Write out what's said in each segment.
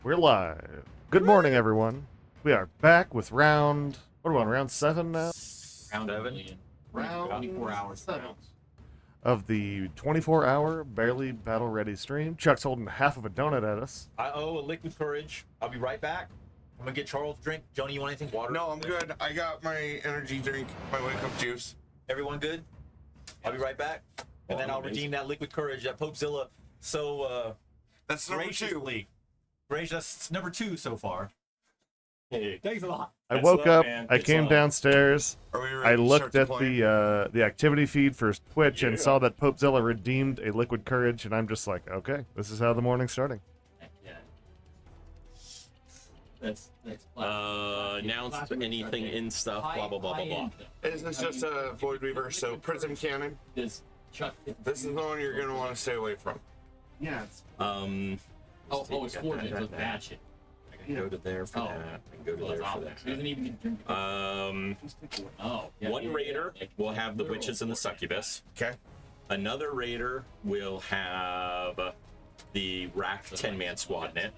We're live. Good morning, everyone. We are back with round. What are we on? Round 7 now? Round 7. Round 24 hours. 7 of the 24-hour barely battle-ready stream. Chuck's holding half of a donut at us. I owe a liquid courage. I'll be right back. I'm gonna get Charles a drink. Joni, you want anything? Water? No, I'm good. I got my energy drink, my wake up juice. Everyone good? I'll be right back. And then I'll redeem that liquid courage that Popezilla That's number 2. graciously. That's number 2 so far. Hey, thanks a lot. I woke up, I came downstairs, Are we ready I to looked start at to play? the activity feed for Twitch and saw that Popezilla redeemed a liquid courage, and I'm just like, okay, this is how the morning's starting. Yeah. That's Announce anything in stuff, blah blah blah blah blah. Is this just a Void Weaver, so Prism Cannon? This Chuck. This is the one you're going to want to stay away from. Yeah, it's... It's forged. It's bad shit. I can go to there for that. I can go to there for that. He doesn't even get drink. One raider will have the witches and the succubus. Okay. Another raider will have the rack 10-man squad in it.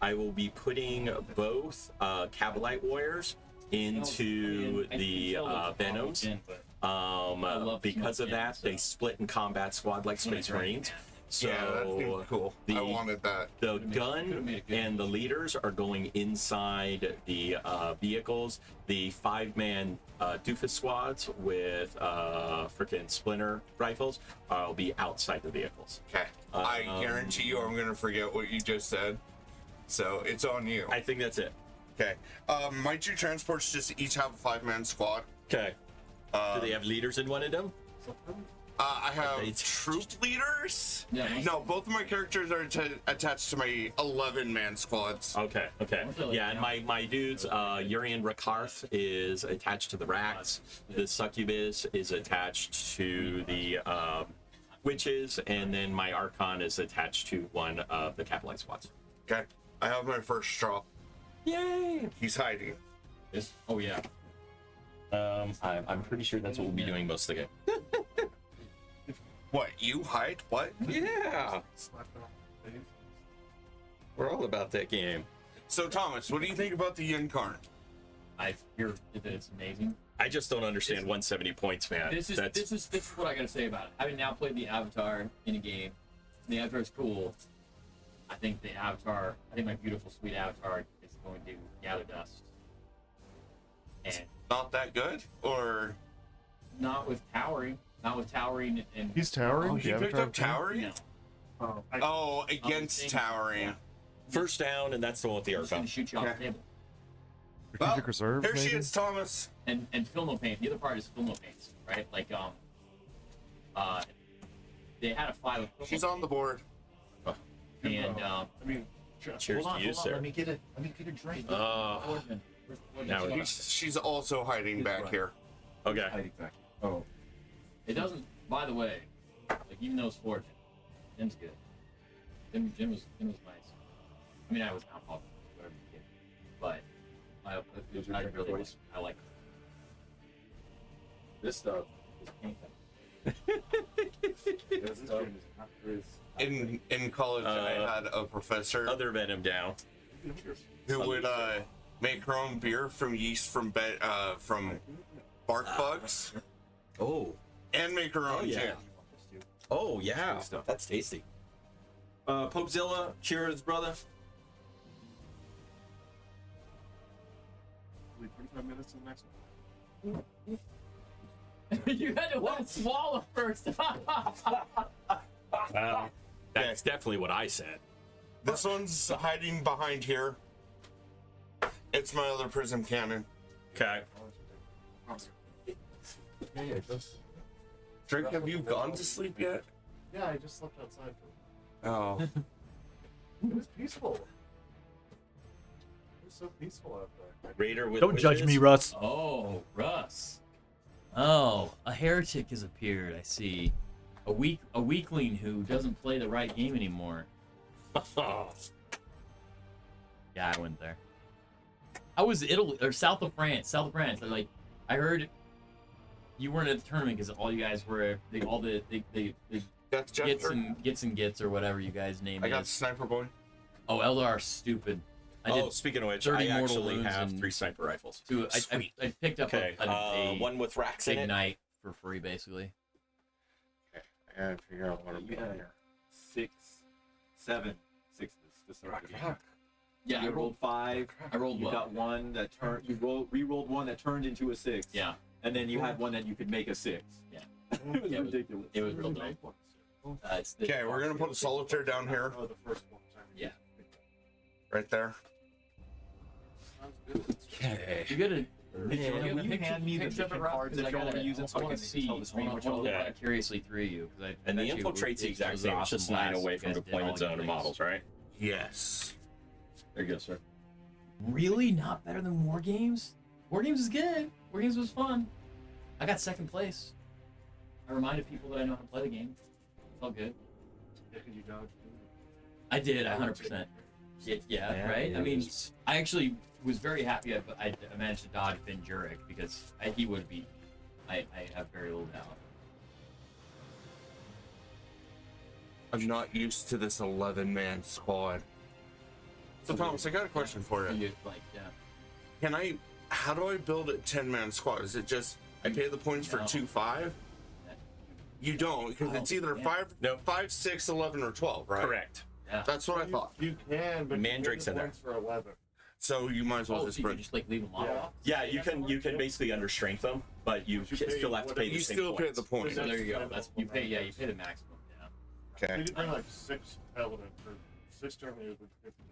I will be putting both Kabalite warriors into the Venoms. Because of that, they split in combat squad like Space Marines. So Yeah, that seems cool. I wanted that. the gun and the leaders are going inside the vehicles. The 5-man doofus squads with freaking splinter rifles will be outside the vehicles. Okay. I guarantee you I'm going to forget what you just said. So it's on you. I think that's it. Okay. My 2 transports just each have a 5-man squad. Okay. Do they have leaders in one of them? I have They- troop leaders. Yeah. No, both of my characters are attached to my 11-man squads. Okay. Yeah, and my dudes, Urian Rakarth is attached to the racks. The succubus is attached to the witches, and then my Archon is attached to one of the Kabalite squads. Okay. I have my first straw. Yay! He's hiding. Oh yeah. I'm pretty sure that's what we'll be doing most of the game. What? You hide? What? Yeah! We're all about that game. So, Thomas, what do you think about the Incarn? I hear that it's amazing. I just don't understand 170 points, man. This is what I gotta say about it. Having now played the Avatar in a game, the Avatar is cool. I think my beautiful sweet Avatar is going to gather dust. And Not that good? Or... not with towering and He's towering? Oh, he the picked Avatar up Towering? No. Oh, against Towering. First down, and that's the one with the I'm just gonna Archon. shoot you off the Okay. table. Strategic Reserve, Here she maybe? is, Thomas. And filmo paint. The other part is filmo paints, right? Like they had a file of filmo She's on the board. and Cheers to you, sir. Let me get a drink. Now it is. She's also hiding back here. Okay. Oh. it doesn't. By the way, like even though it's forging, Jim's good. Jim was nice. I mean, I was not popular, whatever you get, but I really was. I like This stuff is painted. This stuff is not this. In college, I had a professor Other Venom down. who would make her own beer from yeast from bark bugs Oh. and make her own yeah. gin. Oh, yeah. That's tasty. Popezilla, cheers, brother. 45 minutes to the next one. you had to let it swallow first. That's definitely what I said. This one's hiding behind here. It's my other prism cannon. Okay. Drake, have you gone to sleep yet? Yeah, I just slept outside. Oh. It was peaceful. It was so peaceful out there. Raider with Don't judge wishes. me, Russ. Oh, Russ. Oh, a heretic has appeared. I see. A weakling who doesn't play the right game anymore. Yeah, I went there. I was Italy or south of France. Like, I heard you weren't at the tournament because all you guys were That's Jeff. gets and gets or whatever you guys name I it. got Sniper Boy. Oh, Eldar are stupid. I Oh, did speaking of which, 30 I mortal actually wounds have and 3 sniper rifles. two. I picked up Okay, a one with racks in it. ignite for free, basically. I gotta figure out what I'm You doing had here. 6, 7 sixes to start the game. Yeah, You rolled 5. I rolled You well. got one that turned. You re-rolled one that turned into a 6. Yeah, And then you had one that you could make a 6. Yeah. It was Yeah, ridiculous. it was real dumb. It's the- Okay, we're gonna put a solitaire down here, Yeah. right there. Okay. You gotta. Will you hand me the mission cards that you're going to use it so I want can to see. tell the screen which I one? want to Yeah. look vicariously through you because I. And the bet you infiltrate's the it exact was same. an It's just awesome 9 blast. away You from guys did deployment all zone your and models, things. right? Yes. There you go, sir. Really, not better than War Games. War Games is good. War Games was fun. I got second place. I reminded people that I know how to play the game. It's all good. I did 100%. Yeah, right. I mean, I actually was very happy I managed to dodge Ben Jurek because he would have beat. I have very little doubt. I'm not used to this 11-man squad. So Thomas, I got a question for you. You, like, yeah. How do I build a 10-man squad? Is it just I pay the points for No. 2-5? You don't, because it's either yeah. 5, No. 5, 6, 11, or 12, right? Correct. Yeah. That's what I thought. You can, but Mandrake's in there. for 11. So you might as well Oh, just so you bring. can just like leave them on. Yeah, you can basically under strength them, but you still have to pay the You same still pay points. the points. So there you go. That's you pay. Yeah, you pay the maximum. Yeah. Okay. You could bring like 6 paladin or 6 terminators with 50.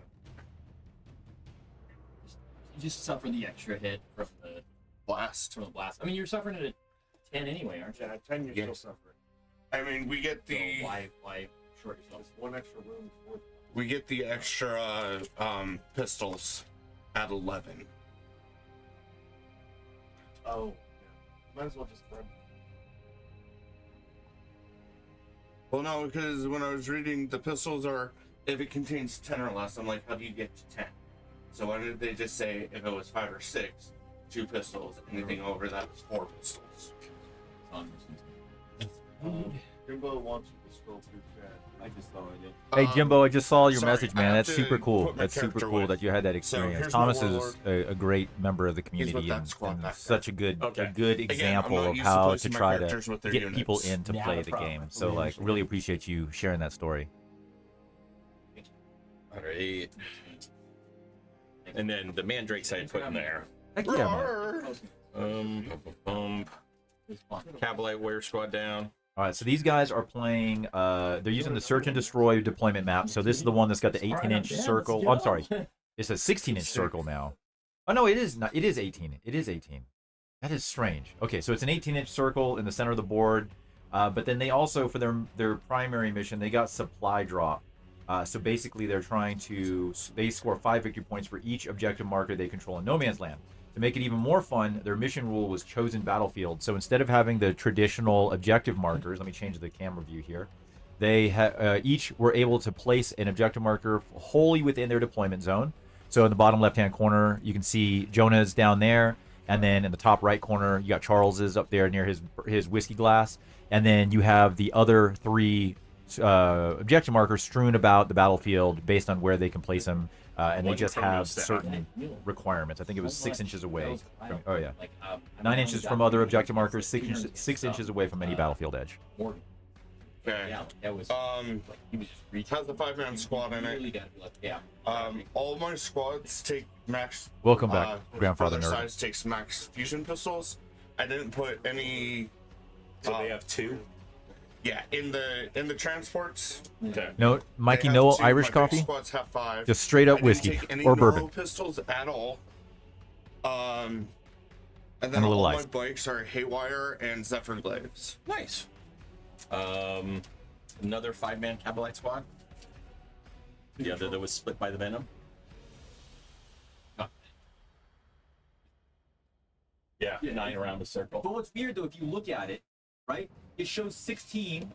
You just suffer the extra hit from the Blast. blast. I mean, you're suffering it at 10 anyway, aren't you? Yeah, 10 you're Yeah. still suffering. I mean, we get So the why short yourself? Just 1 extra wound for extra pistols at 11. Oh, yeah. Might as well just spread. Well, no, because when I was reading, the pistols are if it contains 10 or less. I'm like, how do you get to 10? So why did they just say if it was 5 or 6, 2 pistols? Anything over that was 4 pistols. Jimbo wants you to scroll through chat. I just saw it. Hey Jimbo, I just saw your sorry, message, I man. have That's to super cool. put my That's super character cool with. that you had that So experience. here's my Thomas is warlord. a great member of the with community that and, squad and back there. such a good Okay. good Again, I'm example not of used to how to placing my try to characters with their get people units. in to Yeah, play no the problem. game. So like, really appreciate you sharing that story. All right. And then the mandrakes I put in there. Heck yeah, man. Cabalite Warrior Squad down. All right, so these guys are playing. They're using the search and destroy deployment map. So this is the one that's got the 18-inch circle. Oh, I'm sorry, it's a 16-inch circle now. Oh no, it is not. It is 18. It is 18. That is strange. Okay, so it's an 18-inch circle in the center of the board. But then they also, for their primary mission, they got supply drop. So basically, they're trying to. They score 5 victory points for each objective marker they control in No Man's Land. To make it even more fun, their mission rule was chosen battlefield. So instead of having the traditional objective markers, let me change the camera view here. They each were able to place an objective marker wholly within their deployment zone. So in the bottom left-hand corner, you can see Jonah's down there, and then in the top right corner, you got Charles's up there near his whiskey glass, and then you have the other 3 objective markers strewn about the battlefield based on where they can place them. And they One just chrono have stack. certain requirements. I think it was 6 inches away. From, oh yeah, Like, 9 inches from other objective markers, 6 inches away from any battlefield edge. Morgan. Okay. Yeah, that was. Um, like, he was just reaching. has the 5-man squad in Really it. got like, yeah. All my squads take max. Welcome back, Grandfather other Nerd. size takes max fusion pistols. I didn't put any. So they have 2. Yeah, in the transports. Okay. No, Mikey, they have no 2. Irish My big coffee. Squads have 5. Just straight I up didn't whiskey take any or normal bourbon. pistols at all. And then And a little all ice. my bikes are Haywire and Zephyr Glaives. Nice. Another 5-man Cabalite Squad. The other that was split by the Venom. Yeah, 9 around the circle. But what's weird though, if you look at it, right, it shows 16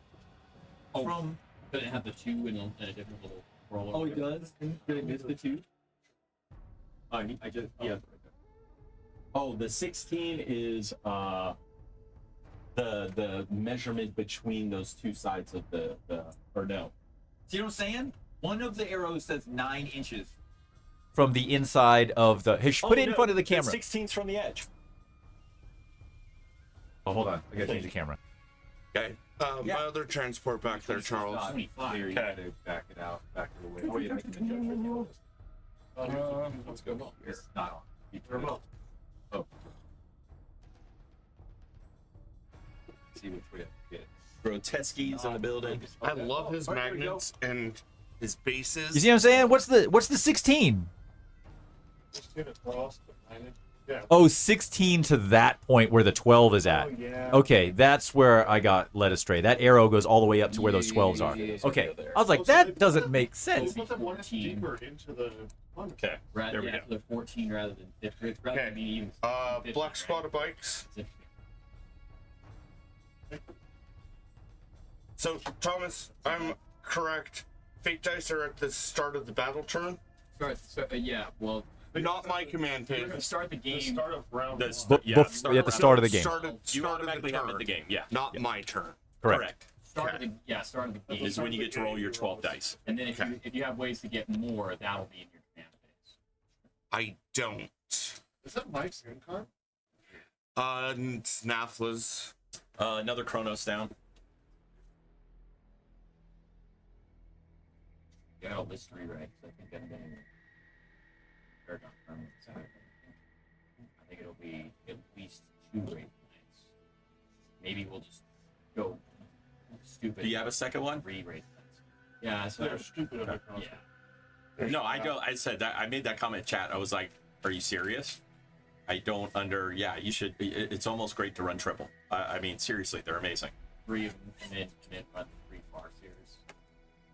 from. But it had the 2 in a different little roll. Oh, it does. Did I miss the 2? I just yeah. Oh, the 16 is the measurement between those 2 sides of the or no. See what I'm saying? One of the arrows says 9 inches. From the inside of the. Hey, put it in front of the camera. 16's from the edge. Oh, hold on. I gotta change the camera. Okay. My other transport back there, Charles. 25. Here, you gotta back it out, back to the way. Or you make the judgment. Let's go. It's not on. Keep it Remote. Oh. See which way to get. Grotesky's in the building. I love his magnets and his bases. You see what I'm saying? What's the 16? 16 across, but 9 yeah. Oh, 16 to that point where the 12 is at. Oh, yeah. Okay, that's where I got led astray. That arrow goes all the way up to where those 12s are. Okay, I was like, that doesn't make sense. Put them one inch deeper into the. Okay. Rather, There we yeah, go. they're 14 rather than 50. Rather Okay. than being even. 50, Black right? squad of bikes. It's interesting. So, Thomas, I'm correct. Fate dice are at the start of the battle turn, Yeah, well, not my command if you page. start the game. The start of round That's- one. yeah, At start the around- start of the game. Start of You the automatically have it turn, the game. Yeah. not my turn. Correct. Start of the start of the game. Is when you get to roll your 12 dice. And then if you have ways to get more, that'll be in your command phase. I don't. Is that Mike's in card? It's Nafla's. Another Chronos down. You got all this 3 right? So I think I'm going to. Paragon Tournament Saturday. I think it'll be at least 2 Wraith Knights. Maybe we'll just go stupid. Do you have a second one? 3 Wraith Knights. Yeah, so They're stupid on the yeah. No, I don't. I said that. I made that comment in chat. I was like, "Are you serious?" I don't under. Yeah, you should. It's almost great to run triple. I mean, seriously, they're amazing. 3 of them, and then run 3 far series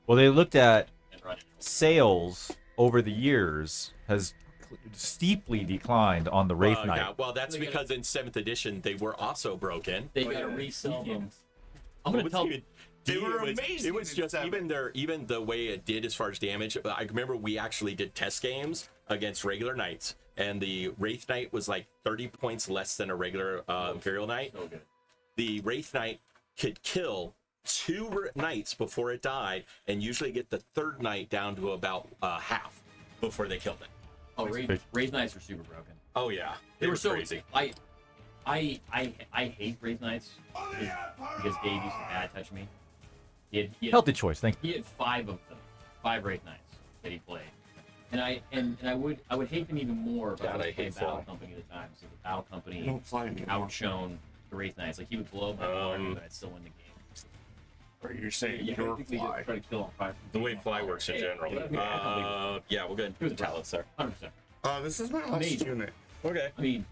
Well, they looked at and run it. sales over the years has steeply declined on the Wraith Knight. Yeah, well, that's because in 7th edition they were also broken. They gotta resell them. I'm gonna tell. They were It amazing was in just 7. even the way it did as far as damage. I remember we actually did test games against regular knights, and the Wraith Knight was like 30 points less than a regular Imperial Knight. So good. The Wraith Knight could kill 2 knights before it died, and usually get the 3rd knight down to about half before they killed it. Oh, Wraith Knights are super broken. Oh yeah, They were so crazy. I hate Wraith Knights because Dave used to bad touch me. He had Healthy choice, thank you. He had 5 of them, 5 Wraith Knights that he played, and I would hate them even more if I God, was I playing hate Battle fly. Company at the time. So the Battle Company Don't fly anymore. outshone the Wraith Knights. Like he would blow my guard, but I'd still win the game. Or you're saying Yeah, your I think we fly. just try to kill him 5. The way fly works in general. Yeah, we're good. Who's The talents there. 100%. This is my last Amazing. unit. Okay. I mean,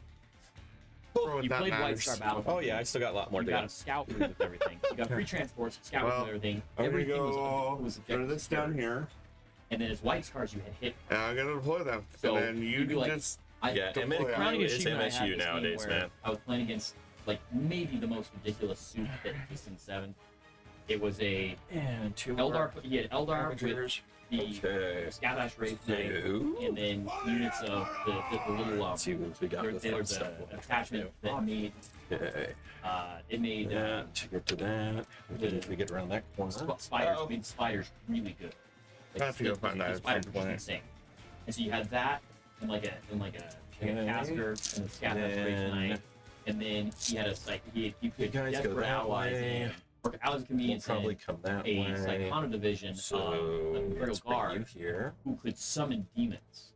Bro, you that played White matters. Star Battle. Oh yeah, I still got a lot more You to got go. a scout route with everything. You got 3 transports, scout route Well, with everything. I'm gonna Everything go was throw this down here, And then as white scars, you had hit. and I'm gonna deploy them. So, and then you you'd be can like- just Yeah, Deploy out. Crowning is achievement I had MSU this game nowadays, where man. I was playing against like maybe the most ridiculous suit that exists in 7. It was a And 2 Eldar. He had Eldar with the Okay. Scavash Wraith Knight, Two. and then units of the little. See what we got with there fun was stuff. an attachment that made Okay. it made That to get to that. We get around that corner. spiders. Made spiders really good. I have to go find that The at spiders some were just point. insane. And so you had that and like a caster and the Scavash Wraith Knight. And then he had a you could guys go desperate that allies way. in, or allies can be We'll in probably come that a way. Psychona division So of Imperial let's bring you Guard here. who could summon demons.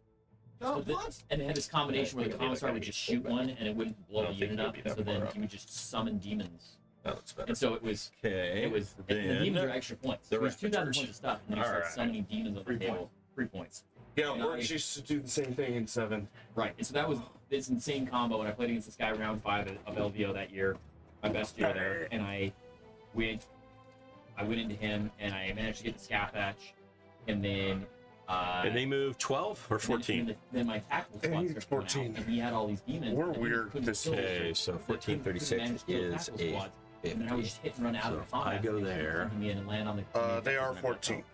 So and they had this combination where the commissar would just shoot one and it wouldn't blow I the don't think unit it would up. be that So then far up. you would just summon demons. That looks better. And so it was Okay. and the demons are extra points. the It was 2,000 Raptors. points of stuff, and then you start Alright. summoning demons on the table. 3 points. yeah. And Orcs I- used to do the same thing in 7. Right. And so that was this insane combo when I played against this guy round 5 of LVO that year, my best year there, and I went into him and I managed to get the Scathatch, and then And they move 12 or 14? Then my tactical Hey, squad started coming 14. out, and he had all these demons. We're and he weird couldn't this kill them. Okay, so Couldn't 1436 manage to kill the is tactical a squads. And then I would just hit and run out So of the combat. I go and there. come in and land on the. They are 14.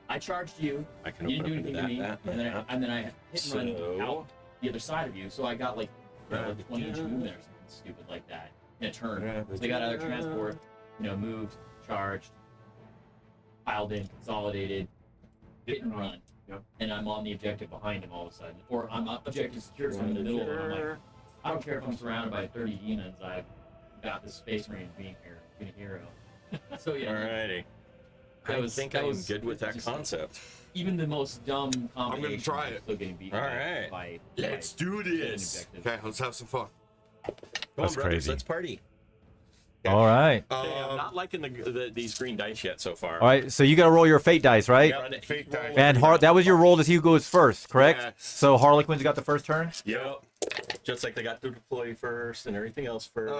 I charged you. I can You open didn't do up anything into to me, that. and then I hit and run So- out the other side of you. So I got like, like 20-inch movement or something stupid like that in a turn. So they got other transport, moved, charged, piled in, consolidated, hit and run, Yep. and I'm on the objective behind him all of a sudden, or I'm not objective secure, so I'm in the middle, and I'm like, I don't care if I'm surrounded by 30 demons. I've got this Space Marine being a hero. So yeah, Alrighty. That I was- think that I'm was good with that just- concept. even the most dumb combination. try is it. Still getting beaten All by- right. by Let's do hidden this. objectives. Okay, let's have some fun. Come That's on, brothers, crazy. let's party. All right. Hey, I'm not liking these green dice yet so far. All right. So you got to roll your fate dice, right? Run it. Fate dice. And that was your roll as he goes first, correct? Yes. So Harlequins got the first turn. Yep. Just like they got to deploy first and everything else first.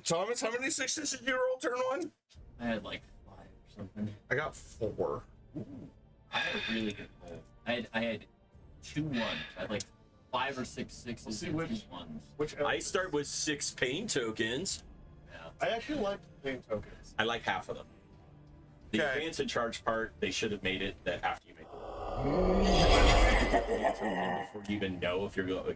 Thomas, how many sixes did you roll turn one? I had like 5 or something. I got 4. I had a really good roll. I had 2 ones. I had like 5 or 6 sixes see and which- 2 ones. Which I start with 6 pain tokens. Yeah. I actually like pain tokens. I like half of them. The Okay. advance and charge part, they should have made it that after you make it. Before you even know if you're going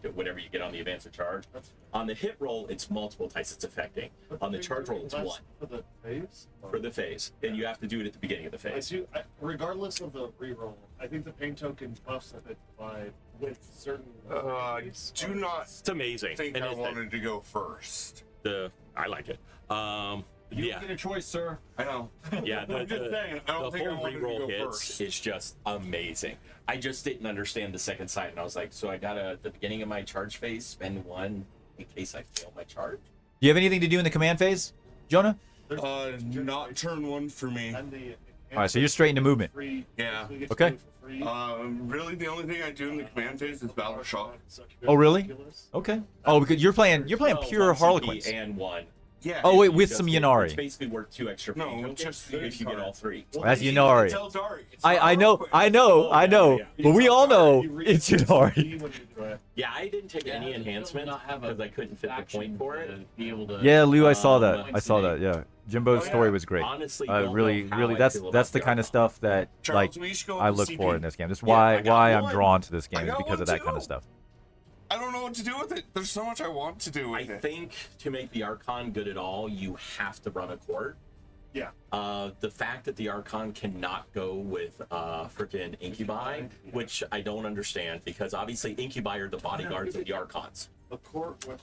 to whatever you get on the advance or charge. On the hit roll, it's multiple dice it's affecting. On the charge roll, it's 1 For the phase? for the phase, and you have to do it at the beginning of the phase. Regardless of the reroll, I think the pain token buffs that they provide with certain. Do not It's amazing. think And I it's wanted to go first. I like it. You Yeah, get a choice, sir. I know. yeah. I'm just saying, I don't The think I whole wanted to reroll go hits first. is just amazing. I just didn't understand the second sight, and I was like, so I gotta at the beginning of my charge phase spend 1 in case I fail my charge. Do you have anything to do in the command phase, Jonah? Not turn 1 for me. And the All right, so you're straight into movement. free. Yeah. we get to Okay. do it for free. Really, the only thing I do in the command phase is battle shock. Oh, really? Okay. Oh, because you're playing pure 1 CP Harlequins. and 1. Yeah. Oh wait, You with just some get- Yanari. It's basically worth 2 extra No, pain tokens just the if you get all 3. That's Yanari. Tell Dari. It's I not know, quick. I know, I know. yeah. But we all know it's Yanari. Yeah, I didn't take any enhancement not have a because I couldn't fit the point for it. to be able to. Yeah, Lou, I saw that. Um, I saw that. Yeah, Jimbo's Oh, story yeah. was great. Honestly, don't Really, know how really, I that's feel that's about the kind of Yarmouth. stuff that Charles, like we should go I with look CP. for in this game. That's Yeah, I got why I'm one. drawn to this game I is got because one of that kind too. of stuff. I don't know what to do with it. There's so much I want to do I with it. think to make the Archon good at all, you have to run a court. Yeah. The fact that the Archon cannot go with freaking Incubi, which I don't understand, because obviously Incubi are the bodyguards of the Archons. A court with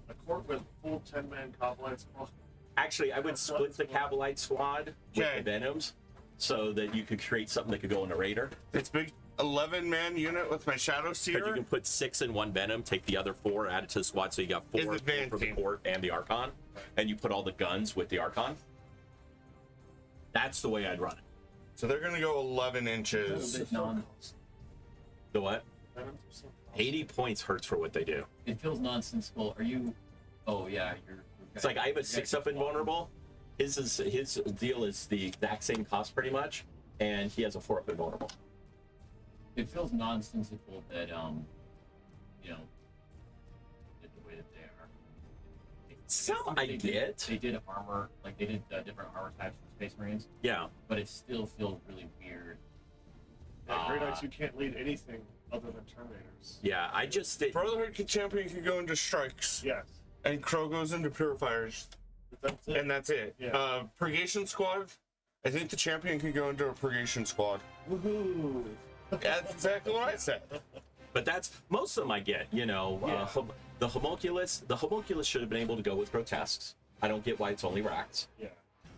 a court with full 10-man Coblites. Actually, I would split the Cavalite squad with Okay. the Venoms so that you could create something that could go in a Raider. It's big 11-man unit with my Shadow Because you Seer. can put 6 in one Venom, take the other 4, add it to the squad, so you got 4 Is for the advancing. Court and the Archon, and you put all the guns with the Archon. That's the way I'd run it. So they're gonna go 11 inches. The what? 80 points hurts for what they do. It feels nonsensical. Are you? Oh yeah, you're. It's like I have a 6-up invulnerable. His deal is the exact same cost pretty much, and he has a 4-up invulnerable. It feels nonsensical that the way that they are. Some I They get. They did armor, like they did different armor types for Space Marines, Yeah. but it still feels really weird. Yeah, Grey Knights, you can't lead anything other than Terminators. Yeah, I just did. Brotherhood champion can go into strikes, Yes. and Crow goes into purifiers, But that's it. and that's it. Yeah. Purgation squad. I think the champion can go into a purgation squad. Woohoo! That's exactly what I said. But that's most of them I get. You know, Yeah. the homunculus. The homunculus should have been able to go with grotesques. I don't get why it's only racks. Yeah.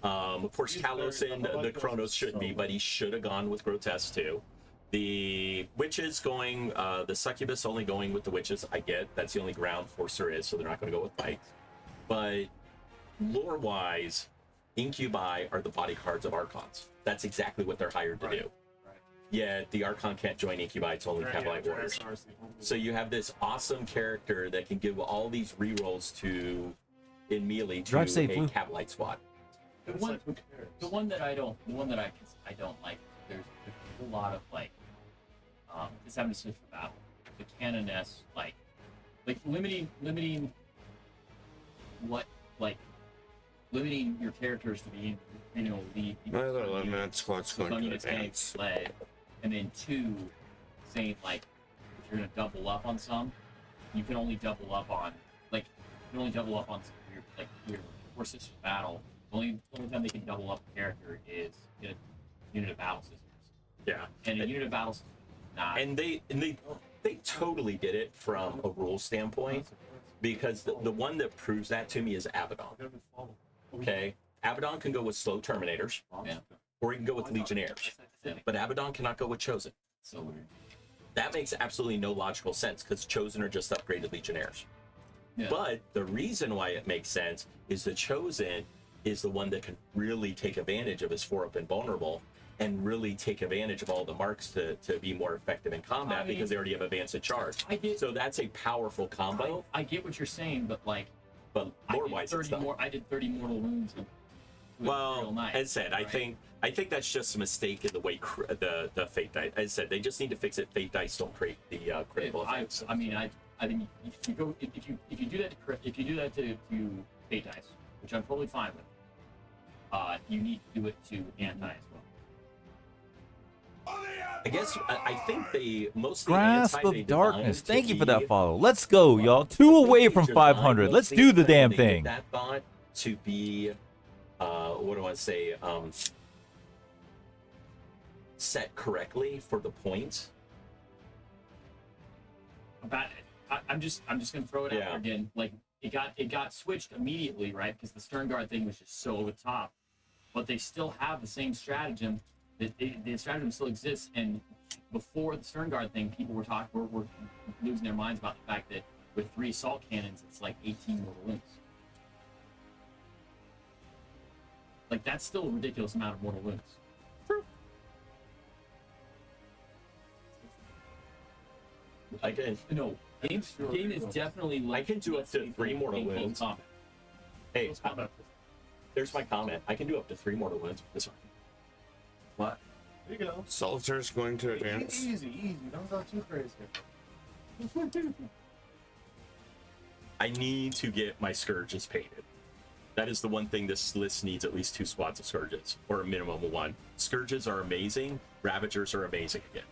Of course, He's Talos very- and I the like Kronos those shouldn't be, so but he should have gone with grotesques too. The witches going, the succubus only going with the witches. I get that's the only ground force there is, so they're not going to go with pikes. But lore-wise, incubi are the bodyguards of archons. That's exactly what they're hired to Right. do. Right. Yet the archon can't join incubi; it's only Cavalite warriors. So you have this awesome character that can give all these rerolls to in melee to Drive safe, a Lou. Cavalite squad. The one, the one that I don't like. There's a whole lot of like, just having to switch for battle. The canoness, like limiting what, like limiting your characters to be, elite. My other 11-man squad's So going to units getting advance. led, and then 2, saying like, if you're gonna double up on some, you can only double up on your forces for battle. The only time they can double up a character is in unit of battle systems. Yeah. And a unit of battle system, not. And they totally did it from a rule standpoint, because the one that proves that to me is Abaddon. Okay, Abaddon can go with slow Terminators, Yeah. or he can go with Legionnaires, but Abaddon cannot go with Chosen. So weird. That makes absolutely no logical sense, because Chosen are just upgraded Legionnaires. Yeah. But the reason why it makes sense is the Chosen is the one that can really take advantage of his 4-up invulnerable and really take advantage of all the marks to be more effective in combat, I mean, because they already have advanced charge. So that's a powerful combo. I get what you're saying, but like, But lore-wise, it's not. I did 30 mortal wounds. With Well, Imperial Knight, as said, I right? think that's just a mistake in the way the fate dice. As said, they just need to fix it. Fate dice don't create the critical effects. I mean, I think if you go if you do that to fate dice, which I'm totally fine with, you need to do it to anti as well. I guess I think they mostly Grasp anti, of they Darkness. designed to Thank you for that be- follow. Let's go, y'all. 2 away from 500. Let's do the damn They did thing. That thought to be, what do I want to say? Set correctly for the points. I'm just gonna throw it out Yeah. there again. Like it got switched immediately, right? Because the Stern Guard thing was just so over the top. But they still have the same stratagem. The stratagem still exists. And before the Stern Guard thing, people were losing their minds about the fact that with 3 assault cannons, it's like 18 mortal wounds. Like that's still a ridiculous amount of mortal wounds. I can. No, game is definitely like. I can do up to 3 mortal in close wounds. combat. Hey, Close combat. there's my comment. I can do up to 3 mortal wounds with this one. What? There you go. Solitary's going to advance. Easy. Don't go too crazy. I need to get my Scourges painted. That is the one thing this list needs: at least 2 squads of Scourges, or a minimum of 1. Scourges are amazing. Ravagers are amazing again.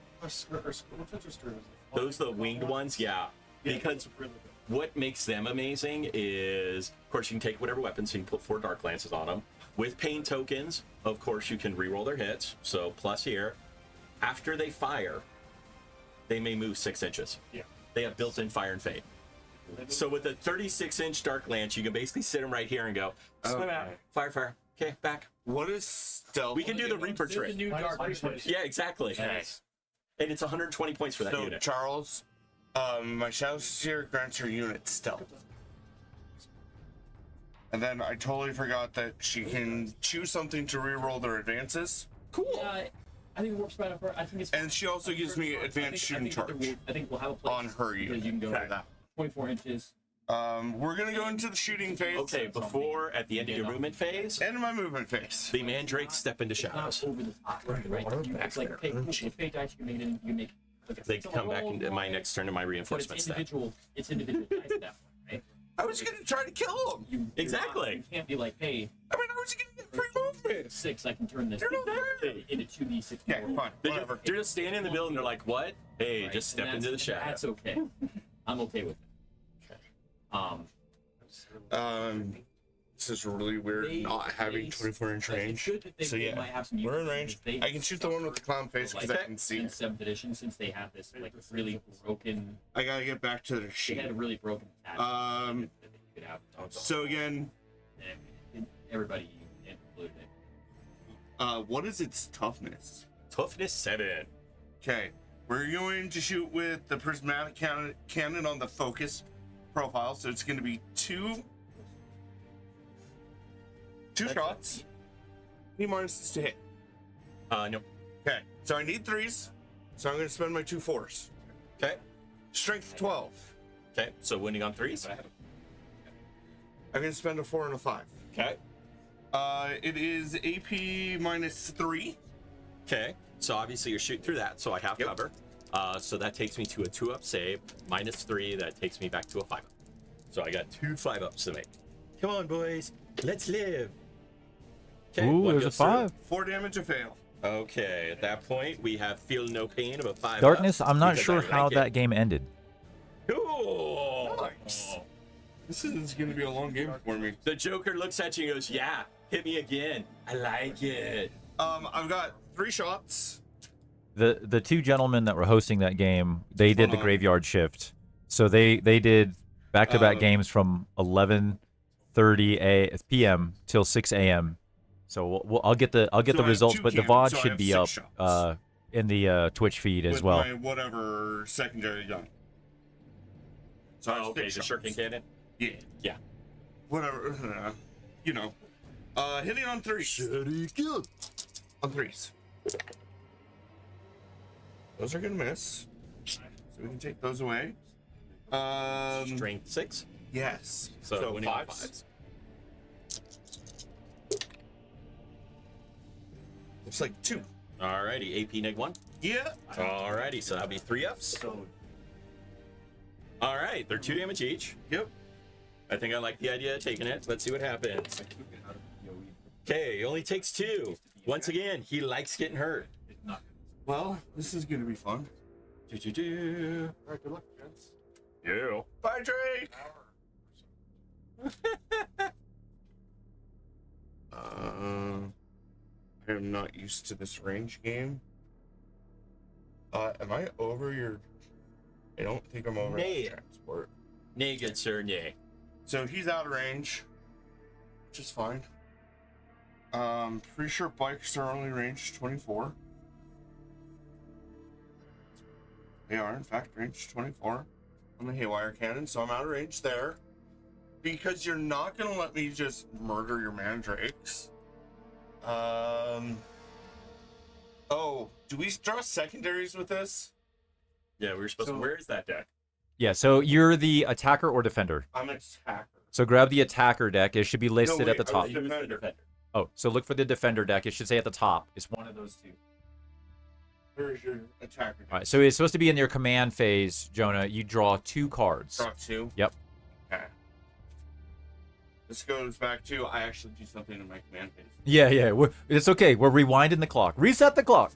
Those the winged ones, yeah. Because what makes them amazing is, of course, you can take whatever weapons, so you can put 4 Dark Lances on them. With pain tokens, of course, you can reroll their hits, so plus here. After they fire, they may move 6 inches. Yeah. They have built-in fire and fade. So with a 36-inch Dark Lance, you can basically sit them right here and go, swim out, fire, okay, back. What is stealth? We can do the Reaper There's a trick. new dark Minus Yeah, exactly. Nice. And it's 120 points for that So, unit. Charles, my Shadow Seer grants her unit stealth. And then I totally forgot that she can choose something to reroll their advances. Cool. I think it works better for. I think it's. And she also gives me advanced shooting charge I think we'll have a place on her because unit. you can go for that. 24 inches. We're gonna go into the shooting phase. Okay, before, at the end of your movement phase, And my movement phase. the Mandrakes step into It's not shadows. over the top, right? It's like okay, cool. With fate dice, you can make it. You can make. Like They come back into my next turn to my But reinforcement it's step. individual. It's individual dice at that point, right? I was gonna try to kill him. You Exactly. You can't be like, hey, I mean, I was gonna get free movement. 6. I can turn this You're not there. into 2d6. Yeah, fine. Whatever. They're just standing in the middle and they're like, what? Hey, Right, just and step into the that's shadow. okay. I'm okay with it. This is really weird They- not having they- 24-inch Like, range. it's good that they, So they yeah, might have some we're in uses range. because they I can shoot the one with the clown face because I like, can see since it. 7th edition, since they have this like really broken, I gotta get back to the they sheet. had a really broken attack Um, that you could have. So again, And everybody included it. what is its toughness? Toughness 7. Okay, we're going to shoot with the prismatic cannon on the focus profile, so it's going to be two shots. Any minuses to hit. No. Okay, so I need 3s, so I'm going to spend my 2 4s. Okay. Strength 12. Okay, so winning on 3s. I'm going to spend a 4 and a 5. Okay. It is AP minus 3. Okay, so obviously you're shooting through that, so I have Yep. cover. So that takes me to a 2-up save. Minus 3, that takes me back to a 5-up. So I got 2 5-ups to make. Come on, boys. Let's live. Okay, Ooh, one there's a goes through. 5. 4 damage to fail. Okay, at that point, we have Feel No Pain of a 5-up. Darkness, I'm not because sure I how like that it. game ended. Cool. Nice. This is going to be a long game for me. The Joker looks at you and goes, yeah, hit me again. I like it. I've got 3 shots. The two gentlemen that were hosting that game, they did the on. graveyard shift. So they did back-to-back games from 11:30 p.m. till 6 a.m. So I'll get the So I have results, 2 but the cams, VOD so I should have be 6 up shots. in the Twitch feed as With well. my whatever secondary gun. So I have Oh, okay, 6 the shots. shuriken cannon. Yeah. Yeah. Whatever. You know. Hitting on 3s. On 3s. Those are gonna miss. So we can take those away. Strength 6. Yes. So winning on 5s. Looks like 2. Alrighty, AP neg 1. Yeah. Alrighty, so that'll be 3 ups. Alright, they're 2 damage each. Yep. I think I like the idea of taking it. Let's see what happens. Okay, only takes 2. Once again, he likes getting hurt. Well, this is gonna be fun. Do-do-do. Alright, good luck, gents. Yeah. Bye, Drake. I am not used to this range game. Am I over your? I don't think I'm over Nay. transport. Nay, good sir, nay. So he's out of range, which is fine. Pretty sure bikes are only range 24. They are, in fact, range 24 on the haywire cannon, so I'm out of range there. Because you're not gonna let me just murder your mandrakes. Oh, do we draw secondaries with this? Yeah, we were supposed to. Where is that deck? Yeah, so you're the attacker or defender. I'm an attacker. So grab the attacker deck. It should be listed wait, at the top. I was defender. Oh, so look for the defender deck. It should say at the top. It's one of those two. Where's your attacker? All right, so it's supposed to be in your command phase, Jonah. You draw 2 cards. Draw 2? Yep. Okay. This goes back to I actually do something in my command phase. Yeah. It's okay. We're rewinding the clock. Reset the clock.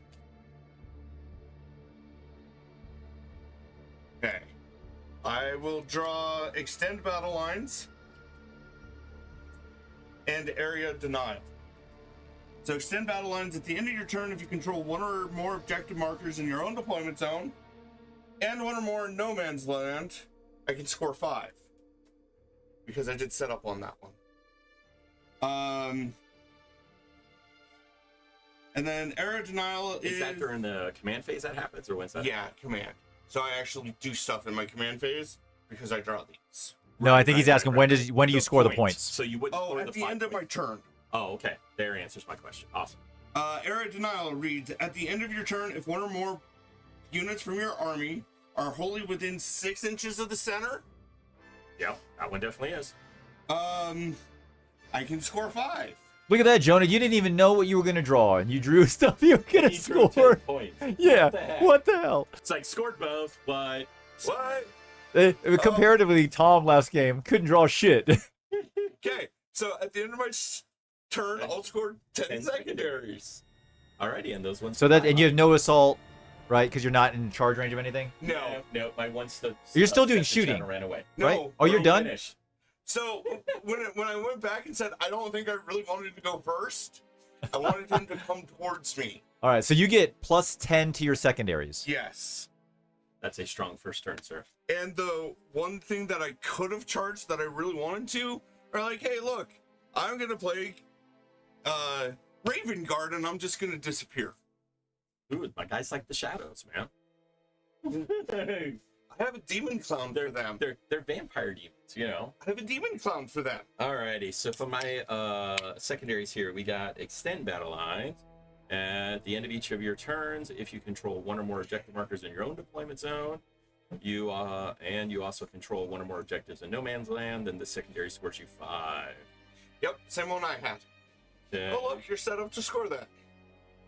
Okay. I will draw extend battle lines and area denial. So extend battle lines at the end of your turn if you control 1 or more objective markers in your own deployment zone and 1 or more in no man's land. I can score 5 because I did set up on that one. And then area denial Is that during the command phase that happens, or when's that? yeah, command. So I actually do stuff in my command phase because I draw these. No, I think he's asking when do you score the points. points? So you wouldn't Oh, score at the the 5 end of my points. turn. Oh, okay. There answers my question. Awesome. Area denial reads, at the end of your turn, if 1 or more units from your army are wholly within 6 inches of the center, Yeah, that one definitely is. I can score 5. Look at that, Jonah. You didn't even know what you were going to draw, and you drew stuff you were going to He drew 10 score. points. Yeah, What the heck? what the hell? It's like scored both, but what? Comparatively, Tom last game couldn't draw shit. Okay, so at the end of my turn, I'll score 10 secondaries. Alrighty, and those ones. So that, and you have no assault, right? Because you're not in charge range of anything. No. No, my one stood. You're still doing stepped in shooting. and ran away. No. Right? Oh, you're We're done? finished. So when I went back and said, I don't think I really wanted to go first, I wanted him to come towards me. All right, so you get plus 10 to your secondaries. Yes. That's a strong first turn, sir. And the one thing that I could have charged that I really wanted to are like, hey, look, I'm going to play Raven Guard and I'm just going to disappear. Ooh, my guys like the shadows, man. I have a demon clown for them. They're vampire demons, you know. I have a demon clown for them. Alrighty, so for my secondaries here, we got extend battle lines. At the end of each of your turns, if you control 1 or more objective markers in your own deployment zone, you also control 1 or more objectives in no man's land, then the secondary scores you 5. Yep, same one I had. Then, Oh, look, you're set up to score that.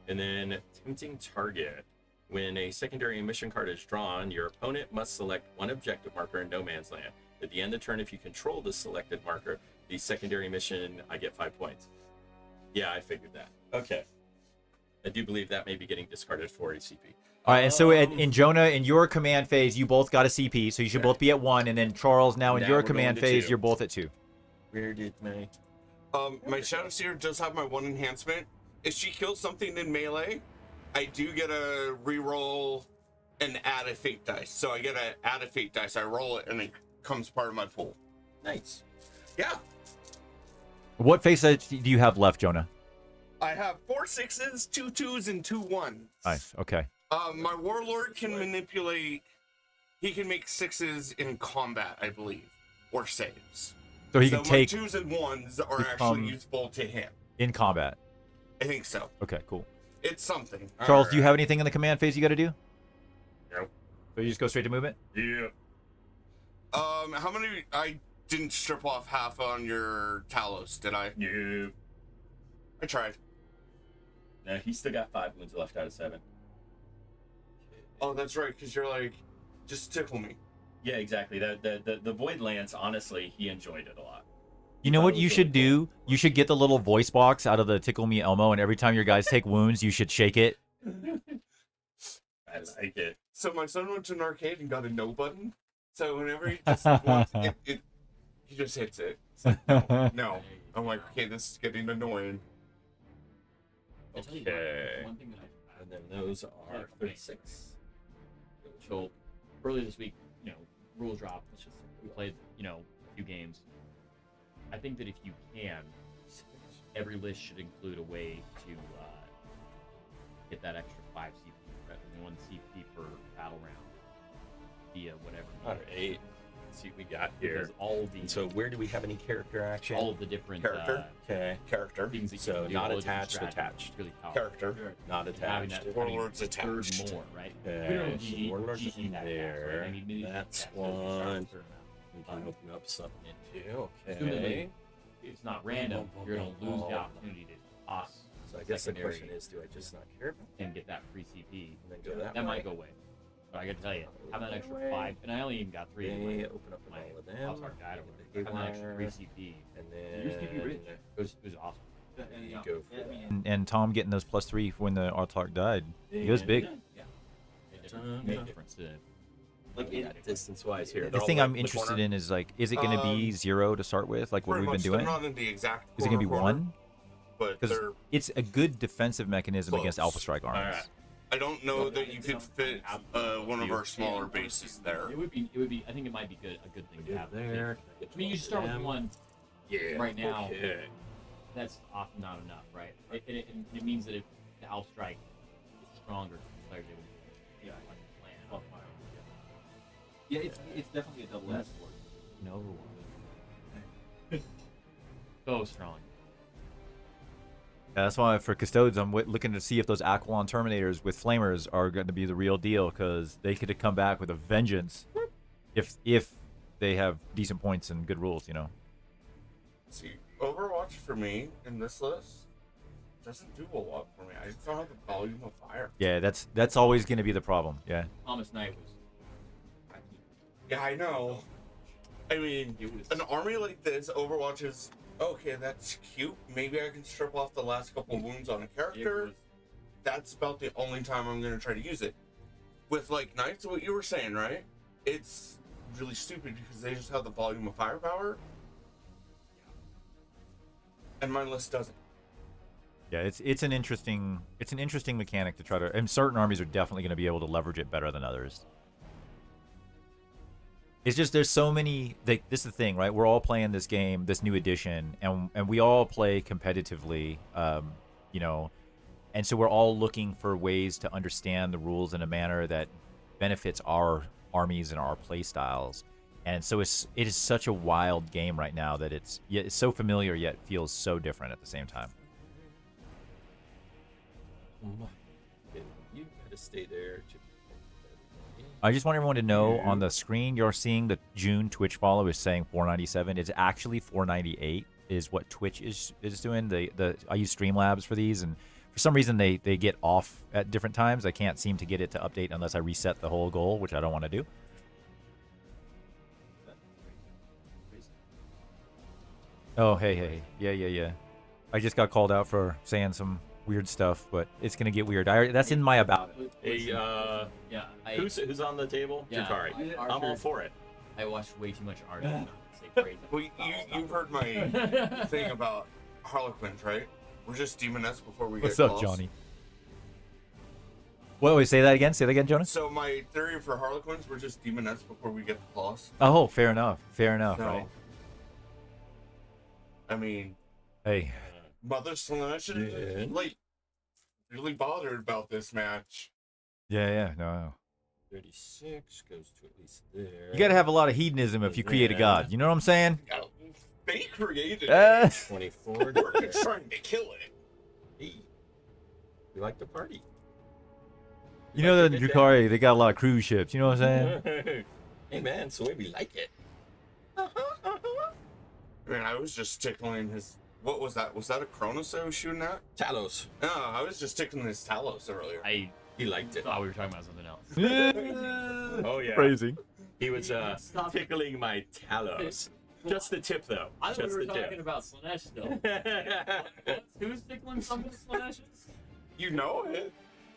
and then tempting target. When a secondary mission card is drawn, your opponent must select 1 objective marker in no man's land. At the end of the turn, if you control the selected marker, the secondary mission, I get 5 points. Yeah, I figured that. Okay. I do believe that may be getting discarded for a CP. All right, and so in Jonah, in your command phase, you both got a CP, so you should both be at 1. And then Charles, now in Now your we're command going to phase, 2. you're both at 2. Where did My Shadow Seer does have my 1 enhancement. If she kills something in melee, I do get a reroll and add a fate dice. So I get to add a fate dice. I roll it, and it comes part of my pool. Nice. Yeah. What face do you have left, Jonah? I have 4 6s, 2 2s, and 2 1s. Nice. Okay. My warlord can manipulate. He can make 6s in combat, I believe, or saves. So he can take my 2s and 1s are become- actually useful to him. in combat. I think so. Okay, cool. It's something. Charles, do you have anything in the command phase you got to do? Nope. So you just go straight to movement? Yeah. How many? I didn't strip off half on your Talos, did I? Yeah. I tried. No, he's still got 5 wounds left out of 7. Oh, that's right, because you're like, just tickle me. Yeah, exactly. The Void Lance, honestly, he enjoyed it a lot. You know That what was you really should cool. do? You should get the little voice box out of the Tickle Me Elmo, and every time your guys take wounds, you should shake it. I like it. So my son went to an arcade and got a no button. So whenever he just wants it, he just hits it. It's like, no. I'm like, okay, this is getting annoying. I'll tell you Okay. one thing that And then those are 36. so earlier this week, rules drop. It's just we played, a few games. I think that if you can, every list should include a way to get that extra 5 CP, right? 1 CP per battle round via whatever. All right. Let's see what we got here. Because all the And so where do we have any character action? all of the different Character? Okay. Character. things that you So can do, not all the different attached, strategies, attached. is really powerful. Character. Not And having attached. that Warlord's having a third attached. more, right? Okay, We don't know so GG Warlord's GG in that fast, there. right? I mean, maybe That's that's a one. certain We amount. can open up something into. Assuming Okay. it's not random, you're going to lose the opportunity to toss So I guess the secondary question is, do I just not care about and get that free CP. and then go that That way? might go away. But I got to tell you, having that extra 5, and I only even got 3 Okay, anyway. open up My all of them. All-Star guide or whatever. Get the Having that extra 3 haywire, CP. and Your CP then rich. It was awesome. you go for that. And Tom getting those +3 when the Artark died. He was big. Yeah. Made a difference to Like distance-wise here. The they're all thing like I'm the interested corner. in is like, is it going to be 0 to start with, like what Pretty we've been much, doing? they're not in the exact Is it going to be corner, 1? But Because they're. it's a good defensive mechanism against Close. Alpha Strike armies. Alright. I don't know that you could fit one of our smaller bases there. It would be. I think it might be a good thing to have There. I mean, you should start with 1 Yeah. right now. Okay. That's often not enough, right? It means that if the Alpha Strike is stronger, players able to plan. Yeah, it's definitely a double-edged sword. No. So strong. Yeah, that's why for Custodes, I'm looking to see if those Aquilon Terminators with Flamers are going to be the real deal, because they could have come back with a vengeance if they have decent points and good rules, See, Overwatch for me in this list doesn't do a lot for me. I just don't have the volume of fire. Yeah, that's always going to be the problem. Yeah. Thomas Knight was. Yeah, I know. I mean, It was. an army like this, Overwatch is okay. That's cute. Maybe I can strip off the last couple wounds on a It character. was That's about the only time I'm gonna try to use it. With like Knights, what you were saying, right? It's really stupid because they just have the volume of firepower, and my list doesn't. Yeah, it's an interesting mechanic to try to, and certain armies are definitely going to be able to leverage it better than others. It's just there's so many. This is the thing, right? We're all playing this game, this new edition, and we all play competitively, and so we're all looking for ways to understand the rules in a manner that benefits our armies and our play styles. And so it is such a wild game right now that it's so familiar yet feels so different at the same time. You gotta stay there. I just want everyone to know on the screen you're seeing the June Twitch follow is saying 497. It's actually 498 is what Twitch is doing. I use Streamlabs for these, and for some reason they get off at different times. I can't seem to get it to update unless I reset the whole goal, which I don't want to do. Oh, hey. Yeah. I just got called out for saying some weird stuff, but it's going to get weird. That's in my about. Hey, Yeah. who's on the table? Yeah. Drukhari. I'm all for it. I watched way too much art. Say crazy. Well, you've heard my thing about Harlequins, right? We're just demoness before we What's get up, close. Johnny? Wait, say that again. Say that again, Jonas. So my theory for Harlequins, we're just demonettes before we get the claws. Oh, fair enough. Fair enough, So, right? I mean, Hey, Mother Slanesh is like really bothered about this match. yeah, no. 36 goes to at least there. You gotta have a lot of hedonism if you create a god. You know what I'm saying? They created Uh, 24. We're trying to kill it. Hey, we like to party. you know that in Drukhari, they got a lot of cruise ships. You know what I'm saying? Hey man, it's the way we like it. I mean, I was just tickling his. What was that? Was that a Cronus I was shooting at? Talos. No, I was just tickling his Talos earlier. I He liked it. thought we were talking about something else. Oh yeah. Crazy. He was tickling my Talos. Just the tip though. I thought Just we were the talking tip. about Slanesh still. Who's tickling something Slaneshes? You know it.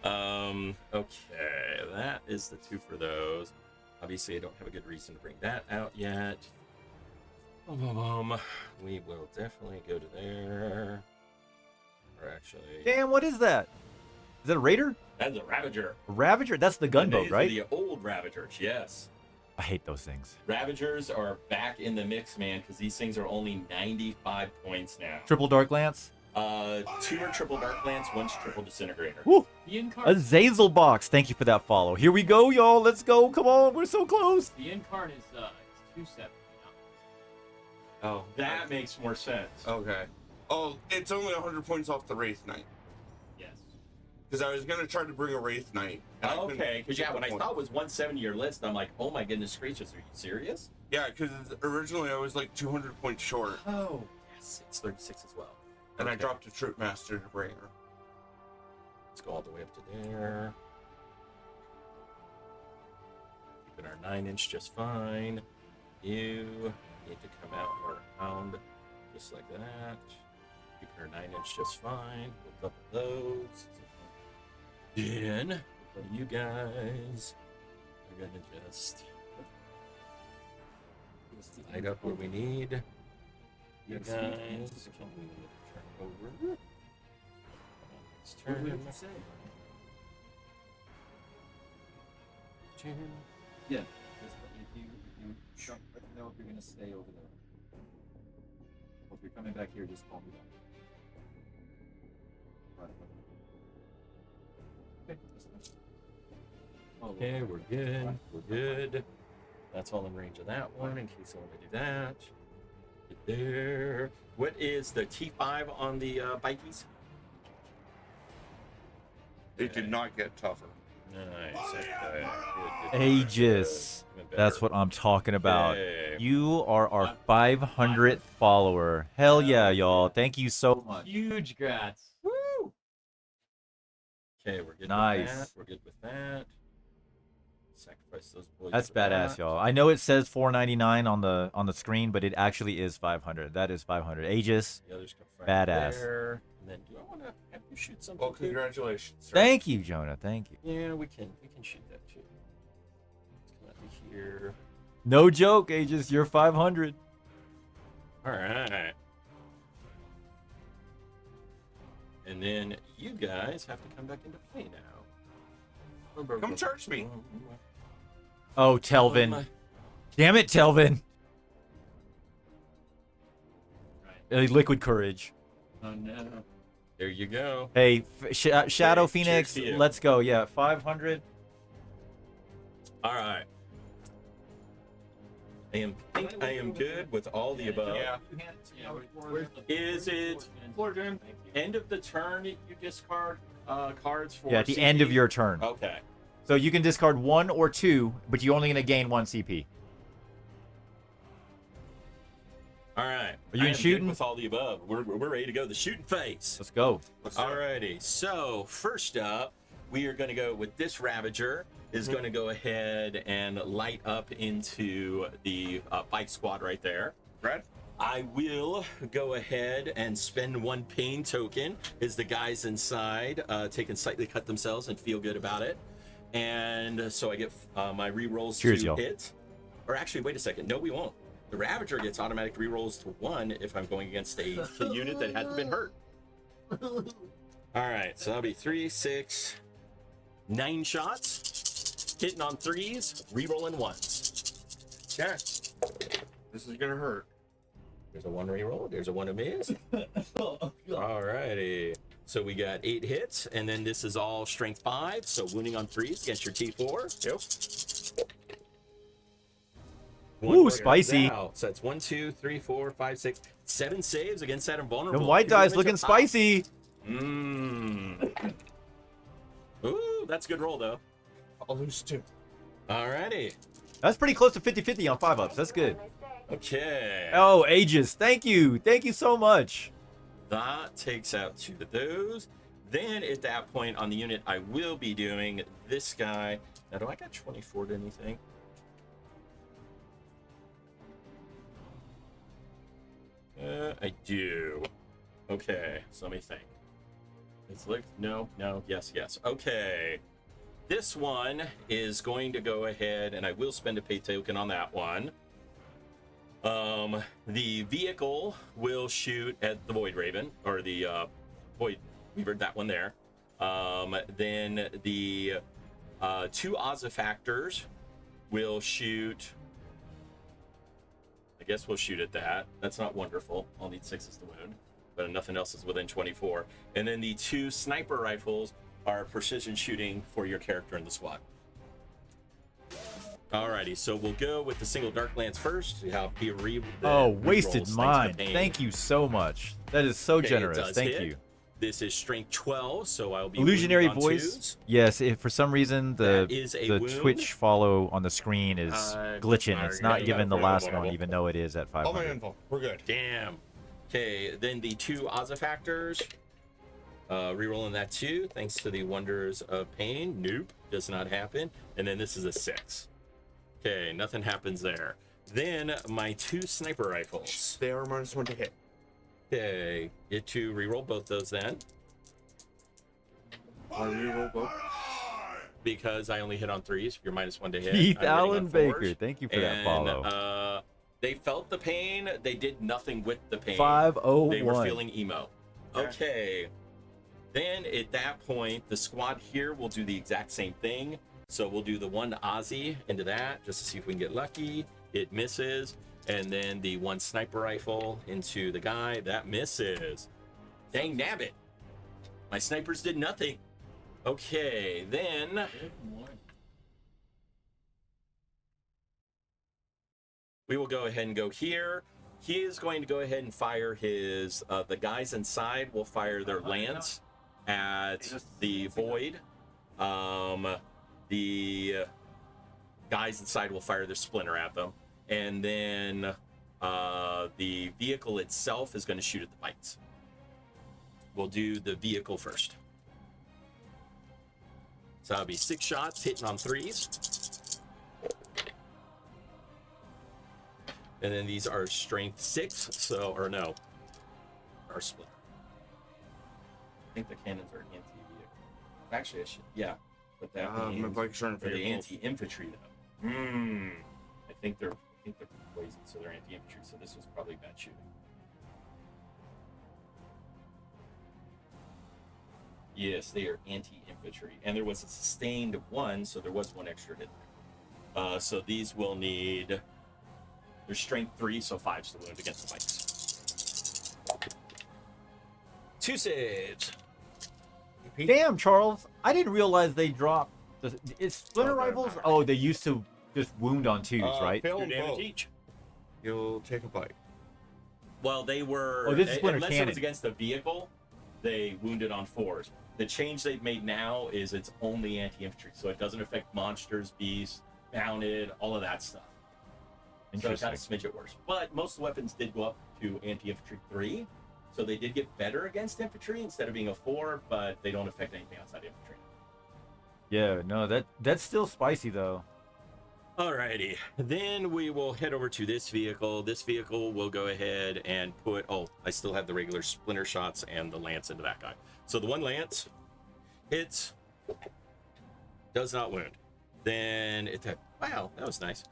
Okay, that is the two for those. Obviously, I don't have a good reason to bring that out yet. We will definitely go to there. Or actually, Damn, what is that? Is that a raider? that's a Ravager. A Ravager? That's the gunboat, These are right? The old Ravagers, yes. I hate those things. Ravagers are back in the mix, man, because these things are only 95 points now. Triple Dark Lance. 2 are triple Dark Lance, 1's triple Disintegrator. Woo! The A Incarn. Zazel box. Thank you for that follow. Here we go, y'all. Let's go. Come on. We're so close. The Incarn is 270. Oh, That makes more sense. okay. Oh, it's only 100 points off the Wraith Knight. Yes. Because I was gonna try to bring a Wraith Knight. and I couldn't Okay, because get yeah, the when I point. saw it was 170 your list, I'm like, oh my goodness gracious, are you serious? Yeah, because originally I was like 200 points short, Oh, yes, it's 36 as well. and I Okay. dropped a Troop Master to bring her. Let's go all the way up to there. Keeping our 9-inch just fine. You need to come out around just like that. Keeping our 9-inch just fine. We'll double those. Then you guys are gonna just light up where we need. You guys can turn over. Let's turn. What did you say? Turn. Yeah. Just if you let me know if you're gonna stay over there. Or if you're coming back here, just call me back. Right. Okay. That's fine. Oh, Okay, we're good. We're good. That's all in range of that one in case I want to do that. Get there. What is the T5 on the bikies? It did not get tougher. Nice. Okay. Good. Aegis. Even better. That's what I'm talking about. Okay. You are our 500th follower. Hell yeah, y'all. Thank you so much. Huge grats. Okay, we're good Nice. with that. We're good with that. Sacrifice those boys. That's for badass, that. y'all. I know it says 499 on the screen, but it actually is 500. That is 500. Aegis. The others come right Badass. there. And then do I want to have you shoot something? Well, too? congratulations, sir. Thank you, Jonah. Thank you. Yeah, we can shoot that too. Let's come out to here. No joke, Aegis. You're 500. All right. And then you guys have to come back into play now. Come charge me. Oh, Telvin. Damn it, Telvin. Liquid Courage. Oh no. There you go. Hey, Shadow Hey, Phoenix, cheers to you. let's go. Yeah, 500. All right. I am good with all the above. Yeah. Is it end of the turn you discard cards for? Yeah, at the end of CP? your turn. Okay. So you can discard 1 or 2, but you're only going to gain 1 CP. All right. Are you I am shooting? good with all the above. We're ready to go. The shooting phase. Let's go. Alrighty, so first up, we are going to go with this Ravager is going to go ahead and light up into the bike squad right there. Brad? I will go ahead and spend 1 pain token as the guys inside take and slightly cut themselves and feel good about it. And so I get my rerolls Cheers, to y'all. hit. Or actually, wait a second. No, we won't. The Ravager gets automatic rerolls to 1 if I'm going against a unit that hasn't been hurt. All right, so that'll be 3, 6, 9 shots, hitting on 3s, re-rolling 1s. Yeah. This is gonna hurt. There's a 1 re-roll. There's a 1 to miss. Alrighty. So we got 8 hits, and then this is all strength 5, so wounding on 3s against your T4. Yep. Ooh, spicy. Out. So that's 1, 2, 3, 4, 5, 6, 7 saves against that invulnerable. The white 2 die's damage looking up top. spicy. Mmm. Ooh, that's a good roll, though. I'll lose 2. Alrighty. That's pretty close to 50-50 on 5-ups. That's good. Okay. Oh, Aegis. Thank you. Thank you so much. That takes out 2 of those. Then at that point on the unit, I will be doing this guy. Now, do I got 24 to anything? I do. Okay, so let me think. It's like, no, yes. Okay. This one is going to go ahead, and I will spend a pay token on that one. The vehicle will shoot at the Void Raven, or the Void Weaver, that one there. Then the 2 Ozzifactors will shoot. I guess we'll shoot at that. That's not wonderful. I'll need 6s to wound, but nothing else is within 24. And then the 2 sniper rifles are precision shooting for your character in the squad. Alrighty, so we'll go with the single Dark Lance first. Wasted mind. Thank you so much. That is so generous. Thank you. This is strength 12, so I'll be illusionary wounded on voice. 2s. Yes, if for some reason the wound. Twitch follow on the screen is glitching. It's not given the last one, whatever. even though it is at All my 500. info. We're good. Damn. Okay, then the 2 Ozzifactors. Rerolling that 2, thanks to the Wonders of Pain. Nope, does not happen. And then this is a 6. Okay, nothing happens there. Then my 2 sniper rifles. They are -1 to hit. Okay, get to reroll both those then. I reroll both. Because I only hit on 3s. You're -1 to hit. Keith I'm hitting Allen on Baker, 4s. thank you for that follow. They felt the pain. They did nothing with the pain. 501. They were feeling emo. Okay. Then at that point, the squad here will do the exact same thing. So we'll do the 1 Ozzy into that just to see if we can get lucky. It misses. And then the 1 sniper rifle into the guy. That misses. Dang nabbit. My snipers did nothing. Okay, then we will go ahead and go here. He is going to go ahead and fire his, the guys inside will fire their lance at the void. The guys inside will fire their splinter at them. And then the vehicle itself is going to shoot at the bites. We'll do the vehicle first. So that'll be 6 shots, hitting on 3s. And then these are strength 6, so, or no, our split. I think the cannons are anti-vehicle. Actually, I should, yeah. But that My means bike's trying to for the figure anti-infantry, though. I think they're poisoned, so they're anti-infantry, so this was probably bad shooting. Yes, they are anti-infantry. And there was a sustained 1, so there was 1 extra hit there. So these will need... Their strength 3, so 5's to wound against the bites. 2 saves. Damn, Charles. I didn't realize they dropped. It's splinter rifles? Oh, they used to just wound on 2s, right? Fail 2 them damage both. each. You'll take a bite. Well, they were... Oh, this is splinter unless it cannon. was against the vehicle, they wounded on 4s. The change they've made now is it's only anti-infantry, so it doesn't affect monsters, beasts, mounted, all of that stuff. So it kind of smidge it worse. But most weapons did go up to anti-infantry 3, so they did get better against infantry instead of being a 4, but they don't affect anything outside infantry. Yeah, no, that's still spicy though. Alrighty, then we will head over to this vehicle. This vehicle will go ahead and put, I still have the regular splinter shots and the lance into that guy. So the 1 lance hits, does not wound. Then wow, that was nice.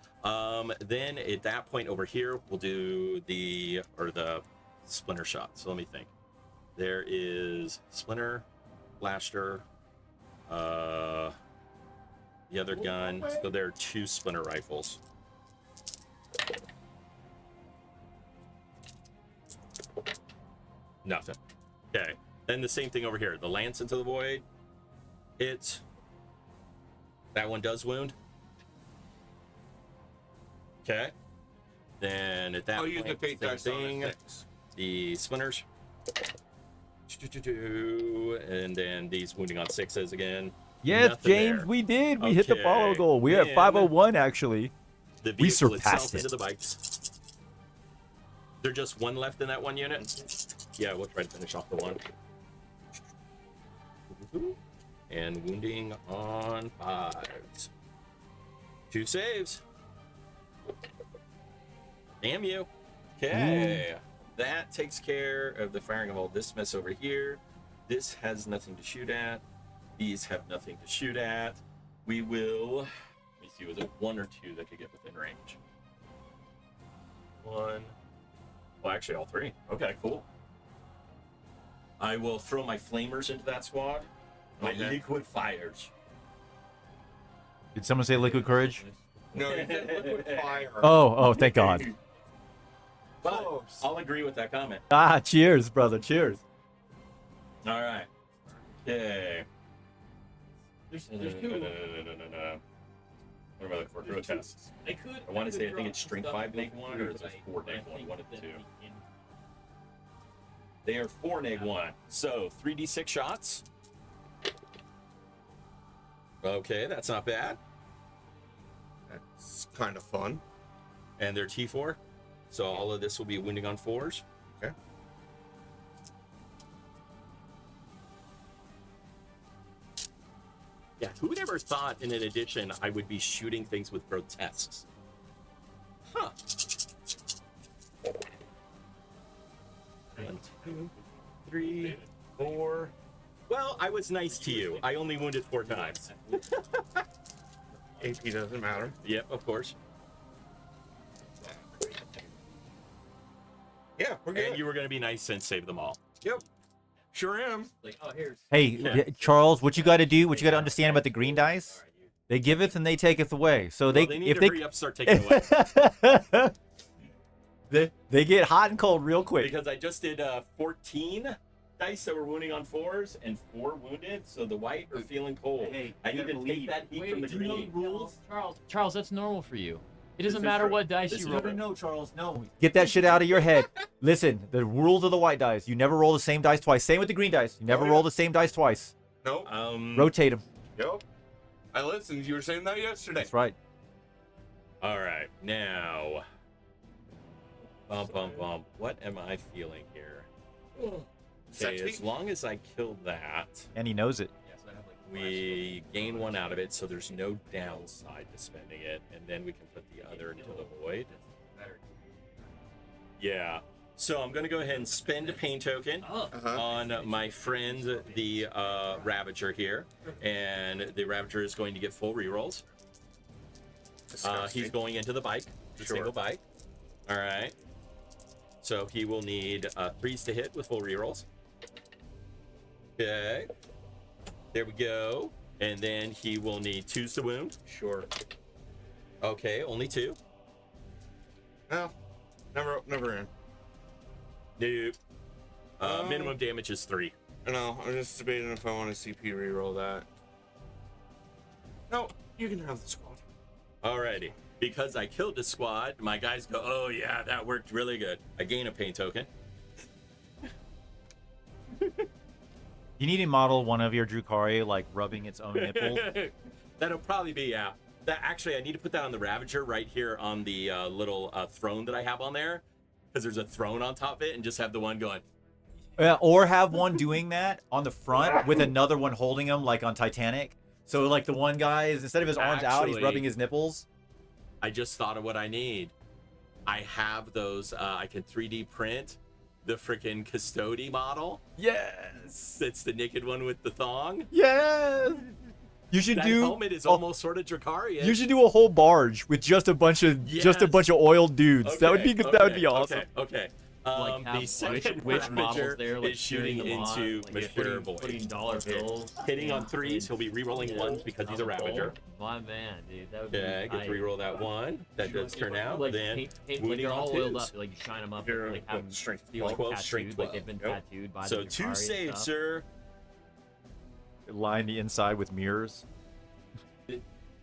Then at that point over here, we'll do the splinter shot. So let me think. There is splinter, blaster, the other gun. So there are 2 splinter rifles. Nothing. Okay. Then the same thing over here. The lance into the void. Hits. That one does wound. Okay. Then at that I'll point, use the fate same dice on thing. a 6. The splinters. And then these wounding on 6s again. Yes, Nothing James, there. we did. We hit the follow Okay, goal. We're at then 501 actually. The We vehicle surpassed itself into it. the bikes. There's just 1 left in that 1 unit. Yeah, we'll try to finish off the 1. And wounding on 5s. 2 saves. Damn you. Okay. That takes care of the firing of all this mess over here. This has nothing to shoot at. These have nothing to shoot at. We will... Let me see, was it 1 or 2 that could get within range? 1. Well, actually, all 3. Okay, cool. I will throw my flamers into that squad. My liquid fires. Did someone say liquid courage? No, you said liquid fire. Oh, thank God. But Close. I'll agree with that comment. Ah, cheers, brother. Cheers. All right. Okay. There's No. two. What am I looking for? Grotesques. They could. I want to say, I think drop it's strength stuff 5 neg with 1, or is it but 4 I neg 1? think One of the that 2. in- They are 4 neg 1. So 3d6 shots. Okay, that's not bad. That's kind of fun. And they're T4. So all of this will be wounding on 4s. Okay. Yeah, who would ever thought in an addition I would be shooting things with grotesques? Huh. 1, 2, 3, 4. Well, I was nice to you. I only wounded 4 times. AP doesn't matter. Yep, of course. Yeah, we're good. And you were going to be nice and save them all. Yep. Sure am. Like, oh, here's. Hey, Yeah. Charles, what you got to do, what you got to understand about the green dice, they giveth and they taketh away. So Well, they need if to they hurry up, start taking away. they get hot and cold real quick. Because I just did 14 dice that were wounding on 4s and 4 wounded, so the white are feeling cold. Hey, I you need to gotta take believe. that heat Wait, from the do you know green. the rules? Charles, that's normal for you. It doesn't This is matter true. what dice This you is roll. true. No, Charles, no. Get that shit out of your head. Listen, the rules of the white dice. You never roll the same dice twice. Same with the green dice. You never Oh, yeah. roll the same dice twice. Nope. Rotate them. Yep. I listened. You were saying that yesterday. That's right. All right, now. Bum, bum, bum. What am I feeling here? Okay, Sexy? as long as I kill that, And he knows it. Yes, I have like we gain 1 out of it, so there's no downside to spending it, and then we can put the other into the void. better. Yeah. So I'm going to go ahead and spend a pain token Oh, Uh-huh. on my friend, the Ravager here. And the Ravager is going to get full rerolls. Disgusting. He's going into the bike. It's a Sure. single bike. All right. So he will need 3s to hit with full rerolls. Okay. There we go. And then he will need 2s to wound. Sure. Okay, only 2. No. Never in. Nope. Minimum damage is 3. I know. I'm just debating if I want to CP reroll that. No, you can have the squad. Alrighty. Because I killed the squad, my guys go, oh yeah, that worked really good. I gain a pain token. You need to model one of your Drukhari like rubbing its own nipples. That'll probably be, yeah. That actually, I need to put that on the Ravager right here on the little throne that I have on there. Because there's a throne on top of it, and just have the one going. Or have one doing that on the front with another one holding him like on Titanic. So like the one guy is, instead of his arms out, he's Actually- rubbing his nipples. I just thought of what I need. I have those, I can 3D print the freaking Custody model. Yes. That's the naked one with the thong. Yes. You should That do helmet is oh, almost sort of Drukhari. You should do a whole barge with just a bunch of Yes. oiled dudes. That would be that would be awesome. Okay. like have The second which models Ravager there like is shooting cheering them on, into like, Mature putting Void. dollar bills, Hitting on and- 3s, he'll be re-rolling 1s because he's a on the bowl. Ravager. My man, dude, that would Yeah, be get to re-roll that 1. That does turn out. Like, Then paint, like wounding they're on all oiled 2s. up, like you shine them up, You're like have them strength be like 12, tattooed, strength like they've been 12. tattooed by So the 2 Drukhari and saves, stuff. sir. Line the inside with mirrors.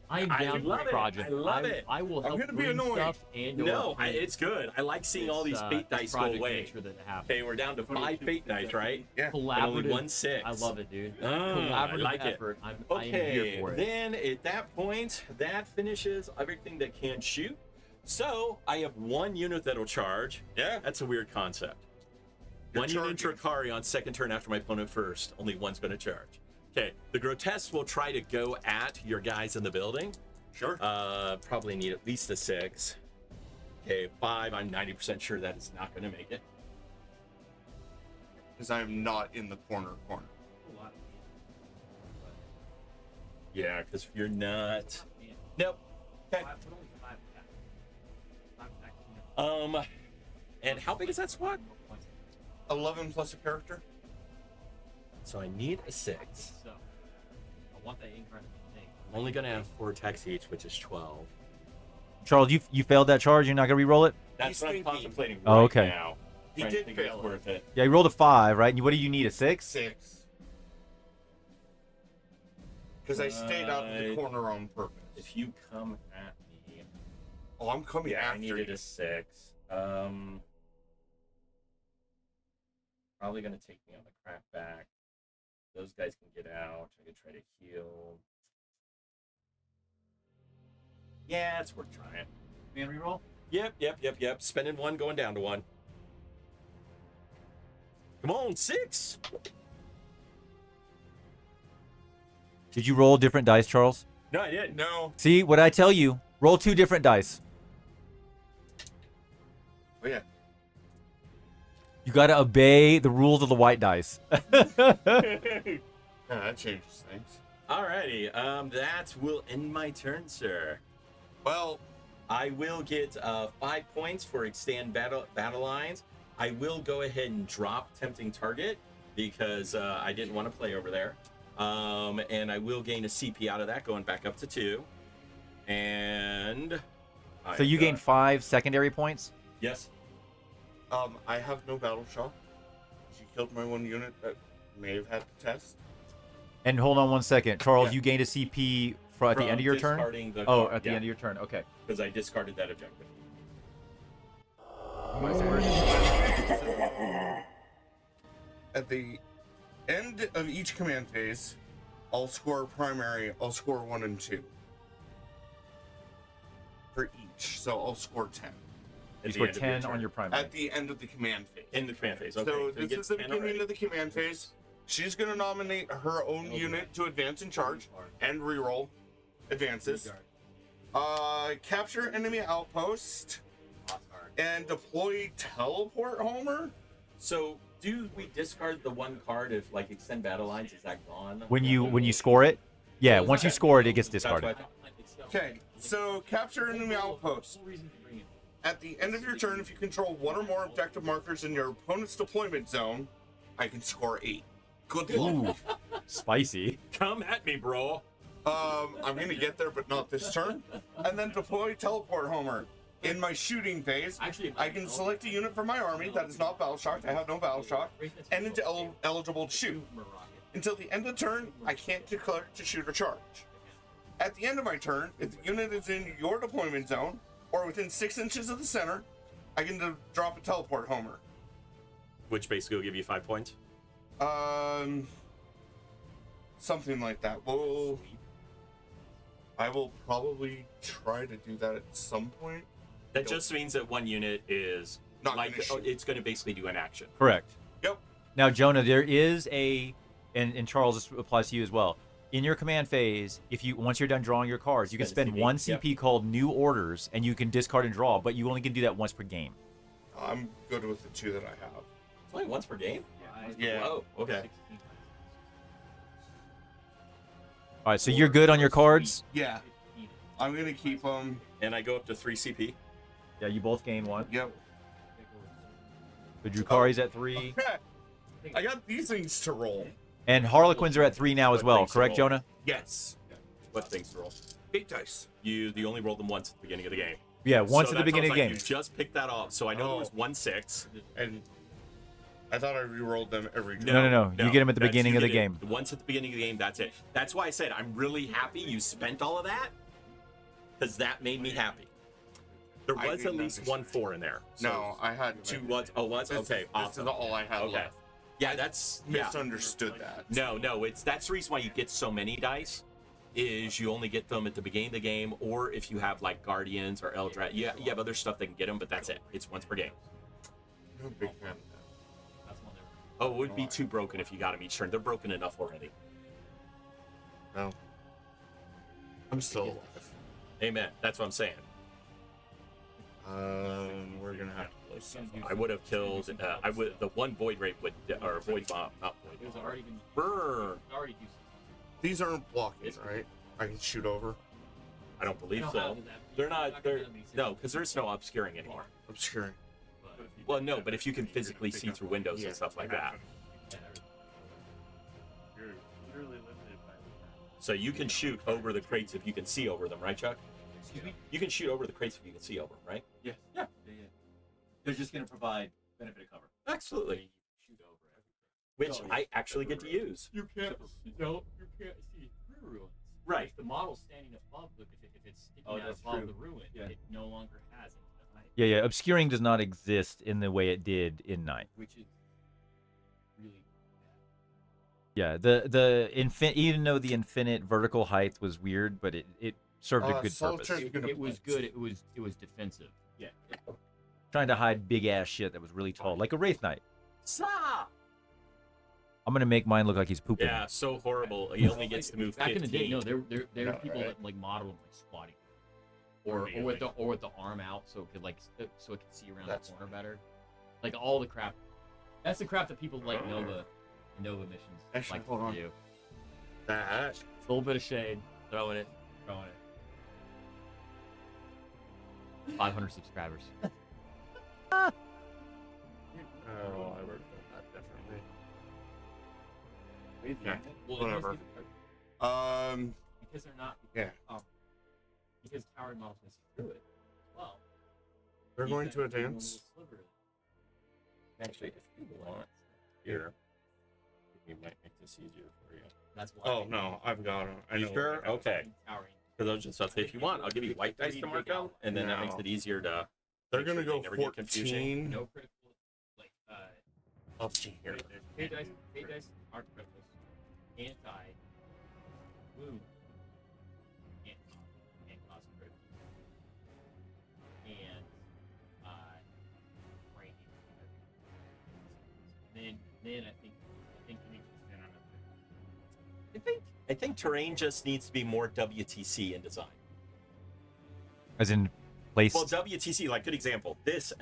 I'm I down for love the it. project. I love it. I will help gonna be bring annoying. stuff and No, it's good. I like seeing all these fate dice go away. Make sure that it happens. Okay, we're down to 5 fate dice, right? Yeah. And only Collaborative. 1 6. I love it, dude. I Collaborative like it. effort. I am here Okay, for it. then at that point, that finishes everything that can shoot. So I have 1 unit that'll charge. Yeah, that's a weird concept. You're 1 unit charging. Drukhari on second turn after my opponent first. Only 1's going to charge. Okay, the grotesques will try to go at your guys in the building. Sure. Probably need at least a 6. Okay, 5. I'm 90% sure that is not going to make it. Because I am not in the corner. Yeah, because you're not. Nope. Okay. And how big is that squad? 11 plus a character. So I need a 6. So, I want that incarnate thing. I'm only gonna have 4 attacks each, which is 12. Charles, you failed that charge. You're not gonna re-roll it. That's He's what I'm thinking. contemplating Oh, right okay. now. He Trying to did think if it's fail. worth it. Yeah, you rolled a 5, right? And what do you need? A 6? 6. Because I stayed out of the Right. corner on purpose. If you come at me, Oh, I'm coming yeah, I after needed you. a 6. Probably gonna take me on the crackback. Those guys can get out. I could try to heal. Yeah, it's worth trying. Man, reroll. Yep. Spending 1, going down to 1. Come on, 6. Did you roll different dice, Charles? No, I didn't. No. See what I tell you? Roll 2 different dice. Oh, yeah. You gotta obey the rules of the white dice. Yeah, that changes things. Alrighty, that will end my turn, sir. Well, I will get 5 points for extend battle lines. I will go ahead and drop tempting target because I didn't want to play over there. And I will gain a CP out of that, going back up to 2. And So you gain 5 secondary points. Yes. I have no battle shock. She killed my 1 unit that may have had to test. And hold on 1 second, Charles. Yeah. You gained a CP for at the end of your turn. Discarding the Oh, card, at the end of your turn. Okay. because I discarded that objective. At the end of each command phase, I'll score primary. I'll score 1 and 2 for each. So I'll score 10 You At the score end of your 10 turn. on your primary. at the end of the command phase. In the command phase. Okay. So you this get is the 10 beginning already. of the command phase. She's going to nominate her own unit to advance in charge and reroll advances. Capture enemy outpost and deploy teleport Homer. So, do we discard the 1 card if like extend battle lines? Is that gone? When you score it, yeah. Once you score it, it gets That's what I discarded. thought. Okay, so capture enemy outpost. At the end of your turn, if you control 1 or more objective markers in your opponent's deployment zone, I can score 8. Good luck. Ooh, spicy. Come at me, bro. I'm gonna get there, but not this turn. And then deploy teleport Homer. In my shooting phase, I can select a unit from my army that is not battle shocked. I have no battle shock, and it's eligible to shoot. Until the end of the turn, I can't declare to shoot or charge. At the end of my turn, if the unit is in your deployment zone or within 6 inches of the center, I can drop a teleport Homer. Which basically will give you 5 points. Something like that. I will probably try to do that at some point. That just means that 1 unit is Not like gonna shoot. it's going to basically do an action. Correct. Yep. Now, Jonah, there is and Charles, this applies to you as well. In your command phase, once you're done drawing your cards, you can Spend spend a CP, 1 CP called New Orders, and you can discard and draw, but you only can do that once per game. I'm good with the 2 that I have. It's only once per game. Yeah. Oh, okay. All right, so you're good on your cards. Yeah. I'm gonna keep them. And I go up to 3 CP. Yeah, you both gain 1. Yep. The Drukhari's at 3. Okay. I got these things to roll. And Harlequins are at 3 now as What well, things to correct, roll? Jonah? Yes. What things to roll? 8 dice. You only rolled them once at the beginning of the game. Yeah, once So at the that's beginning of the like game. You just picked that up, so I know there was Oh. 1 6. And I thought I re-rolled them every turn. No. You get them at the That's- beginning you of the get it game. Once at the beginning of the game, that's it. That's why I said I'm really happy you spent all of that, because that made me happy. There I was at didn't least understand. 1 4 in there. So No, I had 2 was. Oh, was This, okay. This Awesome. is all I had Okay. left. Yeah, that's yeah. Misunderstood that. No, that's the reason why you get so many dice. Is you only get them at the beginning of the game, or if you have like Guardians or Eldrad, you have other stuff that can get them, but that's it. It's once per game. I'm a big fan of that. That's one there. Oh, it would be too broken if you got them each turn. They're broken enough already. No. I'm still alive. Amen. That's what I'm saying. We're gonna have to play some. I would have killed. The one void rape would, or void bomb, not void It was bomb. already been Burn. already used. These aren't blocking, right? I can shoot over. I don't believe No, so. how did that- They're not. gonna They're let me see no, it. because there's no obscuring anymore. Obscuring. Well, no, but if you can physically see through windows and stuff like that, You're literally limited by that. so you can shoot over the crates if you can see over them, right, Chuck? Excuse me? You can shoot over the crates if you can see over them, right? Yeah. They're just gonna provide benefit of cover. Absolutely. Shoot over everything. Which I actually get to use. You can't. No, you can't see through ruins. Right. If the model's standing above, if it's sticking Oh, out that's above true. the ruin, Yeah. it no longer has it. Yeah. Obscuring does not exist in the way it did in 9. Which is really Yeah, the even though the infinite vertical height was weird, but it served a good purpose. Solitaire- bad. It was good. It was defensive. Yeah. Trying to hide big ass shit that was really tall, like a Wraith Knight. Stop! I'm gonna make mine look like he's pooping. Yeah, so horrible. He only gets to move Back 15. in the day, no, there were No, people right. that like model them like squatting, or with the arm out so it could so it could see around That's the corner better. Like all the crap. That's the crap that people like Nova missions Actually, like hold to on. do. That. It's a little bit of shade, throwing it. 500 subscribers. Oh, I would have done that differently. Yeah. Well, Whatever. Because they're not. Yeah. Because towering models can see through it. Well, They're you going can to do a advance. little sliver. Actually, if you want, here, we might make this easier for you. That's why. Oh no, I've got them. I know. Sure? Okay. Towering. Because I was just about to say, if you want, I'll give you white dice to mark out, and then that makes No. it easier to. They're make gonna sure go they never get confusing. 14. No critical. Like Up to here. fade dice aren't critical. Anti. Wound. And cause critical. And brain. Then I think you need to stand on it. I think terrain just needs to be more WTC in design. As in place. Well, WTC, like good example. This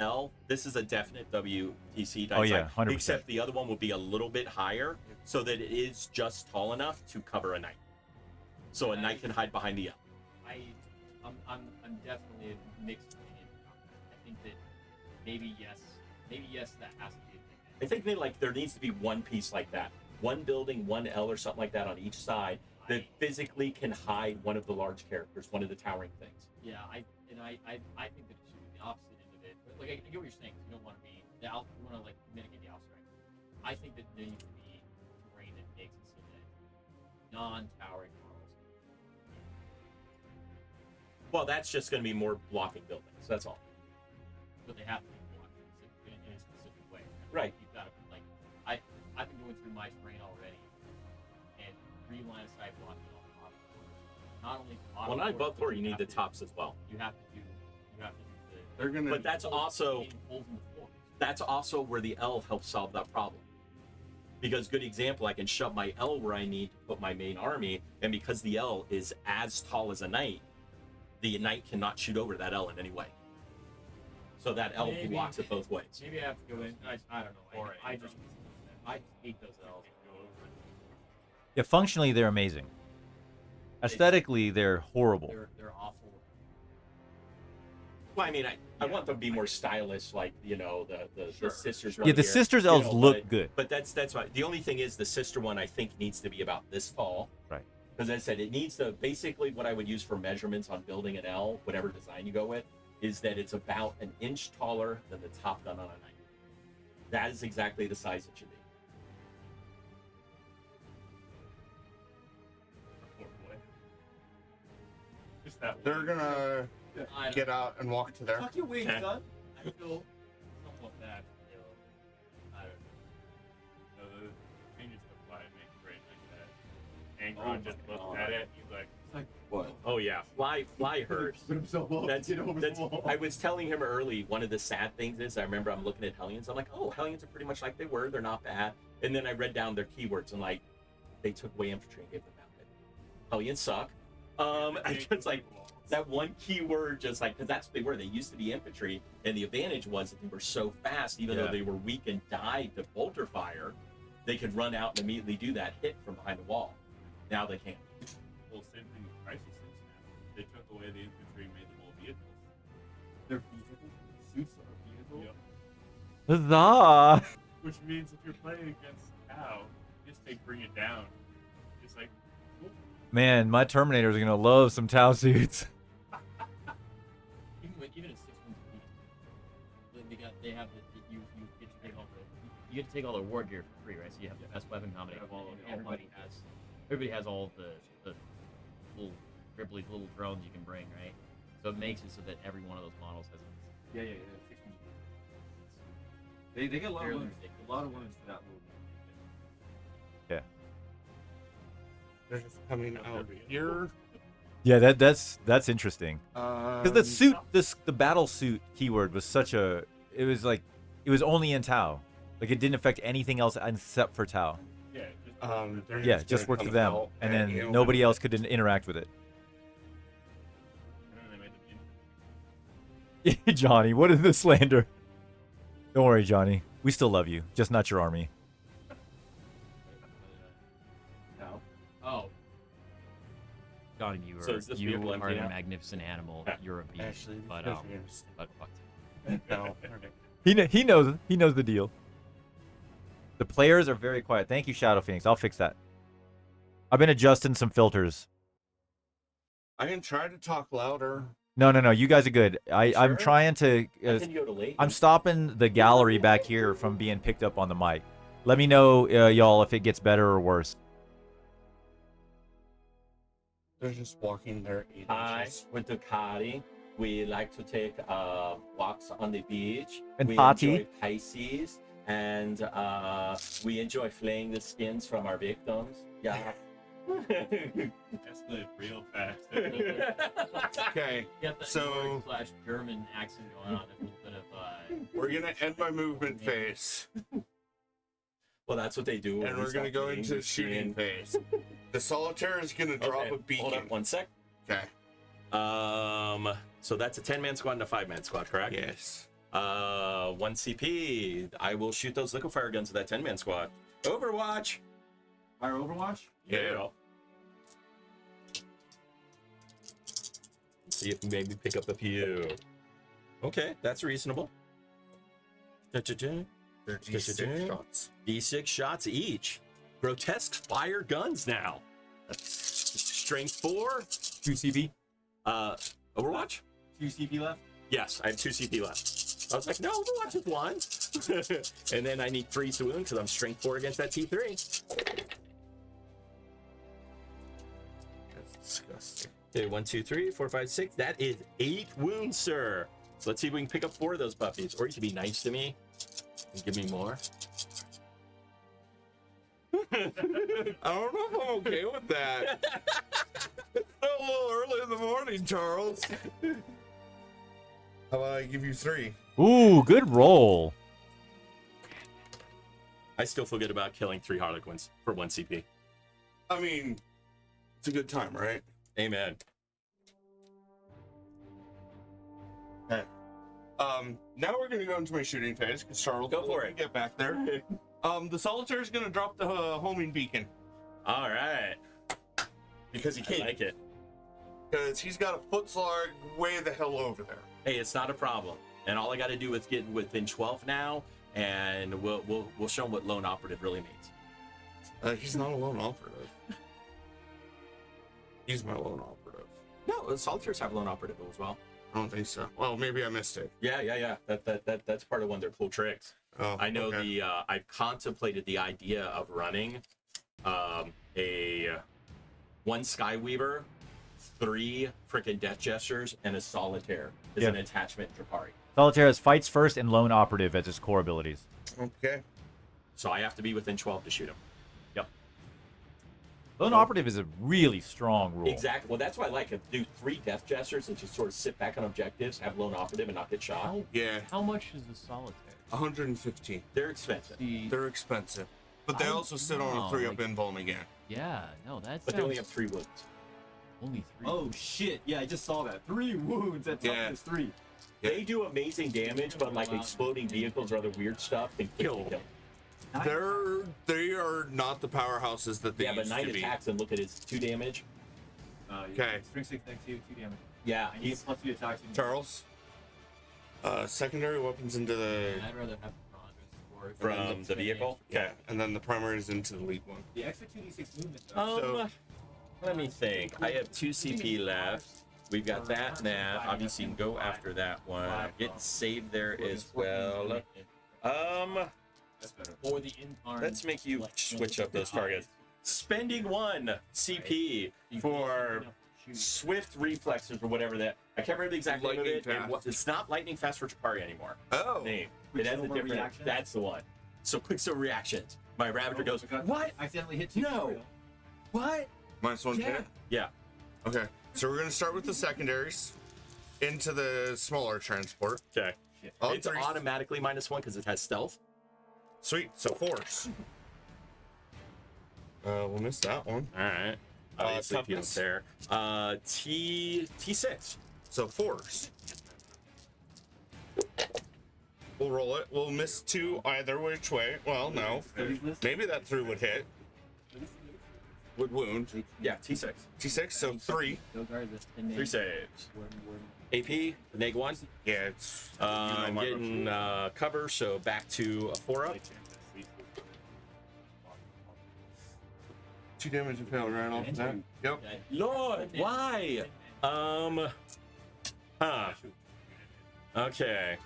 is a definite WTC dice. Oh, yeah, 100%. Except the other one will be a little bit higher, so that it is just tall enough to cover a knight. So a knight can hide behind the L. I'm definitely a mixed opinion. I think that maybe yes, that has to be a thing. I think there needs to be one piece like that, one building, one L or something like that on each side that physically can hide one of the large characters, one of the towering things. Yeah, I think that it should be the opposite end of it. But, like I get what you're saying. You don't want to be the alpha. You want to like mitigate the alpha strength. I think that there needs to be terrain that makes it so that non-towering models. Well, that's just going to be more blocking buildings. That's all. But they have to be blocked in a specific way. Right. You've got to like I've been going through my terrain already, and 3 line of sight blocking all the bottom corners. Not only the bottom. Well, not corners, above floor. but You need the have to- tops as well. You have to do the. They're gonna. But that's also holes in the floor. that's also where the L helps solve that problem. Because good example, I can shove my L where I need to put my main army, and because the L is as tall as a knight, the knight cannot shoot over that L in any way. So that L Maybe- blocks it both ways. Maybe I have to go in. I don't know. I just hate those L's. Yeah, functionally they're amazing. Aesthetically, they're horrible. They're awful. Well, I mean, I want them to be more stylish, like the sisters. Right Yeah, the here, sisters elves look good. But that's right. The only thing is the sister one I think needs to be about this tall. Right. Because I said it needs to basically what I would use for measurements on building an L, whatever design you go with, is that it's about an inch taller than the top gun on a knight. That is exactly the size it should be. Poor boy. Just that They're one. gonna I get out and walk to there. Tuck your wings, Okay. son. I feel somewhat bad for Caleb. I don't know. No, the thing is to fly and make great like that. Oh Angron just my looked God. at it. He's like, It's like, what? Oh yeah, fly hurts. Put himself up. That's, Get over that's the wall. I was telling him early, one of the sad things is I remember I'm looking at Hellions, I'm like, oh, Hellions are pretty much like they were, they're not bad. And then I read down their keywords and like they took away infantry and gave them mounted. Hellions suck. I just like that one keyword just like because that's what they were. They used to be infantry, and the advantage was that they were so fast, even though they were weak and died to bolter fire, they could run out and immediately do that hit from behind the wall. Now they can't. well, same thing with Crisis Suits now. They took away the infantry and made them all vehicles. Their vehicles, suits are vehicles. Yep. Huzzah! Which means if you're playing against Tau, just bring it down. It's like, cool. Man, my Terminators are gonna love some Tau suits. Even at 6 1 they have you get to take all the you get to take all their war gear for free, right? So you have the best weapon combination. Everybody has all the little Ripley little drones you can bring, right? So it makes it so that every one of those models has. Yeah. 6 They get a lot of Fairly women. ridiculous. A lot of women for that movie. They're just coming out here. Yeah, that's interesting. Because the suit, Um, the battle suit keyword was such a. It was like, it was only in Tau. Like it didn't affect anything else except for Tau. Yeah. Just they're Yeah, just just gonna worked for come them, out and you then know, nobody else could interact with it. and then they made them Johnny, what is the slander? Don't worry, Johnny. We still love you, just not your army. Now, Oh. Johnny, you So is this you vehicle are empty a now? magnificent animal. Yeah. You're a beast. Actually, but because you're just- fuck. no. He knows the deal. The players are very quiet. Thank you, Shadow Phoenix. I'll fix that. I've been adjusting some filters. I can try to talk louder. No. You guys are good. I'm Sure? trying to. I can go to late. I'm stopping the gallery back here from being picked up on the mic. Let me know, y'all, if it gets better or worse. They're just walking their 8 Hi, inches. with Drukhari. We like to take walks on the beach. And we party. enjoy Pisces, and we enjoy flaying the skins from our victims. Yeah. escalated real fast. Okay, Get that So- German accent going on. There's a little bit of we're gonna end my movement phase, Well, that's what they do. when and we we're gonna stop go flaying into the shooting skin. phase. The solitaire is gonna drop Okay, a beacon. hold up 1 sec. Okay. So that's a 10-man squad and a 5-man squad, correct? Yes. 1 CP. I will shoot those liquefier guns to that 10-man squad. Overwatch. fire Overwatch? Yeah. See if we maybe pick up a few. Okay, that's reasonable. 36 shots. D6 shots each. Grotesque fire guns now. That's strength 4. 2 CP. Overwatch? 2 CP left? Yes, I have 2 CP left. I was like, no, Overwatch is 1. And then I need 3 to wound because I'm strength 4 against that T3. That's disgusting. Okay, 1, 2, 3, 4, 5, 6. That is 8 wounds, sir. So let's see if we can pick up 4 of those puppies. Or you can be nice to me and give me more. I don't know if I'm okay with that. It's a little early in the morning, Charles. How about I give you 3? Ooh, good roll. I still feel good about killing 3 Harlequins for 1 CP. I mean, it's a good time, right? Amen. Okay. Now we're gonna go into my shooting phase because Charles Go will for let me it. get back there. The solitaire is gonna drop the homing beacon All right. because he I can't. like it. Because he's got a foot slog way the hell over there. Hey, it's not a problem. And all I got to do is get within 12 now, and we'll show them what lone operative really means. He's not a lone operative. He's my lone operative. No, the solitaires have lone operative as well. I don't think so. Well, maybe I missed it. Yeah. That's part of one of their cool tricks. Oh, I know okay. I've contemplated the idea of running a 1 Skyweaver, 3 frickin' Death Gestures, and a Solitaire as an attachment in Drukhari. Solitaire has fights first and lone operative as its core abilities. Okay. So I have to be within 12 to shoot him. Yep. Lone operative is a really strong rule. Exactly. Well, that's why I like to do 3 Death Gestures and just sort of sit back on objectives, have lone operative, and not get shot. Yeah. How much is the solitaire? 115. They're expensive. They're expensive. But they also sit on a 3-up invuln again. Yeah, no, that's. But they only have 3 wounds. Only 3. Oh shit! Yeah, I just saw that. 3 wounds at toughness 3. They do amazing damage, but like exploding vehicles or other weird stuff can quickly kill. They are not the powerhouses that they Yeah, but used 9 to be. attacks and look at his 2 damage. Okay. Strength 6 negative 2 damage. Yeah, I need plus 2 attacks. Charles. Secondary weapons into the I'd rather have from the vehicle. yeah, and then the primary is into the lead one. The extra 2d6 movement though. So- Let me think. I have 2 CP left. We've got that and that. Obviously, you can go after that one. I'm getting saved there as well. Or the in-arm. Let's make you switch up those targets. Spending 1 CP for swift reflexes or whatever that. I can't remember the exact name of it. It's not lightning fast for Drukhari anymore. Oh. Name. It has a different. Reaction? That's the one. So quicksilver reactions. My Ravager goes. What? Accidentally hit 2. No. What? -1 Yeah. hit? Yeah. Okay. So we're gonna start with the secondaries into the smaller transport. Okay. All It's three- automatically -1 because it has stealth. Sweet. So force. We'll miss that one. All right. Obviously, if you don't toughness. care. T6. So force. We'll roll it. We'll miss 2 either which way. Well, no. Maybe that 3 would hit. Would wound. Yeah, T6. T6, so 3. 3 saves. AP, neg 1. Yeah, it's. I'm getting cover, so back to a 4-up. 2 damage and fail right off that. Yep. Lord, why? Okay.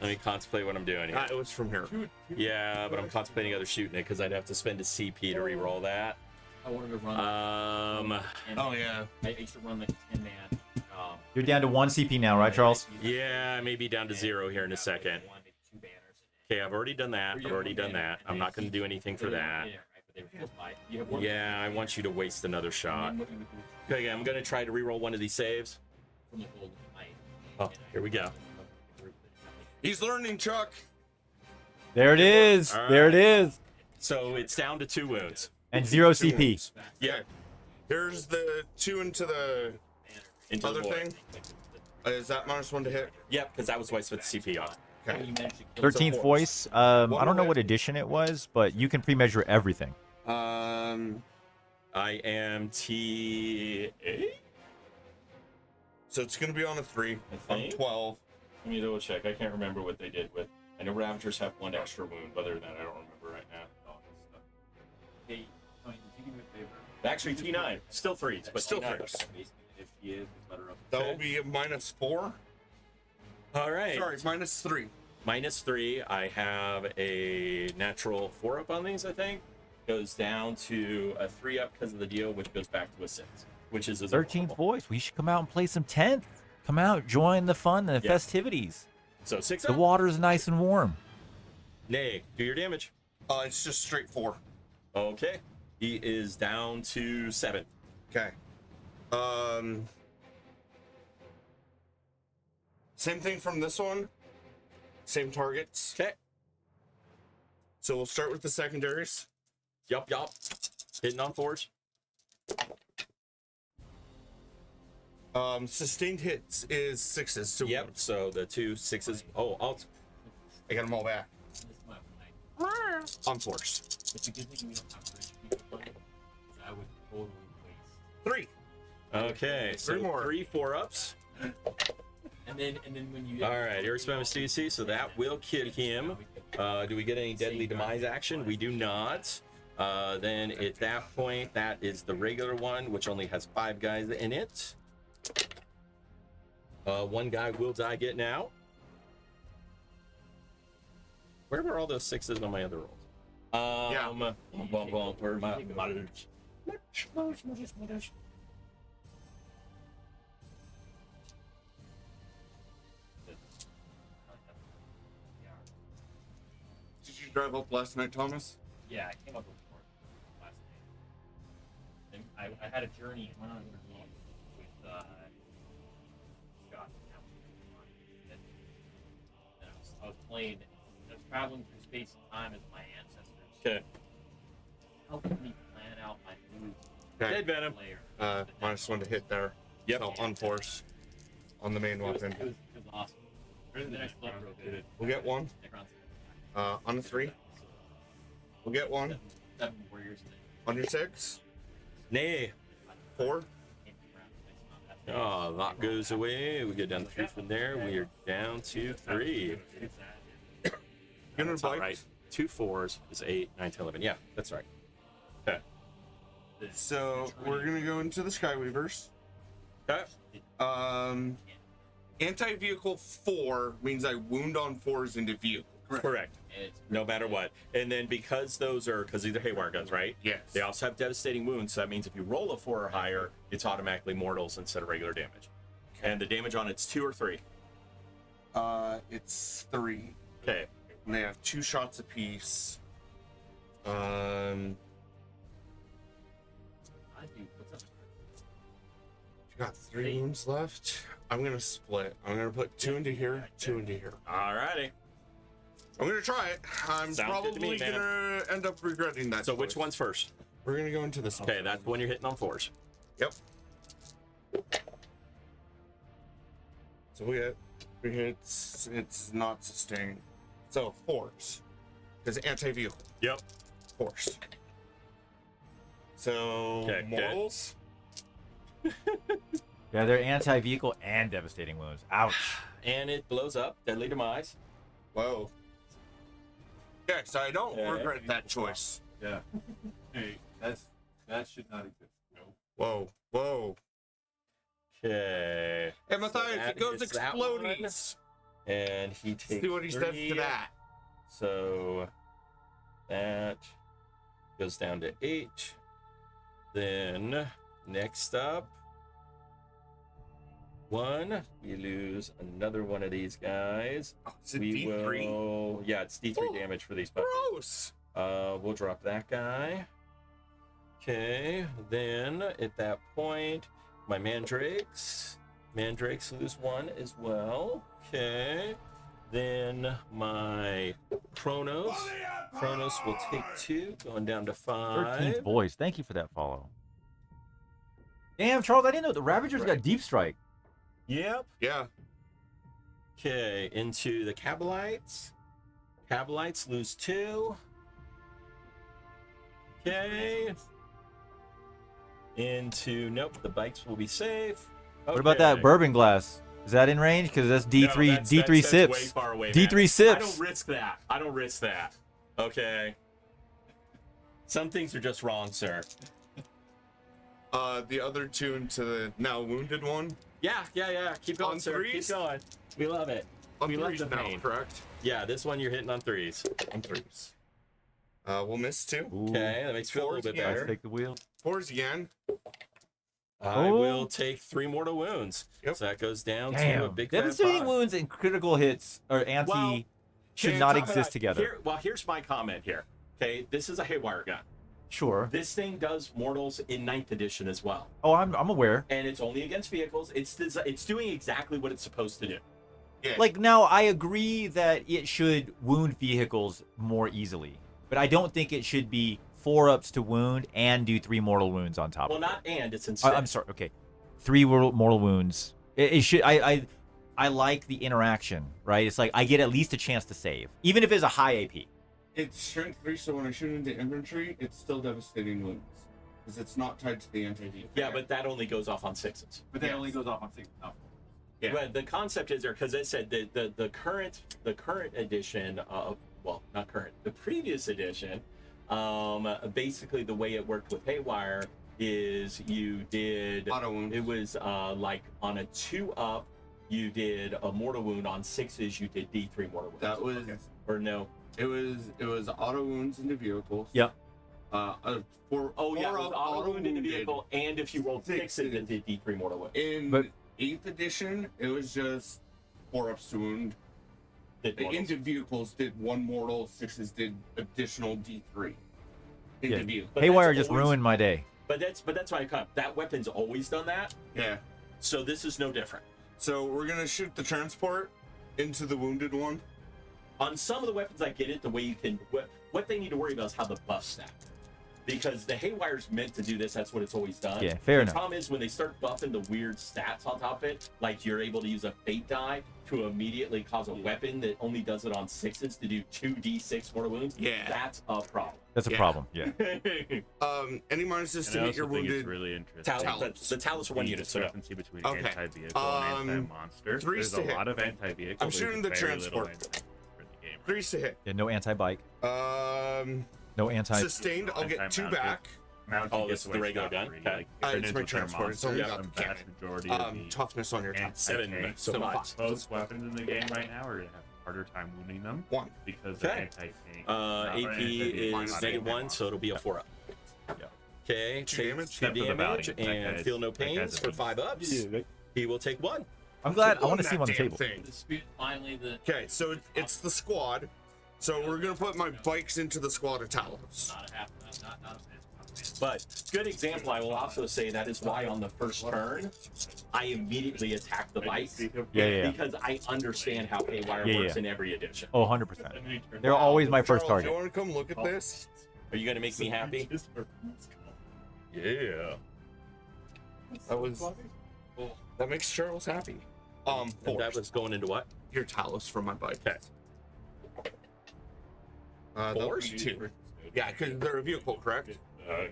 Let me contemplate what I'm doing here. It was from here. Yeah, but I'm contemplating other shooting it because I'd have to spend a CP to re-roll that. I wanted to run. Oh, yeah. I used to run the 10-man. You're down to 1 CP now, right, Charles? Yeah, maybe down to 0 here in a second. Okay, I've already done that. I'm not going to do anything for that. Yeah, I want you to waste another shot. Okay, I'm going to try to re-roll one of these saves. Oh, here we go. He's learning, Chuck. There it is. All There it is. So it's down to 2 wounds. And 0 2 CP. wounds. Yeah. Here's the 2 into the Into other the void. thing. Is that -1 to hit? Yep, because that was why I spent CP on. Okay. 13th So voice. I don't know what edition it was, but you can pre-measure everything. I am T8. So it's going to be on a 3. I On think. 12. Let me double check. I can't remember what they did with. I know Ravagers have 1 extra wound, but other than that, I don't remember right now. Hey, Tony, did you give me a favor? Actually, T9. Still 3s, but Still T9. 3s. If he is, it's better up. That will be a -4. All right. Sorry, -3. -3. I have a natural 4-up on these, I think. Goes down to a 3-up because of the deal, which goes back to a 6, which is a 13th voice. We should come out and play some 10th. Come out, join the fun and the Yeah. festivities. So 6 The up. water's nice and warm. Nay, do your damage. It's just straight 4. Okay. He is down to 7. Okay. Same thing from this one. Same targets. Okay. So we'll start with the secondaries. Yup. Hitting on 4s. Sustained hits is 6s. So Yep. So the 2 6s. Oh, I got them all back. On force. It's a good thing we don't have rich people playing, 'cause I would totally waste. 3. okay. So 3 more. 3 4-ups. And then when you. All right, Irresponsible CC, so that will kill him. Do we get any deadly demise action? We do not. Then at that point, that is the regular one, which only has 5 guys in it. 1 guy will die getting out. Where were all those 6s on my other rolls? Where are my monitors? Did you drive up last night, Thomas? Yeah, I came up with more last night. And I had a journey with Scott. And I was playing. I was traveling through space and time as my ancestors. Okay. Helping me plan out my moves. Okay. Dead Venom. -1 to hit there. Yep. So on force. On the main weapon. It was awesome. And then I slept real good. We'll get 1. On a 3. We'll get 1. 7 warriors. On your 6. Nay. 4. Oh, that goes away. We get down to 3 from there. We are down to 3. Gonna That's all bite. right. 2 4s is 8, 9, 10, 11. Yeah, that's right. Okay. So we're gonna go into the Skyweavers. Okay. Anti-vehicle 4 means I wound on 4s into vehicle. Correct. No matter what. And then because these are haywire guns, right? Yes. They also have devastating wounds, so that means if you roll a 4 or higher, it's automatically mortals instead of regular damage. And the damage on it's 2 or 3. It's 3. Okay. And they have 2 shots apiece. You got 3 wounds left. I'm gonna split. I'm gonna put 2 into here, 2 into here. Alrighty. I'm gonna try it. I'm Sounds good to probably me, man. gonna end up regretting that. So which choice. one's first? We're gonna go into this one. Okay, that's when you're hitting on 4s. Yep. So we hit. It's not sustained. So 4s, because anti-vehicle Yep. force. So Okay, mortals. Yeah, they're anti-vehicle and devastating wounds. Ouch. And it blows up. Deadly demise. Whoa. Yeah, so I don't Yeah. regret that choice. Yeah. Hey, that should not exist. No. Whoa, whoa. Okay. Hey, Matthias, that it goes is that explodies. And he takes See what he says 3. to that. So that goes down to 8. Then next up, 1. We lose another one of these guys. Oh, it's a We D3. will. Yeah, it's D3 damage for these puppies. Gross. We'll drop that guy. Okay. Then at that point, my mandrakes lose 1 as well. Okay. Then my Chronos will take 2, going down to 5. 13th voice. Thank you for that follow. Damn, Charles, I didn't know the Ravagers got deep strike. Yep. Yeah. Okay, into the Cabalites. Cabalites lose 2. Okay. Nope, the bikes will be safe. What about that Okay. bourbon glass? Is that in range? Because that's D3 No, that's D3 way sips. far away, D3 man. sips. I don't risk that. Okay. Some things are just wrong, sir. The other 2 into the now wounded one. Yeah. Keep going, On sir. 3s? Keep going. We love it. On We love 3s the now, pain. correct? Yeah, this one you're hitting on 3s. On 3s. We'll miss 2. Ooh, Okay, that makes you feel a little bit Fours, yeah. let's better. take the wheel. 4s again. I Oh. will take 3 mortal wounds. Yep. So that goes down to a Damn. big fat Devastating 5. wounds and critical hits or anti Well, should Okay, not talk about- exist together. Here's my comment here. Okay, this is a haywire gun. Sure. This thing does mortals in 9th edition as well, Oh, I'm aware. and it's only against vehicles. It's doing exactly what it's supposed to do. Yeah. Like, now, I agree that it should wound vehicles more easily, but I don't think it should be 4-ups to wound and do 3 mortal wounds on top Well, of it. not and it's instead. I'm sorry. Okay, 3 mortal wounds. It should. I like the interaction, right? It's like I get at least a chance to save, even if it's a high AP. It's strength 3, so when I shoot into infantry, it's still devastating wounds. Because it's not tied to the anti-vehicle. Yeah, but that only goes off on 6s. But that only goes off on 6. No. Yeah. But the concept is there because I said the current edition of, well, not current, the previous edition, basically the way it worked with Haywire is you did Auto wounds. it was like on a 2-up you did a mortal wound, on 6s you did D3 mortal wounds. That was or no. it was auto wounds into vehicles. Yep. Four Oh yeah, it was up auto wound in the wounded. vehicle, and if you rolled 6s Sixes. it did D3 mortal wound. In But- 8th edition, it was just 4-ups to wound. Did The mortals. into vehicles did 1 mortal, 6s did additional D3. Into Yeah. vehicles. But Haywire that's just always- ruined my day. But that's why I cut. That weapon's always done that, Yeah. so this is no different. So we're gonna shoot the transport into the wounded one. On some of the weapons, I get it. The way you can, what they need to worry about is how the buffs stack, because the Haywire's meant to do this. That's what it's always done. Yeah, fair the enough. problem is when they start buffing the weird stats on top of it, like you're able to use a fate die to immediately cause a weapon that only does it on 6s to do 2d6 mortal wounds. Yeah. That's a problem. That's a Yeah. problem. Yeah. Any minuses And to I hit your also think wounded. it's really interesting. The Talus are one the unit, so no. discrepancy between Okay. anti-vehicle and anti-monster. threes There's to a hit. lot of anti-vehicle. I'm shooting the there's very little transport. anti- for the game. 3s to hit. Yeah. No anti-bike. No anti. Sustained, I'll get 2 Anti-mounted. back. Mounted Oh, gets this is the away regular gun? scot-free. Okay. Like, if It's it my is with their transport, it's only monsters, got the the vast majority of the Toughness on your top. 7, anti-tank, so five. much. most weapons in the game right now are gonna have a harder time wounding them 1. because they're Okay. anti-tank. AP is -1, so it'll be a 4-up. Okay, 2 take damage? 2 Except for the damage bounty. That and guy's- feel no that guy's pains a for beast. 5 ups. He will take 1. I'm glad. I Own want to see him that on the damn table. thing. Dispute finally the Okay, so it's the squad. So we're gonna put my bikes into the squad of Talos. not a half not But good example, I will also say that is why on the first turn, I immediately attack the bikes. Yeah. Because I understand how Haywire Yeah, works yeah. in every edition. Oh, 100%. They're always my first Charles, you target. want to come look at this? Are you going to make me happy? Yeah. That makes Charles happy. And that Force. was going into what? Your Talos for my bike. Okay. That'll be Force? 2. Yeah, because they're a vehicle, correct?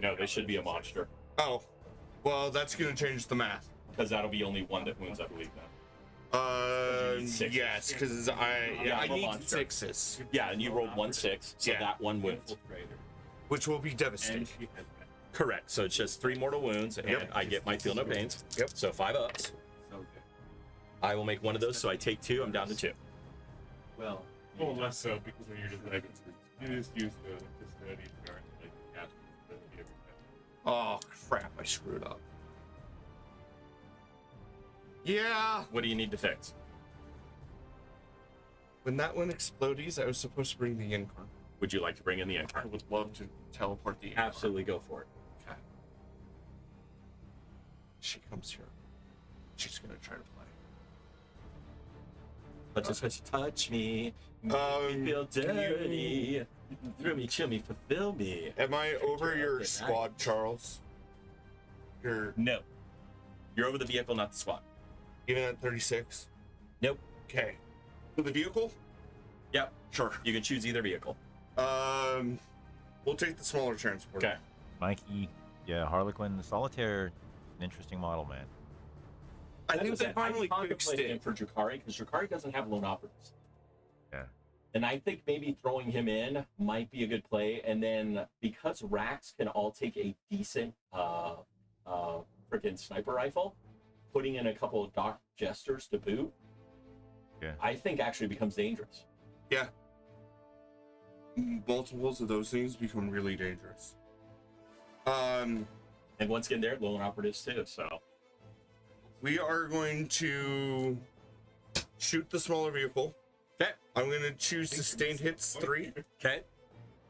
No, they should be a monster. Oh, well, that's gonna change the math. Because that'll be only one that wounds, I believe, now. You need 6s. Yes, because I Yeah, I'm a need monster. 6s, Yeah, and you rolled 1-6, so Yeah. that one wins. which will be devastating. Correct. So it's just 3 mortal wounds, and Yep. I get my feel no pains. Yep. So 5 ups. I will make one of those, so I take 2. I'm down to 2. well. Well, less so because when you're just like, you just use the custodian guard like capture the vehicle. Oh crap! I screwed up. Yeah, What do you need to fix? when that one explodies, I was supposed to bring the in card. Would you like to bring in the I intern? would love to teleport the in card. Absolutely, go for it. Okay. She comes here. She's gonna try to play. But just because you touch me, make me feel can you- dirty. Thrill me, chill me, fulfill me. Am I over Sure, your okay, squad, nice. Charles? You're No. You're over the vehicle, not the squad. even at 36. Nope. Okay. For the vehicle? Yep. Sure. You can choose either vehicle. We'll take the smaller transport. Okay. Mikey. Yeah, Harlequin Solitaire. An interesting model, man. I think they finally fixed contemplated him it. for Drukhari because Drukhari doesn't have lone operatives. Yeah. And I think maybe throwing him in might be a good play. And then because racks can all take a decent freaking sniper rifle, putting in a couple of Doc Jesters to boot, Yeah. I think actually becomes dangerous. Yeah. Multiples of those things become really dangerous. And once again, they're lone operatives too. So We are going to shoot the smaller vehicle. okay, I'm going to choose sustained hits 3, okay,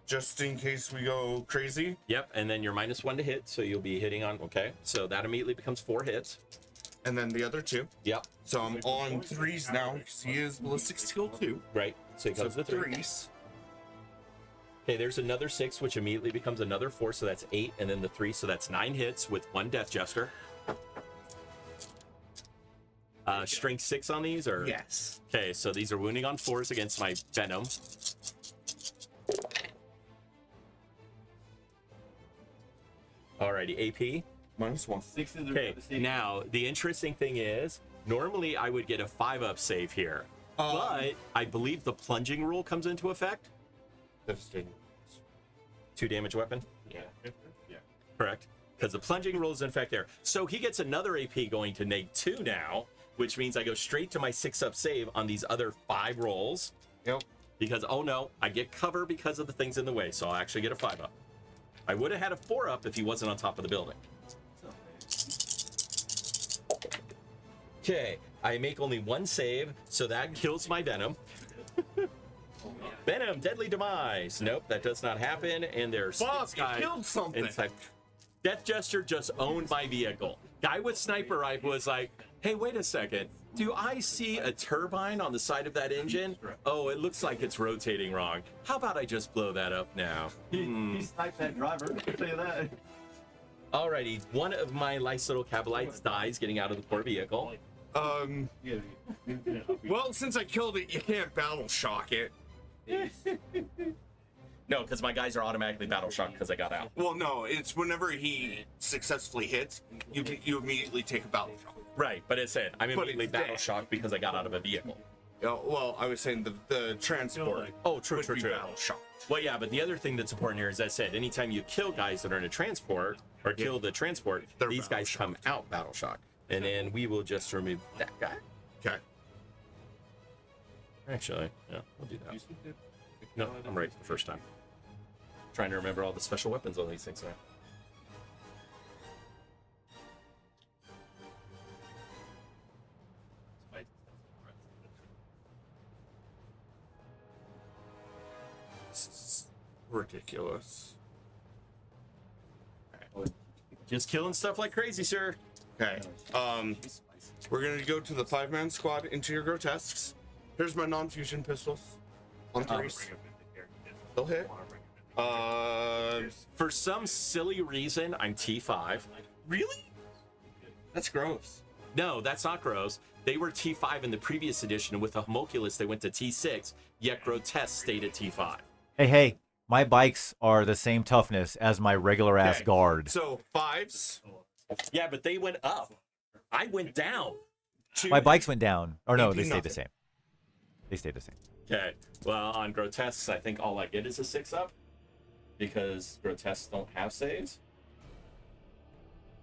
just in case we go crazy. yep. And then you're -1 to hit, so you'll be hitting on. Okay, so that immediately becomes 4 hits. And then the other 2. Yep, So I'm on 3s now, because he is ballistic skill 2. right. So it So comes to 3. 3s. Okay, there's another 6, which immediately becomes another 4, so that's 8, and then the 3, so that's 9 hits with 1 Death Jester. Strength 6 on these, or Yes. okay, so these are wounding on 4s against my Venom. Alrighty, AP. -1. 6s are Okay, devastating. now the interesting thing is Normally, I would get a 5-up save here, but I believe the plunging rule comes into effect. Devastating. 2 damage weapon. Yeah. Yeah. Correct. Because the plunging rule is in effect there. So he gets another AP going to -2 now, which means I go straight to my 6-up save on these other 5 rolls. Yep. Because, oh no, I get cover because of the things in the way, so I'll actually get a 5-up. I would have had a 4-up if he wasn't on top of the building. Okay, I make only 1 save, so that kills my Venom. Venom, deadly demise. Nope, that does not happen, and there's Fuck, 6 you guys killed something. inside. Death Gesture just owned my vehicle. Guy with sniper rifle was like, hey, wait a second. Do I see a turbine on the side of that engine? Oh, it looks like it's rotating wrong. How about I just blow that up now? He sniped that driver. I'll tell you that. Alrighty, one of my nice little Cabalites dies getting out of the poor vehicle. Well, since I killed it, you can't battle shock it. No, because my guys are automatically battle shocked because I got out. Well, no, it's whenever he successfully hits, you immediately take a battle shock. Right, but it said I'm But immediately it's battle dead. shocked because I got out of a vehicle. Well, I was saying the transport. Oh, true, would true, be true. battle shocked. Well, yeah, but the other thing that's important here is that said, anytime you kill guys that are in a transport or kill the transport, They're these battle guys come out battle shock. And then we will just remove that guy. Okay. Actually, yeah, we'll do that. No, I'm right the first time. Trying to remember all the special weapons on these things now. This is ridiculous. Just killing stuff like crazy, sir. Okay. We're gonna go to the 5-man squad into your grotesques. Here's my non-fusion pistols. On 3s. They'll hit. For some silly reason, I'm T5. Really? That's gross. No, that's not gross. They were T5 in the previous edition, and with the homunculus, they went to T6, yet Grotesque stayed at T5. Hey, my bikes are the same toughness as my regular ass Okay. guard. So 5s. Yeah, but they went up. I went down. My bikes went down. Or no, AP they stayed the nothing. same. They stayed the same. Okay. Well, on Grotesques, I think all I get is a 6-up because Grotesques don't have saves.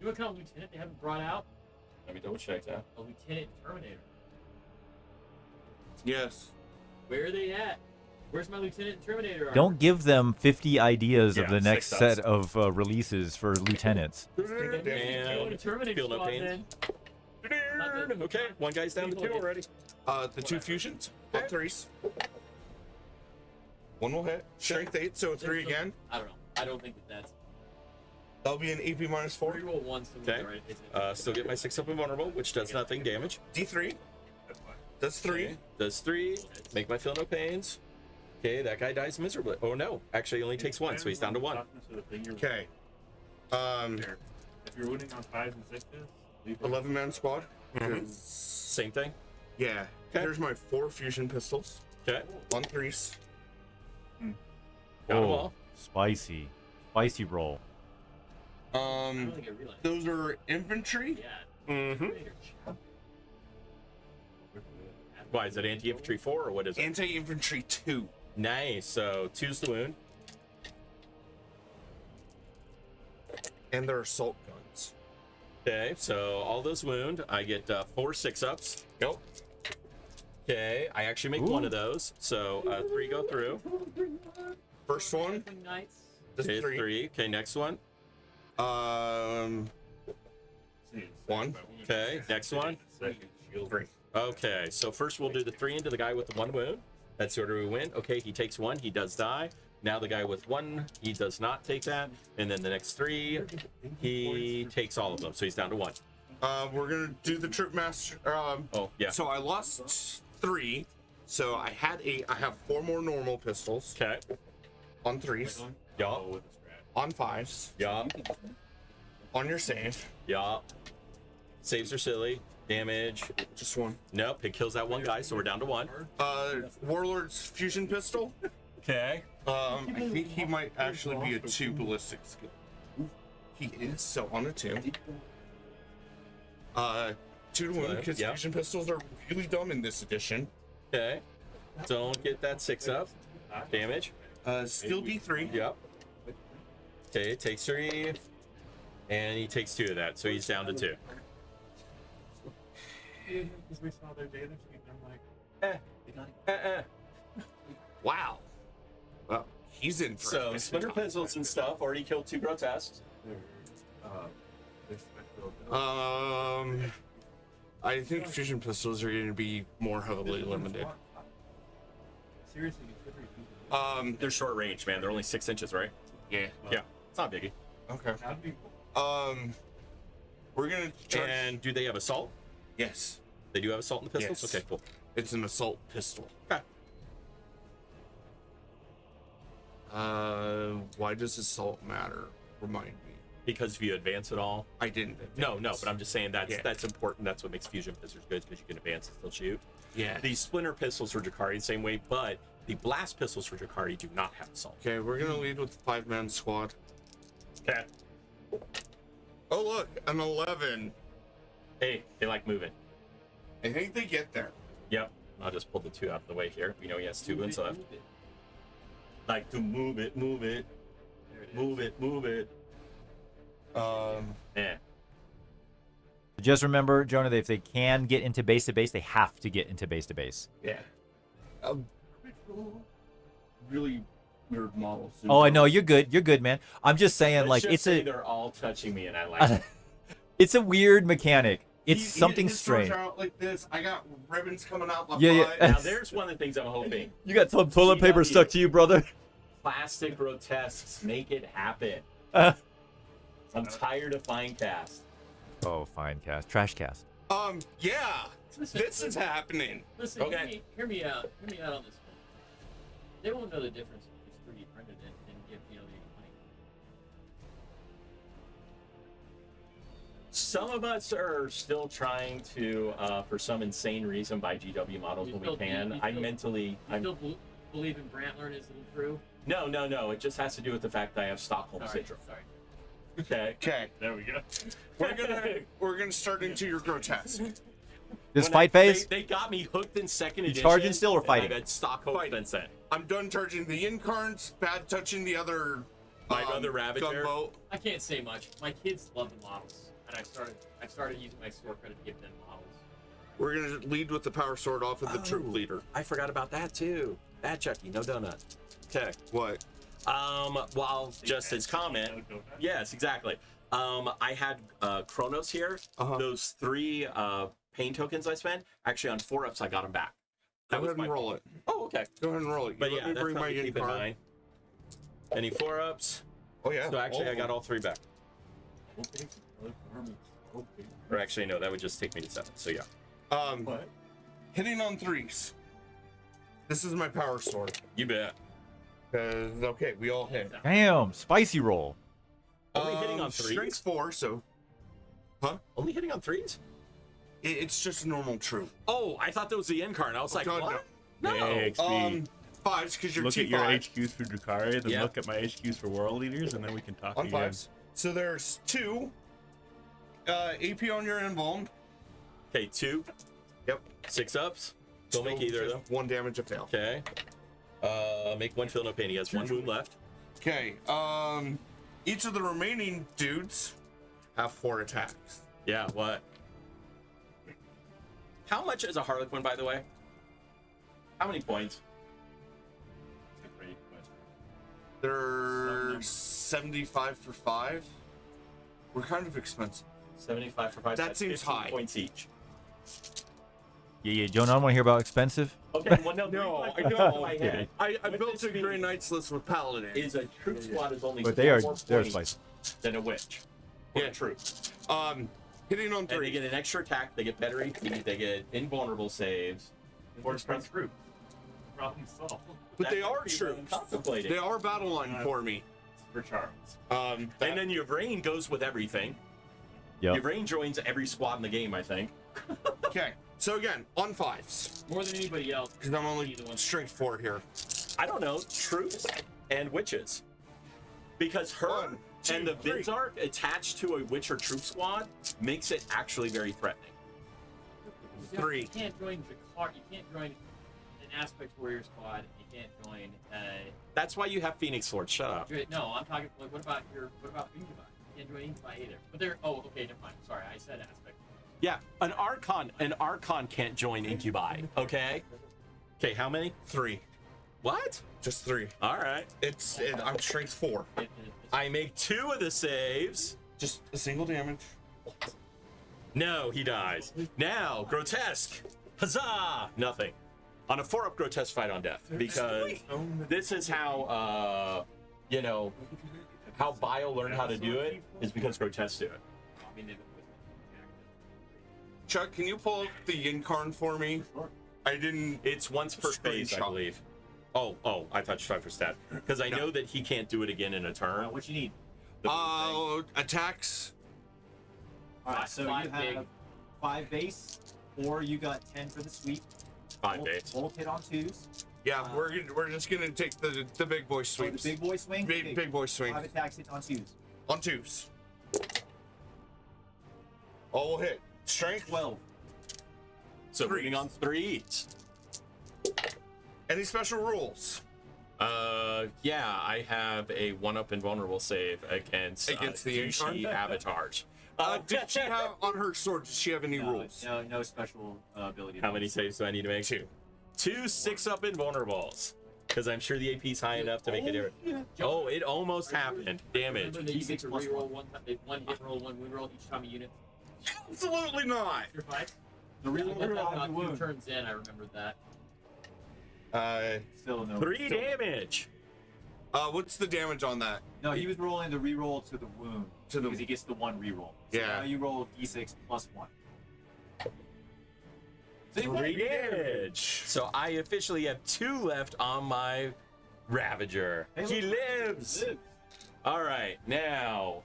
You know what kind of lieutenant they haven't brought out? Let me double check that. A lieutenant Terminator. Yes. Where are they at? Where's my lieutenant Terminator? armor? Don't give them 50 ideas of Yeah, the next 6 set ups. of releases for lieutenants. Doing a Terminator Feel no squad, pains. then. Okay, one guy's down to 2 already. The 2 fusions. On 3s. 1 will hit. Strength 8, so 3 again. I don't know. I don't think that's That'll be an AP -4. reroll once. Okay. Still get my 6-up invulnerable, which does nothing damage. D3. That's 3. Okay, does 3. Make my feel no pains. Okay, that guy dies miserably. Oh no, actually only takes 1, so he's down to 1. Okay. If you're winning on 5s and 6s, leave it. 11-man squad. Same thing. Yeah. Okay. Here's my 4 fusion pistols. Okay, On 3s. got them all. Spicy. Spicy roll. I don't think I realized. Those are infantry. Yeah. Mm-hmm. Terminator. Why, is it anti-infantry 4 or what is it? Anti-infantry 2. Nice, so 2's the wound. And they're assault guns. Okay, so all those wound. I get 4 6-ups. Yep. Okay, I actually make 1 of those, so 3 go through. First one. Knights. This Okay, is 3. Okay, next one. 1. Okay, next one. 3. Okay, so first we'll do the 3 into the guy with the 1 wound. That's the order we win. Okay, he takes 1, he does die. Now the guy with 1, he does not take that. And then the next 3, he takes all of them, so he's down to 1. We're gonna do the troop master. Oh, yeah. So I lost 3. So I had 8. I have 4 more normal pistols. Okay. On 3s. Yeah. On 5s. Yeah. On your save. Yeah. Saves are silly. Damage. Just 1. Nope, it kills that 1 guy, so we're down to 1. Warlord's fusion pistol. Okay. I think he might actually be a 2 ballistic skill. He is, so on a 2. 2 to 1 because Yeah. fusion pistols are really dumb in this edition. Okay. Don't get that 6 up. Damage. Still D3. Yep. Okay, takes 3. And he takes 2 of that, so he's down to 2. Because we saw their data sheet, and I'm like, Wow. Well, he's in for So a splinter pistols and stuff already killed 2 grotesques. I think fusion pistols are going to be more heavily limited. seriously, considering They're short range, man. They're only 6 inches, right? Yeah. Yeah, it's not biggie. Okay. that'd be We're gonna charge. And do they have assault? Yes, They do have assault in the pistols? Yes. Okay, cool. it's an assault pistol. Okay. Why does assault matter? Remind me. Because if you advance at all. I didn't. No, but I'm just saying that's Yeah. that's important. That's what makes fusion pistols good, because you can advance and still shoot. Yeah. The splinter pistols for Drukhari the same way, but the blast pistols for Drukhari do not have assault. Okay, we're gonna lead with the 5-man squad. Okay. Oh look, an 11. Hey, they like moving. I think they get there. Yep. I'll just pull the 2 out of the way here. We know he has 2 guns left. Like to move it, move it, move it, move it. Yeah. Just remember, Jonah, that if they can get into base to base, they have to get into base to base. Yeah. Really weird model. Oh, I know, you're good, man. I'm just saying, Let's like, just it's say a, they're all touching me, and I like it. it's a weird mechanic. It's something his strange. swords are out like this. I got ribbons coming out my Yeah, butt. yeah. Now, there's one of the things I'm hoping. You got some toilet paper CW. stuck to you, brother. Plastic grotesques, make it happen. Uh. I'm tired of fine cast. Oh, fine cast, trash cast. Yeah. This is happening. Listen, Okay. hear me out. Hear me out on this one. They won't know the difference if it's 3D printed and give the other money. Some of us are still trying to, for some insane reason, buy GW models You when still- we can. you I'm still- mentally. You I'm, still believe in Brantler and his little crew? no. It just has to do with the fact that I have Stockholm Sorry, syndrome. sorry. Okay. Okay. there we go. We're gonna start into your grotesque. This When fight phase? They got me hooked in second You edition. charging still or and fighting? I've had Stockholm Fighting. since then. I'm done charging the incarns, bad touching the other My other Ravager. gunboat. I can't say much. My kids love the models, and I started using my store credit to give them models. We're gonna lead with the power sword off of the troop leader. I forgot about that too. Bad Chucky, no donut. Okay. What? Well, just his comment. Yes, exactly. I had Chronos here. Uh-huh. Those 3 pain tokens I spent, actually on 4-ups, I got them back. Go That was ahead my and roll fault. it. Oh, okay. Go ahead and roll it. But Let yeah, me that's bring my something to keep in incarn. mind. Any 4-ups? Oh yeah. So actually, I got all. all 3 back. Or actually, no, that would just take me to 7. So yeah. Hitting on 3s. This is my power sword. You bet. Cause okay, we all hit. Damn, spicy roll. Only hitting on 3s? Strength 4, so Only hitting on 3s? it's just a normal troop. Oh, I thought that was the incarn. I was like, God, what? Hey, XP. 5s because you're Look T5. at your HQs for Drukhari, then Yeah. look at my HQs for World Leaders, and then we can talk on again. 5s. So there's 2 AP on your embalmed. Okay, 2. Yep. 6-ups. Don't make either of them. 1 damage a fail. Okay. Make 1 feel no pain. He has 1 wound left. Okay. Each of the remaining dudes have 4 attacks. Yeah, what? How much is a Harlequin, by the way? How many points? They're 75 for 5. We're kind of expensive. 75 for 5. That That's seems 15 high. points each. Yeah, Jonah, I don't want to hear about expensive. Okay, well, no, No, I I know. know. My head I With built this a being- Grey Knights list with Paladin. is a troop squad is only But they're 4 spicy. points than a witch. Or a troop. Hitting on And they 3. get an extra attack, they get better AP, they get invulnerable saves. Or expense group. Problem solved. But they That are might be what I'm troops. contemplating. They are battle line for me. For Charles. And then your brain goes with everything. Yep. Your brain joins every squad in the game, I think. Okay. So again, on 5s. More than anybody else. Because I'm only strength 4 here. I don't know, troops and witches. Because her 1, 2, and the 3. Vids arc attached to a witch or troop squad makes it actually very threatening. Yeah, 3. You can't join Drukhari. You can't join an Aspect Warrior squad. You can't join. That's why you have Phoenix Lord. Shut up. No, I'm talking. Like, what about Incubi? You can't join Incubi either. But they're. Oh, okay, never mind. Sorry, I said Aspect. Yeah, an Archon can't join Incubi. Okay. Okay, how many? 3. What? Just 3. All right. I'm strength 4. I make 2 of the saves. Just a single damage. No, he dies. Now, grotesque. Huzzah! Nothing. On a 4-up grotesque fight on death. Because this is how, how Bile learned how to do it is because grotesque do it. Chuck, can you pull up the Yinkarn for me? I didn't. It's once per phase, I Screenshot. believe. Oh, I thought you tried for stat. Because I know that he can't do it again in a turn. What you need? Attacks. Alright, so Five you have big. 5 base, or you got 10 for the sweep. 5 Both- base. Both hit on 2s. Yeah, we're just gonna take the big boy So the sweeps. big boy swing. Big boy swing 5 attacks hit on 2s. on 2s. All will hit. Strength. 12. So Threes. moving on 3s. Any special rules? Yeah, I have a 1-up invulnerable save against the douchey Incarn? avatars. Did she have on her sword? Does she have any rules? No special ability. How many saves do I need to make? 2 6-up invulnerables. Because I'm sure the AP's high enough to make it. Oh, it almost happened. Damage. Remember that you get to D6 reroll one hit roll, one wound roll each time a unit. Absolutely not. Your fight. The reroll That's of about the 2 wound. turns in. I remembered that. Still no. 3 damage. What's the damage on that? No, he was rolling the reroll to the wound. To the- because he gets the 1 reroll. So Yeah. now you roll d6 plus 1. 3 damage. So I officially have 2 left on my Ravager. Hey, He look. lives. All right, now.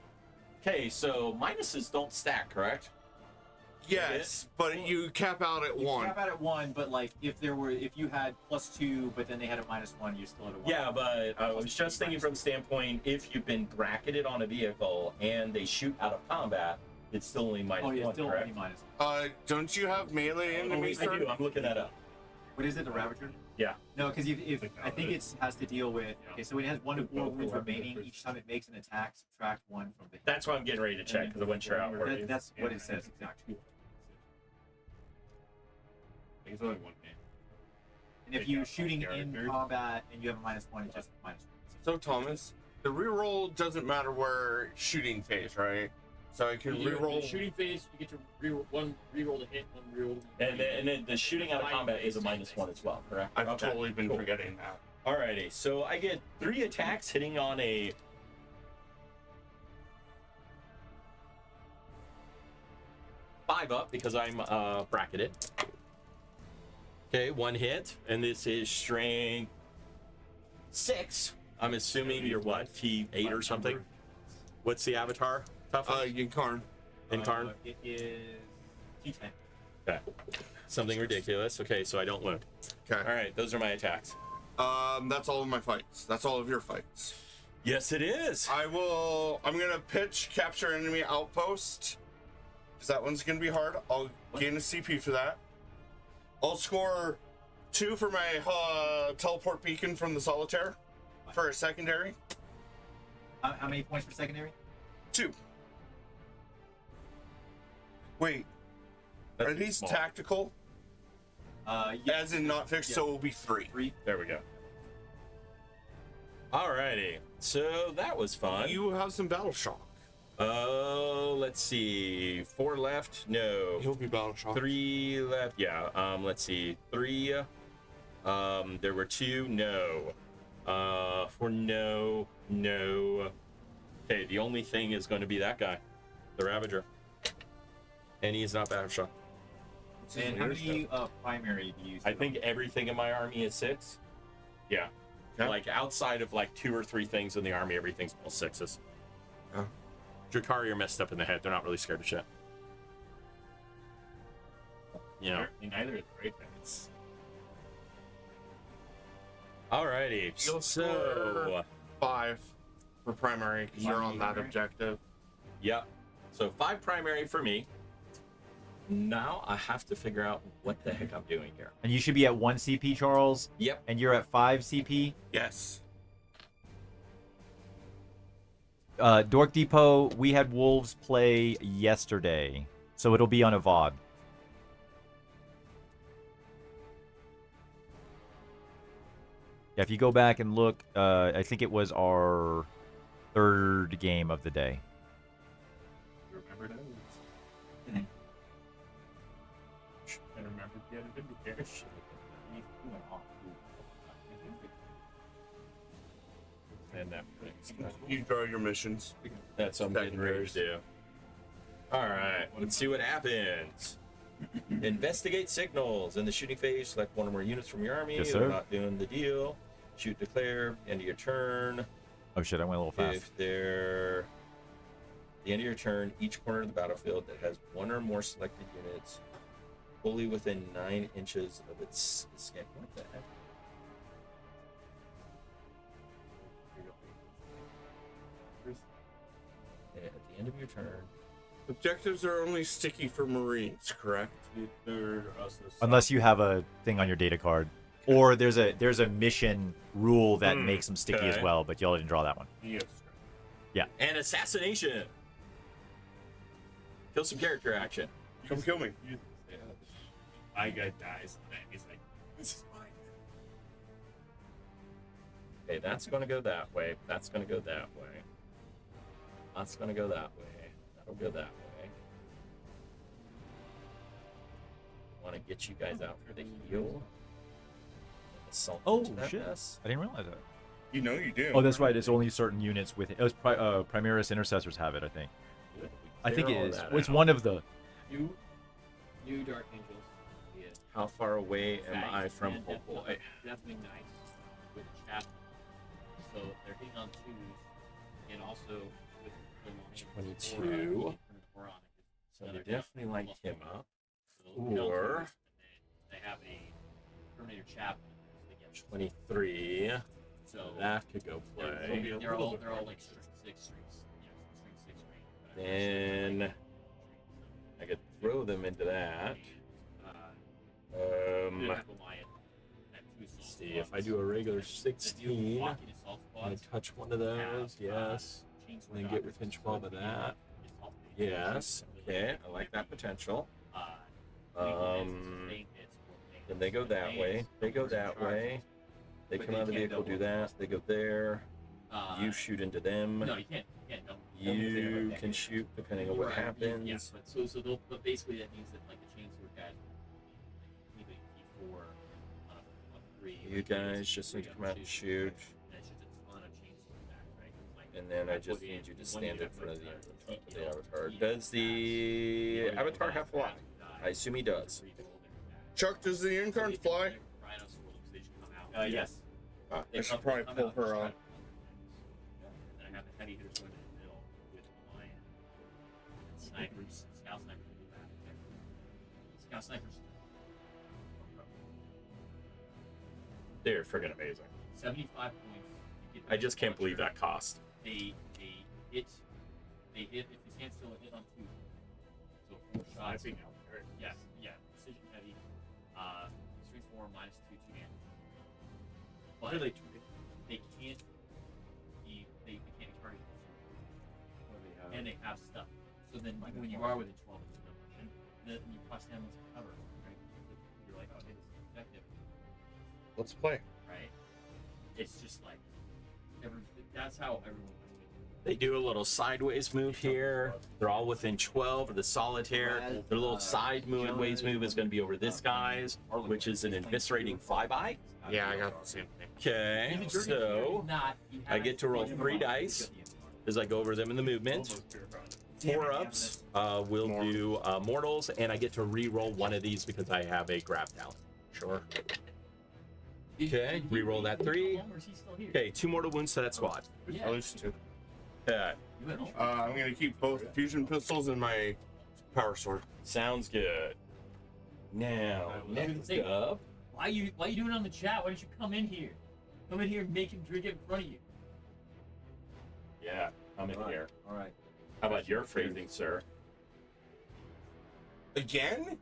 Okay, so minuses don't stack, correct? Yes, but you cap out at You 1. cap out at 1, but like if you had +2, but then they had a -1, you're still at a 1. Yeah, but I was just thinking from the standpoint, if you've been bracketed on a vehicle and they shoot out of combat, it's still only minus Oh yeah, 1, still correct? only -1. Don't you have melee enemies? I do. I'm looking that up. What is it, the Ravager? Yeah. No, because if I think it has to deal with. Okay, so it has 1 to 4 wounds remaining each time it makes an attack. Subtract 1 from the. That's why I'm getting ready to check because I wasn't sure how it worked. That's what it says exactly. I think it's only 1 man. And if you're shooting in combat and you have a -1, it's just -1. So Thomas, the reroll doesn't matter where shooting phase, right? So I can reroll. The shooting phase, you get to reroll one reroll to hit, one reroll to And then the shooting out of combat is a -1 as well, correct? I've Okay, totally been cool. forgetting that. Alrighty, so I get 3 attacks hitting on a 5-up because I'm bracketed. Okay, 1 hit, and this is strength 6. I'm assuming you're what, T8 or something? What's the avatar? Toughness? Yinkarn. Incarn? It is T10. Okay. Something ridiculous. Okay, so I don't wound. Okay. Alright, those are my attacks. That's all of my fights. That's all of your fights. Yes, it is. I'm gonna pitch capture enemy outpost. Cause that one's gonna be hard. I'll gain a CP for that. I'll score 2 for my teleport beacon from the solitaire for a secondary. How many points for secondary? 2. Wait, That's are these small. tactical? Yeah, As in not fixed, so it will be 3. 3. There we go. Alrighty, so that was fun. You have some battle shock. Oh, let's see. 4 left? No. He'll be battle shock. 3 left. Yeah. Let's see. 3. There were 2. No. 4. No. No. Okay. The only thing is going to be that guy, the Ravager, and he's not battle shock. And how many primary do you use? I think everything in my army is 6. Yeah. Okay. Like outside of like 2 or 3 things in the army, everything's all 6s. Oh. Drukhari are messed up in the head. They're not really scared of shit. You know. Neither is great things. Alrighty. You'll So, score 5 for primary because you're on that Primary? objective. yep. So 5 primary for me. Now I have to figure out what the heck I'm doing here. And you should be at 1 CP, Charles. Yep. And you're at 5 CP. Yes. Dork Depot, we had Wolves play yesterday, so it'll be on a VOD. Yeah, if you go back and look, I think it was our 3rd game of the day. Remember those? And remember the other Vindicator. And that You draw your missions. that's what I'm getting ready to do. All right, let's see what happens. Investigate signals. In the shooting phase, select one or more units from your army. Yes, They're sir. not doing the deal. Shoot, declare. End of your turn. Oh shit, I went a little fast. If they're the end of your turn, each corner of the battlefield that has one or more selected units fully within 9 inches of its skin. What the heck? And at the end of your turn, Objectives are only sticky for Marines, correct? They're also Unless you have a thing on your data card, or there's a mission rule that makes them sticky as okay. well, but y'all didn't draw that one. Yes. and assassination. Kill some character action. Come kill me. My guy dies, and he's like, "This is mine." Okay, that's going to go that way. That's going to go that way. That's going to go that way. That'll go that way. Want to get you guys out for the heal. Assault Oh into that shit! mess. I didn't realize that. You know you do. Oh, that's right. It's only certain units with it. It was Primaris Intercessors have it, I think. I think it Clear all is. that It's out. one of the. You Dark Angels. Yeah. How far away am I Thanks, from man. Oh boy? Definitely nice with the chap. So they're hitting on 2s, and also with the 22. Or on So they definitely light him up. So they'll kill Or- 2s, and they have a Terminator chaplain. So they get 23. So That could go play. they're all like string 6 strings. String 6 string. But Then I could throw them into that. Let's see if I do a regular 16. I touch one of those. Yes. And then get within 12 of that. Yes. Okay. I like that potential. Then they go that way. They go that way. They come out of the vehicle, do that. They go there. You shoot into them. No, you can't. You can't. Double You can shoot depending on what happens. Yeah, but basically that means that like the chainsaw guys will be like, maybe P4 on a 3. You guys just need to come out and shoot. And it's just a ton of chainsaw back, right? Like, And then I just need you to stand in front of the avatar. Does the avatar have fly? I assume he does. Chuck, does the Incarn fly? Yes. I should probably pull her off. And then I have the heavy hitters going in the middle with the lion. And snipers, scout snipers do that. Scout snipers. They're friggin' amazing. 75 points. You get I just can't believe that cost. They hit. If they stand still, hit on 2. So 4 shots. Yes, yeah. Precision heavy. Strength 4 minus 2 damage. But they can't be targeted. And they have stuff. So then when you are within 12 of them, then you cross them with cover, right? You're like, oh, hey, this is effective, Let's play. right? It's just like that's how everyone plays. They do a little sideways move here. They're all within 12 of the solitaire. Their little sideways move is going to be over this guy's, which is an eviscerating flyby. Yeah, I got the same thing. Okay, so I get to roll 3 dice as I go over them in the movement. 4 ups will do mortals, and I get to re-roll one of these because I have a grab talent. Sure. Okay, re-roll that 3. Okay, 2 mortal wounds to that squad. At least 2. Okay, I'm gonna keep both fusion pistols and my power sword. sounds good. Now, next up. Why you doing it on the chat? Why don't you come in here? Come in here and make him drink it in front of you. Yeah, I'm in here. All right. How about your phrasing, sir? Again?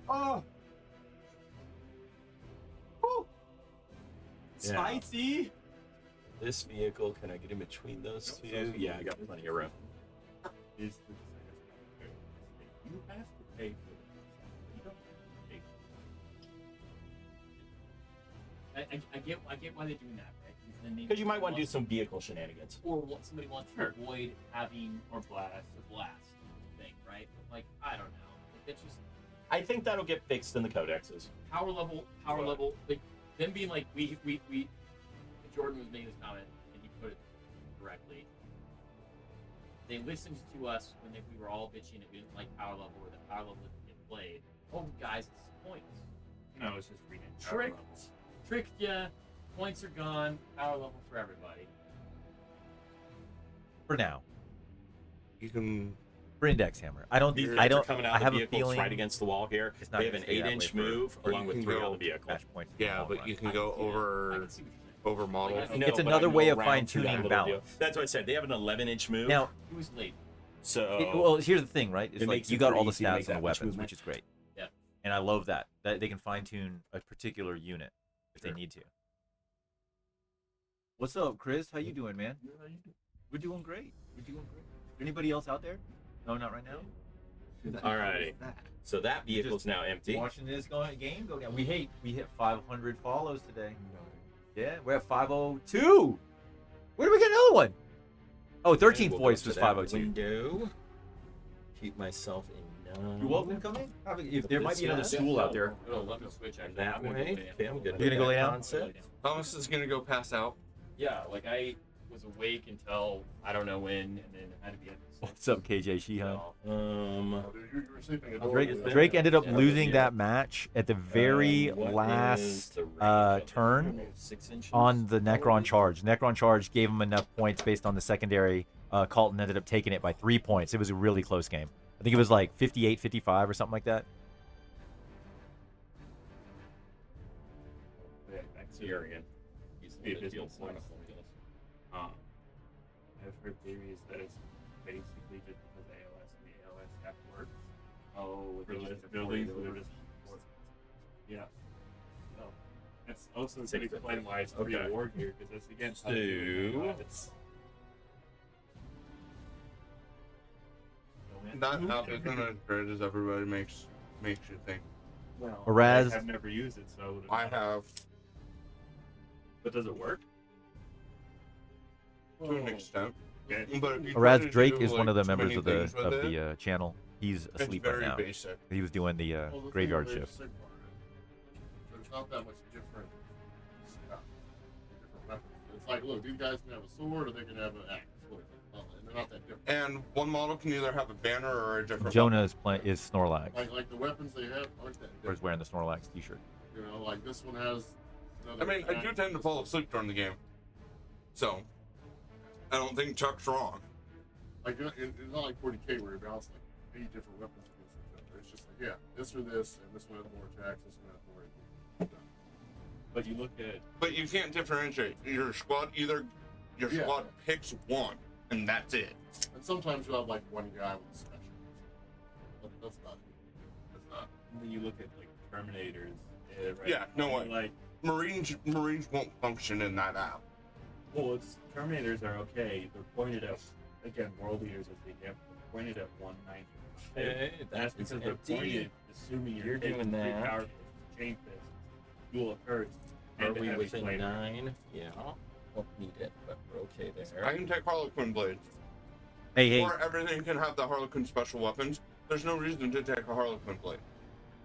Oh. Woo. Spicy. This vehicle, can I get in between those two? Yeah, I got plenty of room. Is the you have to pay for this. You don't have to pay for it. I get why they're doing that, right? Because you might want to do some vehicle shenanigans. or what somebody wants to avoid having or blast thing, right? Like I don't know. It's just I think that'll get fixed in the codexes. power level, like them being like we Jordan was making this comment and he put it correctly. They listened to us when we were all bitching that we didn't like power level or that power level didn't get played. Oh guys, it's points. No, it's just reading. Tricked ya. Points are gone. Power level for everybody. For now. You can. For Index Hammer. I don't. These I guys don't. are coming out I of have the a vehicles feeling right against the wall here. it's not They have gonna an stay that 8-inch way move or along you with can 3 go on the vehicle. Smash points. Yeah, but you can go I over can see what you're saying. over model. Like, No, It's but another I go way of around to that fine-tuning little deal. balance. That's what I said. They have an 11-inch move. Now, He was late. so well, here's the thing, right? It's It like makes you it got pretty all the easy to make stats on the that much weapons, movement. which is great. Yeah. And I love that they can fine tune a particular unit if they need to. What's up, Chris? How you doing, man? We're doing great. Anybody else out there? No, not right now. Alrighty. So that vehicle's now empty. Watching this game go down. We hit 500 follows today. Yeah, we're at 502. Where do we get another one? Oh, 13th We'll go voice to was that 502. Window. Keep myself in. You're welcome to come in. If there might be another stool out there. It'll let me switch And actually. that I'm gonna way. go down. Okay, I'm good. You're gonna go lay down? Concept. Thomas is gonna go pass out. Yeah, like I was awake until I don't know when, and then had to be at the What's up, KJ Sheehan? Drake- Drake ended up Yeah. losing that match at the very What is last the range of the turn vehicle? 6 inches? on the Necron charge. Necron charge gave him enough points based on the secondary. Colton ended up taking it by 3 points. It was a really close game. I think it was like 58-55 or something like that. Back to Here again. He's the abysmal point. I've heard theories that it's basically just because AOS and the AOS app works. Oh, For less buildings, they're just yeah. No, that's also going to explain why it's free Okay. war gear because it's against So- Not how isn't as great as everybody makes you think. Well, Whereas- I've never used it, so I have But does it work? to an extent. Okay. But if you Whereas try to Drake do, is one of the too members many of the things with it, channel. He's it's asleep right very now. basic. He was doing the graveyard shift. So it's not that much different stuff. Different weapons. It's like, look, these guys can have a sword or they can have an axe. And they're not that different. And one model can either have a banner or a different. Jonah is Snorlax. Like the weapons they have aren't that Or different. is wearing the Snorlax t-shirt. You know, like this one has I mean, I do axe. tend to fall asleep during the game, so I don't think Chuck's wrong. Like it's not like 40k where you're balancing like 8 different weapons against each other. It's just like, yeah, this or this, and this one has more attacks, this one has more. But you look at But you can't differentiate. Your squad Yeah. squad picks one, and that's it. And sometimes you'll have like one guy with a special. But that's not. That's not. and then you look at like Terminators. Right? Yeah, no way. Like, Marines won't function in that app. well, it's Terminators are okay. They're pointed at again, World Eaters as the example. They're pointed at 190. Okay, That's that is because they're empty. pointed, assuming you're, You're taking doing 3 that. power fists, chain fists, dual occurs. Are we within 9? Yeah. Won't need it, but we're okay there. I can take Harlequin blades, Hey, or everything can have the Harlequin special weapons. There's no reason to take a Harlequin blade.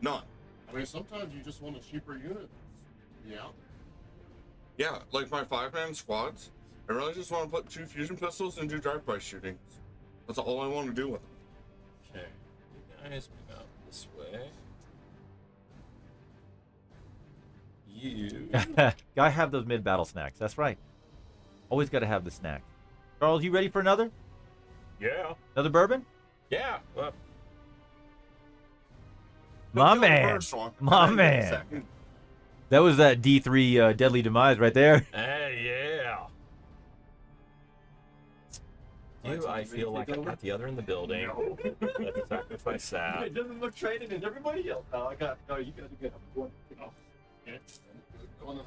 None. I mean, sometimes you just want a cheaper unit. Yeah. Yeah, like my 5-man squads. I really just want to put 2 fusion pistols and do drive-by shootings. That's all I want to do with them. Okay. You guys move out this way. You. gotta have those mid-battle snacks. That's right. Always gotta have the snack. Charles, you ready for another? Yeah. Another bourbon? Yeah. Well, My Don't kill the man. first one. My Then man. the second. That was that D3 Deadly Demise right there. hey, yeah. you. so I you feel like take I'm over? at the other end of the building. Let's sacrifice that. It doesn't look traded, and everybody else. Oh, I got. No, you guys are good. I'm going.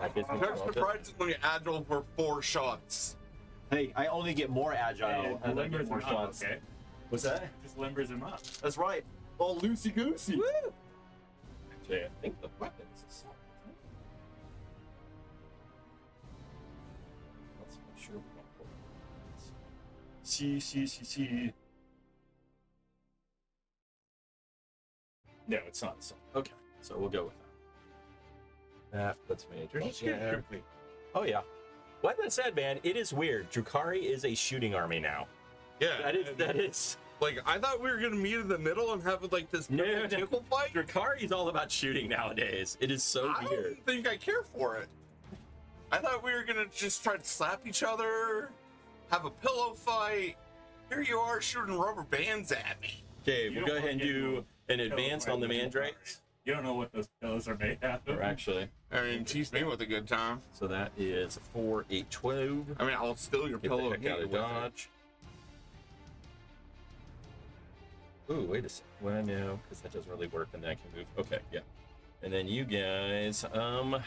I guess we They're can surprisingly agile for 4 shots. Hey, I only get more agile as I get more shots. Okay. What's that? Just limbers him up. That's right. Oh, loosey goosey. Actually, I think the weapons is let's make sure we don't pull See. No, it's not. Okay, so we'll go with that. That's major. Oh yeah. With that said, man, it is weird. Drukhari is a shooting army now. Yeah. That is. Like, I thought we were gonna meet in the middle and have like this tickle fight. Drukhari is all about shooting nowadays. It is so I weird. don't think I care for it. I thought we were gonna just try to slap each other, have a pillow fight. Here you are shooting rubber bands at me. Okay, You we'll don't go ahead and wanna get do an advance on the mandrakes. You don't know what those pillows are made out of. Or actually, I mean, tease me with a good time. so that is 4, 8, 12. I mean, I'll steal your Get pillow the and heck hit out you of with it. dodge. Ooh, wait a second. Well, no, because that doesn't really work, and then I can move. Okay, yeah. And then you guys, if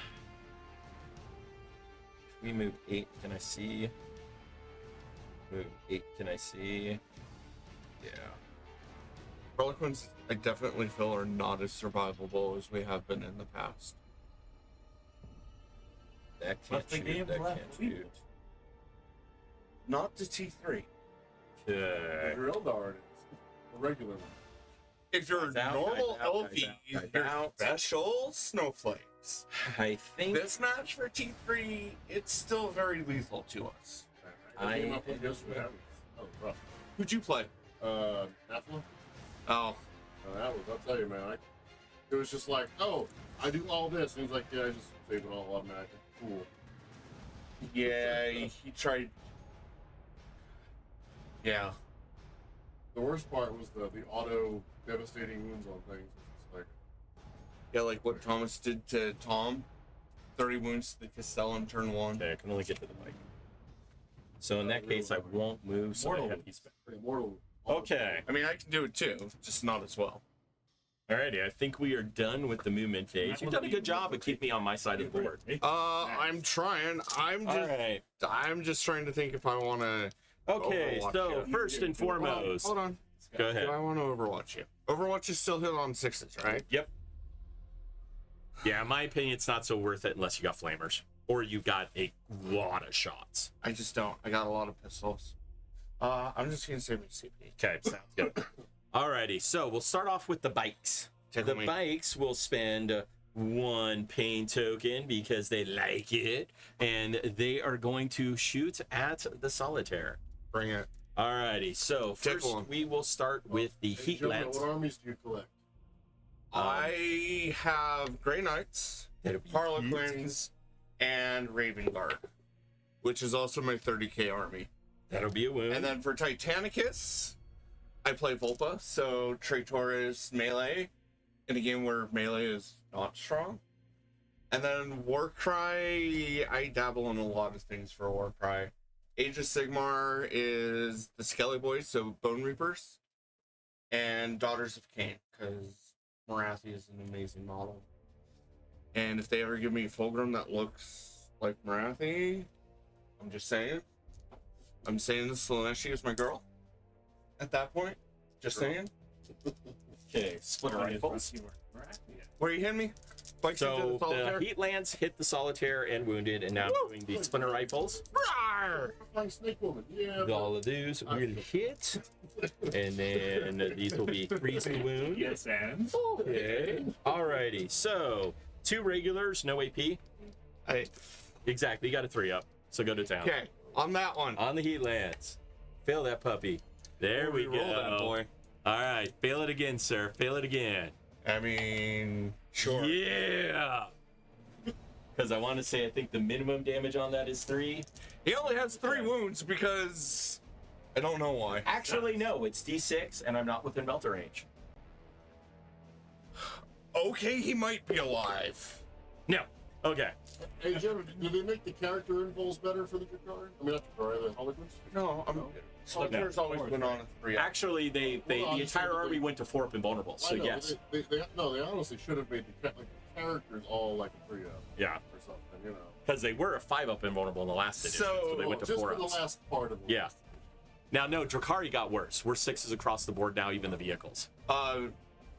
we move 8, can I see? Move 8, can I see? Yeah. Harlequins, I definitely feel, are not as survivable as we have been in the past. That can't But the shoot, game's that left can't to shoot. Not the T3. Okay. Drill dart is a regular one. If you're a Guys out, normal guys out, LV, guys you're out. special snowflakes. I think This match for T3, it's still very lethal to us. I came up with yesterday. That was rough. Who'd you play? Nephilim? Oh, That was, I'll tell you, man. It was just like, oh, I do all this. And he's like, yeah, I just save it all automatically. Cool. yeah, he tried. Yeah. The worst part was the auto devastating wounds on things. It's like, Yeah, like what Thomas did to Tom. 30 wounds to the Castellan turn 1. okay, I can only get to the mic. So in that case, I won't move. So I mortal. have these. Immortal. Okay. I mean, I can do it too, just not as well. Alrighty, I think we are done with the movement phase. You've done a good job of keeping me on my side of the board. I'm trying. Alright. I'm just trying to think if I want to. Okay, Overwatch so you. first and foremost, Hold on. go ahead. Do I want to Overwatch you? Overwatch is still hit on 6s, right? Yep. Yeah, in my opinion, it's not so worth it unless you got flamers or you got a lot of shots. I just don't. I got a lot of pistols. I'm just gonna save my CP. Okay, sounds good. Alrighty, so we'll start off with the bikes. Tickle The me. bikes will spend 1 pain token because they like it, and they are going to shoot at the solitaire. Bring it. Alrighty, so Tickle first 'em. we will start with the Hey, heat gentlemen, lens. what armies do you collect? I have Grey Knights, That'll be Harlequins, and Raven Guard, which is also my 30k army. That'll be a wound. And then for Titanicus, I play Volpa, so Traitor is melee in a game where melee is not strong. And then Warcry, I dabble in a lot of things for Warcry. Age of Sigmar is the Skelly Boys, so Bone Reapers, and Daughters of Cain, because Marathi is an amazing model. And if they ever give me a Fulgrim that looks like Marathi, I'm just saying. I'm saying this Slaneshi is my girl. At that point, just saying. Okay, splitter rifles. Where are you hitting me? Bikes into So the solitaire? the heat lance hit the solitaire and wounded, and now I'm doing the splinter rifles. Rawr! Flying Snake Woman. Yeah. All of these will hit, and then these will be 3s to wound. Yes, and Okay. Alrighty. So 2 regulars, no AP. Exactly. You got a 3 up. So go to town. Okay, on that one. On the heat lance. Fail that puppy. There we go. Roll that boy. All right. Fail it again, sir. Fail it again. I mean, sure. Yeah. Because I want to say I think the minimum damage on that is 3. He only has 3 wounds because I don't know why. Actually, no. It's D6, and I'm not within melter range. Okay, he might be alive. No. Okay. Hey, Jim, did they make the character involves better for the Drukhari? I mean, not Drukhari, the Harlequins? No, I'm. Solitaires always been on a 3 up. Actually, the entire army went to 4 up invulnerable. So I know, yes. They honestly should have made the characters all like a 3 up. Yeah. Or something, you know. Because they were a 5 up invulnerable in the last edition, so they went to just 4 for the ups. last part of the Yeah. Now, no, Drukhari got worse. We're 6s across the board now, even the vehicles.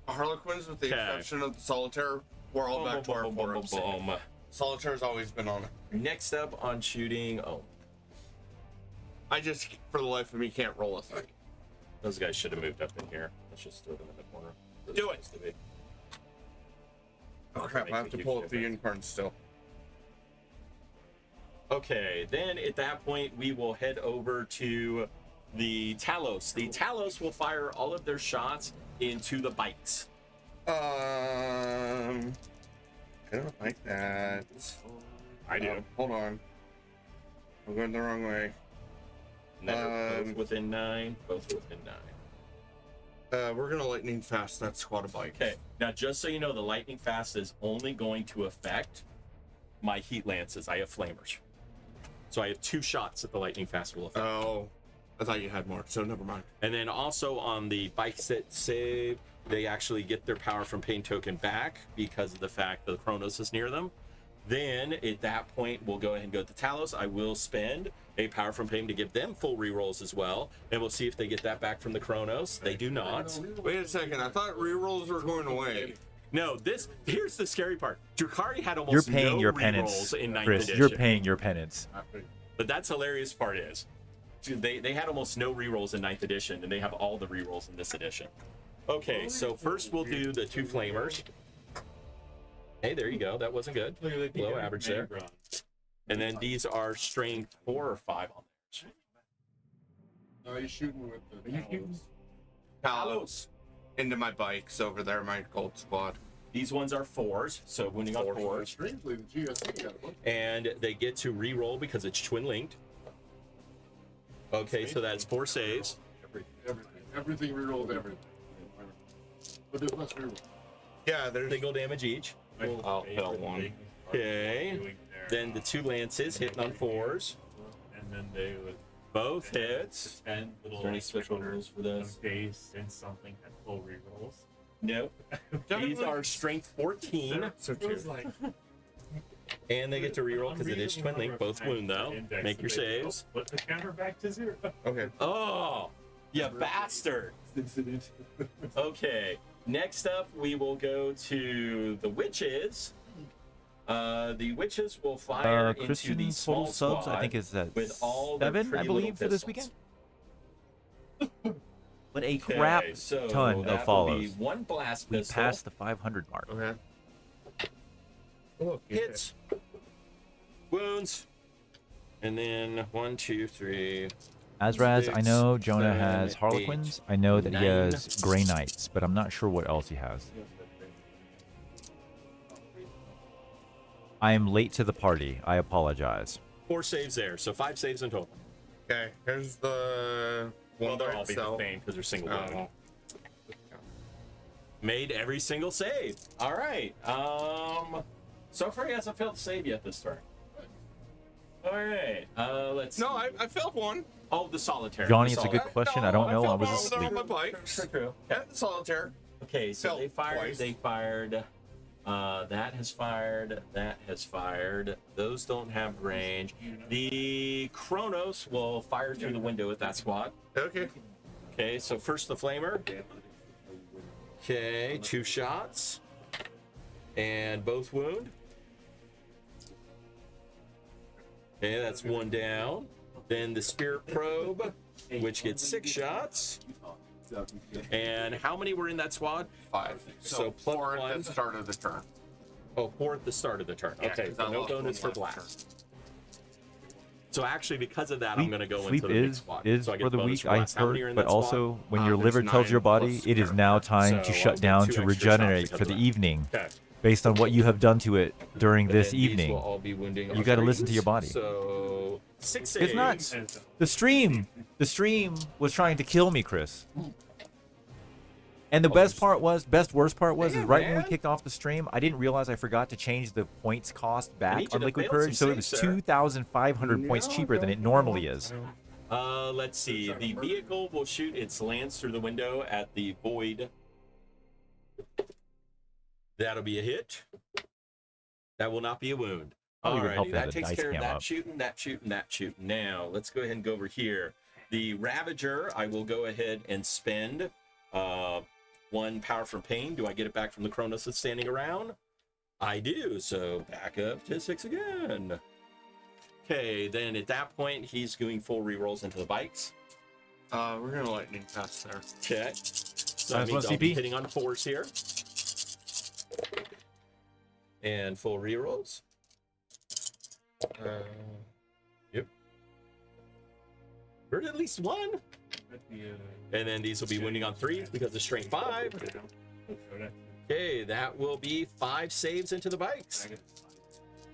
Harlequins, with the Okay. exception of the Solitaire, we're all back to our 4 ups. Solitaire's always been on it. Next up on shooting, I just, for the life of me, can't roll a 3. those guys should have moved up in here. Let's just throw them in the corner. Where Do they're it. supposed to be. Oh crap, I have to pull up the unicorn still. Okay, then at that point, we will head over to the Talos. The Talos will fire all of their shots into the bikes. I don't like that. I do. Hold on. I'm going the wrong way. And then they're both within 9. Both within 9. We're gonna lightning fast that squad of bikes. Okay, now just so you know, the lightning fast is only going to affect my heat lances. I have flamers. So I have 2 shots that the lightning fast will affect. Oh, I thought you had more, so never mind. And then also on the bikes that save, they actually get their power from pain token back because of the fact that the Chronos is near them. Then at that point, we'll go ahead and go to Talos. I will spend a power from pain to give them full rerolls as well, and we'll see if they get that back from the Chronos. They do not. Wait a second, I thought rerolls were going away. No, here's the scary part. Drukhari had almost You're paying no your rerolls penance, in 9th Chris. edition. You're paying your penance. But that's hilarious part is, they had almost no rerolls in 9th edition, and they have all the rerolls in this edition. Okay, so first we'll do the 2 flamers. Hey, there you go. That wasn't good. Low average there. And then these are strength 4 or 5 on theirs. No, he's shooting with the Talos. Into my bikes over there, my gold squad. These ones are 4s, so wounding on 4s. Strangely, the GSC got a bunch. And they get to re-roll because it's twin linked. Okay, so that's 4 saves. Everything rerolls everything. But there's less reroll. Yeah, there's Single damage each. I'll fill one. Okay. Then the 2 lances hitting on 4s. And then they would Both hits. 10 little Is there any special rules for this? base and something had full rerolls. Nope. These are strength 14. So It was like And they get to reroll because it is twin link. Both wound though. Make your saves. Put the counter back to 0. Okay. Oh, you bastard. Okay. Next up, we will go to the witches. The witches will fire into Christian the small total subs, squad I think is at with all their 7, I pretty believe, little for this pistols. weekend. But a crap Okay, so ton that of follows. will be 1 blast We pistol. passed the 500 mark. Okay. Hits. Wounds. And then 1, 2, 3. Azraz, I 6, know Jonah 7, has 8, Harlequins. I know that he 9. has Grey Knights, but I'm not sure what else he has. I am late to the party. I apologize. 4 saves there, so 5 saves in total. Okay, here's the one Well, they'll by all be the itself. same because they're single wound. Oh. Made every single save. All right. So far he hasn't failed to save yet this turn. All right. Let's. No, I failed one. Oh, the solitaire. Johnny, The it's a good solitaire. question. I don't know. I failed was one over there asleep. on my bike. True. Yeah, the solitaire. Okay, so Failed they fired. twice. They fired. That has fired. That has fired. Those don't have range. The Chronos will fire through the window at that squad. Okay. Okay, so first the flamer. Okay, 2 shots. And both wound. Okay, that's 1 down. Then the spirit probe, which gets 6 shots. And how many were in that squad? 5. So So plus 4 one. at the start of the turn. Oh, 4 at the start of the turn. Yeah, Okay, 'cause so I no lost bonus one for last blast. So actually, because of that, I'm going to go Sleep into the big is squad. is So I get for the bonus week, for I blast. How many are heard, in but that squad? also when your There's liver tells 9 your body plus it is spirit. now time to So shut I'll down get to 2 extra shots regenerate because for of the that. evening Okay. based on what you have done to it during And this then these will evening. all be wounding You on got to listen to threes. your body. So 6 It's saves. nuts. The stream was trying to kill me, Chris. And the worst part was is Damn, right when we man. kicked off the stream, I didn't realize I forgot to change the points cost need back you on to Liquid fail Courage, some so it was saves, sir. 2,500 points cheaper than it normally is. Let's see. The vehicle will shoot its lance through the window at the void. That'll be a hit. That will not be a wound. Probably would help Alrighty, to have that the takes dice care of cam that up. shooting, that shooting, that shooting. Now, let's go ahead and go over here. The Ravager, I will go ahead and spend 1 power from pain. Do I get it back from the Kronos that's standing around? I do, so back up to 6 again. Okay, then at that point, he's doing full rerolls into the bikes. We're gonna lightning fast there. Okay. So Minus that means 1 I'll be CP? hitting on 4s here. And full rerolls. Yep. Heard at least 1. And then these will be wounding on 3 because of strength 5. Okay, that will be 5 saves into the bikes.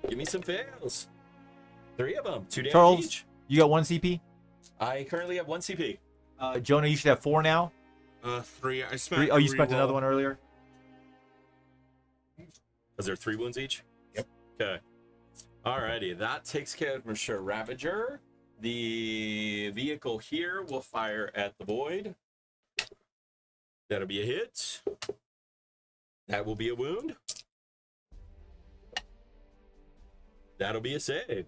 Give me some fails. 3 of them. 2 damage Charles, each. you got 1 CP? I currently have 1 CP. Jonah, you should have 4 now. 3. I spent. 3. Oh, you spent another one earlier? Is there 3 wounds each? Yep. Okay. Alrighty, that takes care of Mr. Ravager. The vehicle here will fire at the void. That'll be a hit. That will be a wound. That'll be a save.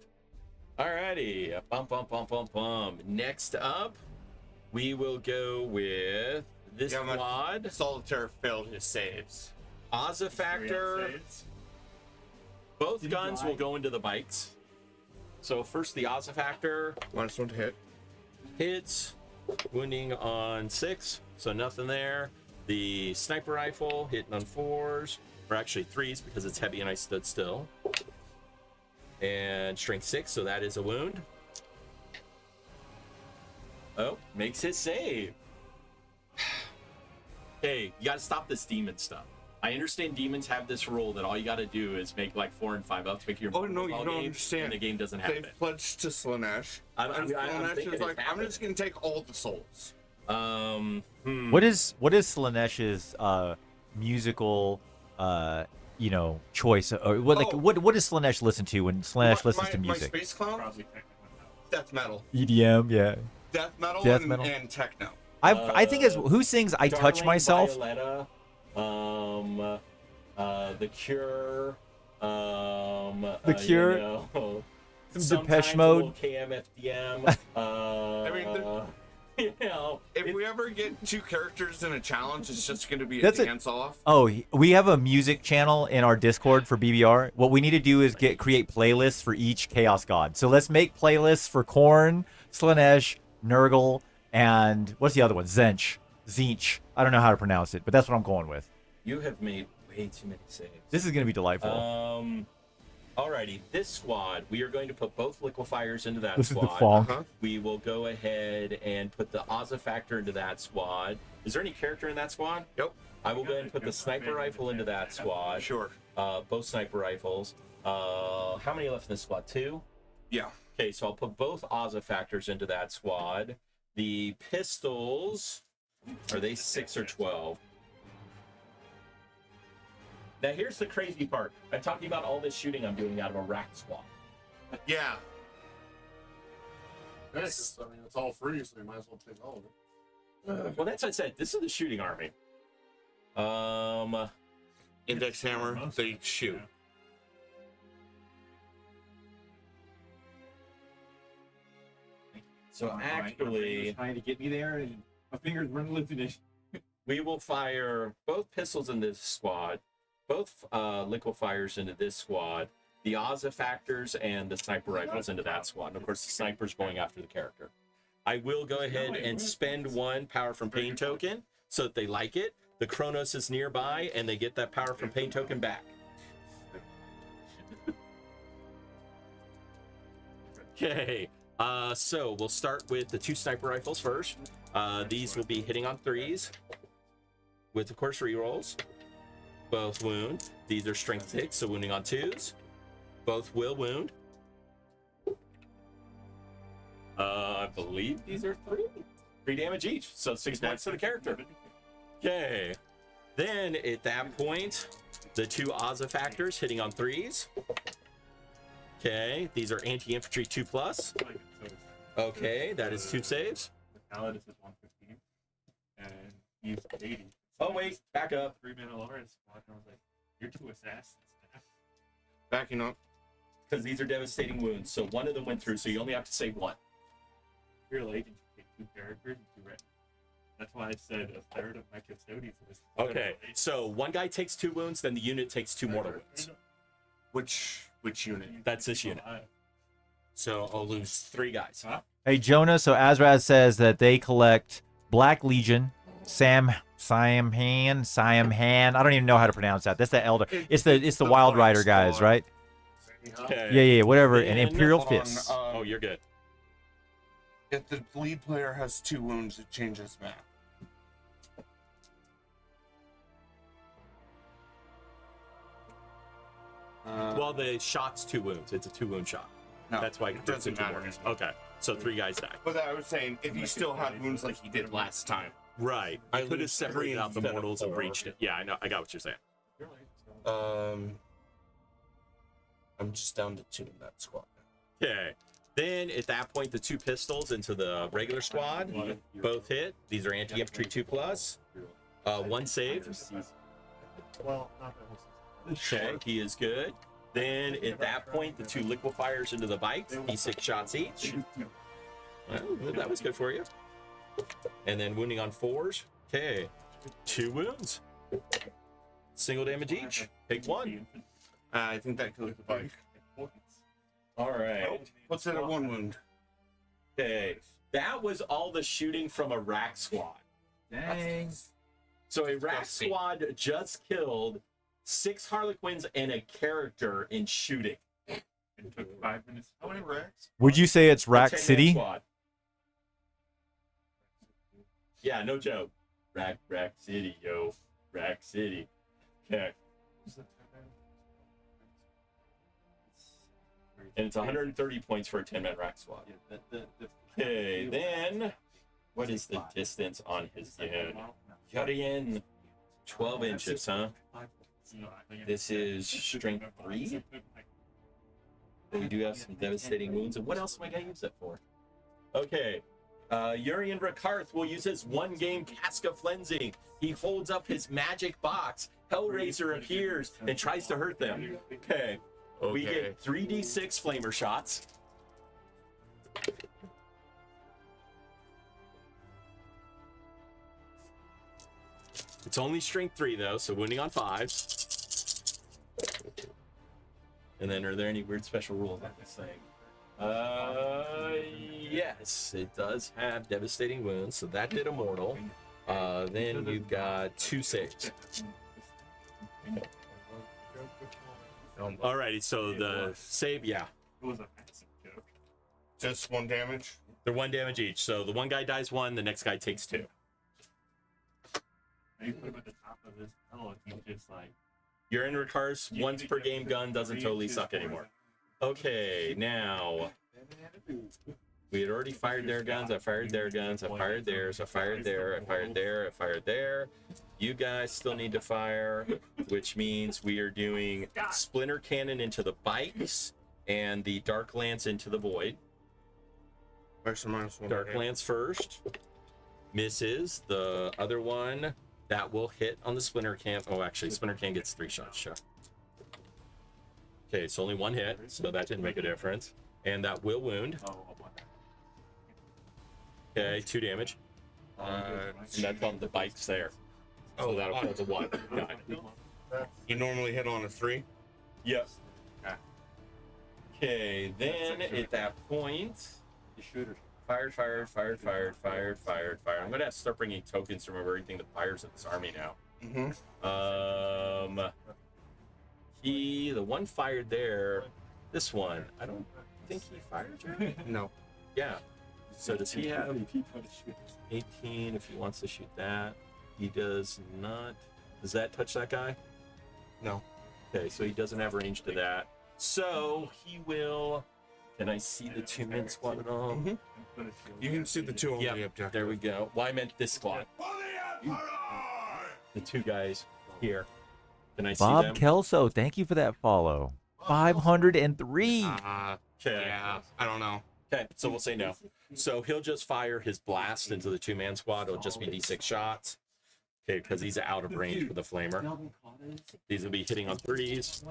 Alrighty, bum bum bum bum bum. Next up, we will go with this Yeah, my squad. Solitaire failed his saves. Ozza Factor. Both guns will go into the bikes. So first the Ozza Factor -1 to hit. hits, wounding on 6, so nothing there. The sniper rifle hitting on 4s, or actually 3s because it's heavy and I stood still. And strength 6, so that is a wound. Oh, makes his save. Hey, you gotta stop this demon stuff. I understand demons have this rule that all you gotta do is make like 4 and 5 up to make your Oh no, you ball don't game, understand. and the game doesn't have They've it. pledged to Slanesh. I'm Slanesh thinking is it's like, I'm happening. just gonna take all the souls. What is Slanesh's musical choice, or what what does Slanesh listen to when Slanesh listens to music? My space clown? Death metal. EDM, yeah. Death metal, Death and, metal. and techno. I think as who sings "I Touch Darling Myself." Violetta, The Cure, The Cure, some sometimes Depeche a Mode. little KMFDM. I mean, if we ever get 2 characters in a challenge, it's just gonna be a dance off. Oh, we have a music channel in our Discord for BBR. What we need to do is create playlists for each Chaos God. So let's make playlists for Korn, Slanesh, Nurgle, and what's the other one? Zench. I don't know how to pronounce it, but that's what I'm going with. You have made way too many saves. This is going to be delightful. Alrighty, this squad, we are going to put both liquefiers into that This is the squad. funk. We will go ahead and put the Ozza Factor into that squad. Is there any character in that squad? Nope. I will go ahead and put the sniper rifle into that squad. Sure. Both sniper rifles. How many left in this squad? 2? Yeah. Okay, so I'll put both Ozza Factors into that squad. The pistols, are they 6 or 12? Now here's the crazy part. I'm talking about all this shooting I'm doing out of a rack squad. Yeah. I mean, it's all free, so you might as well take all of it. Well, that's what I said. This is the shooting army. Index hammer, they shoot. So actually, trying to get me there, and my fingers weren't listening. we will fire both pistols in this squad, both liquefiers into this squad, the Ozza Factors and the sniper rifles into that squad. And of course, the sniper's going after the character. I will go ahead and spend 1 power from pain token so that they like it. The Kronos is nearby, and they get that power from pain token back. Okay, so we'll start with the 2 sniper rifles first. These will be hitting on 3s with, of course, rerolls. Both wound. These are strength 6, so wounding on 2s. Both will wound. I believe these are 3 damage each, so 6 points to the character. Okay. Then at that point, the 2 Ozza Factors hitting on 3s. Okay, these are anti-infantry 2+. Okay, that is 2 saves. The Paladin is 115, and he's 80. Oh wait, back up. 3-man Alaris squad, and I was like, you're 2 assassins. Backing up. Because these are devastating wounds, so one of them went through, so you only have to save 1. You're like, you take 2 characters and 2 red. That's why I said a third of my custodians was. Okay, so one guy takes 2 wounds, then the unit takes 2 mortal wounds. Which unit? That's this unit. So I'll lose 3 guys. Hey, Jonah, so Azraz says that they collect Black Legion, Siam Han. I don't even know how to pronounce that. That's the Elder. It's the Wild Rider guys, right? Okay. Yeah, whatever. And Then Imperial on, Fists. Oh, you're good. If the lead player has 2 wounds, it changes map. Well, the shot's 2 wounds. It's a 2 wound shot. No, That's why it doesn't two matter. wounds. Okay, so 3 guys die. But I was saying, if he still had wounds like he did last time. Right. I could have lose 3 separated out the instead of mortals and 4. breached it. Yeah, I know. I got what you're saying. I'm just down to 2 in that squad. Okay. Then at that point, the 2 pistols into the regular squad both hit. These are anti-infantry 2+. 1 save. Well, not that whole system. Okay, he is good. Then at that point, the 2 liquefiers into the bites. D6 shots each. Well, that was good for you. And then wounding on 4s. Okay. 2 wounds. Single damage each. Take 1. I think that kills the bike. All right. What's it at 1 wound? Okay. That was all the shooting from a rack squad. Dang. So a rack squad just killed 6 Harlequins and a character in shooting. It took 5 minutes. How many racks? Would you say it's A Rack 10-man City? squad. Yeah, no joke. Rack City, yo. Rack City. Okay. And it's 130 points for a 10-man rack squad. Okay, then what is the distance on his unit? Got in 12 inches, huh? This is strength 3. We do have some devastating wounds. And what else am I going to use that for? Okay. Urian Rakarth will use his 1-game Cask of Cleansing. He holds up his magic box. Hellraiser appears and tries to hurt them. Okay. We get 3d6 flamer shots. It's only strength 3 though, so wounding on 5s. And then are there any weird special rules on this thing? Yes, it does have devastating wounds, so that did a mortal. Then you've got 2 saves. Alrighty, so the save, yeah. It was a massive joke. Just 1 damage? They're 1 damage each. So the one guy dies 1, the next guy takes 2. And you put him at the top of his pillow, and he's just like. Your in recurse once per game gun doesn't totally suck anymore. Okay, now we had already fired their guns. I fired their guns. I fired theirs. I fired there. I fired there. I fired there. You guys still need to fire, which means we are doing splinter cannon into the bikes and the dark lance into the void. Dark lance first. Misses. The other one that will hit on the splinter can. Oh, actually, splinter can gets 3 shots. Sure. Okay, it's only 1 hit, so that didn't make a difference. And that will wound. Okay, 2 damage. And that's on the bikes there. So that'll kill the 1. Got it. You normally hit on a 3? Yep. Okay, then at that point, The shooter. fired. I'm gonna have to start bringing tokens to remember everything that fires in this army now. The one fired there. This one, I don't think he fired you. No. Yeah. So does he have 18 if he wants to shoot that? He does not. Does that touch that guy? No. Okay, so he doesn't have range to that. So he will. Can I see the 2-man squad at all? You can see the 2 on the objective. There we go. Well, I meant this squad. The 2 guys here. Can I see Bob them? Kelso, thank you for that follow. 503. Okay. Yeah, I don't know. Okay, so we'll say no. So he'll just fire his blast into the 2-man squad. It'll just be D6 shots. Okay, because he's out of range with the flamer. These will be hitting on 3s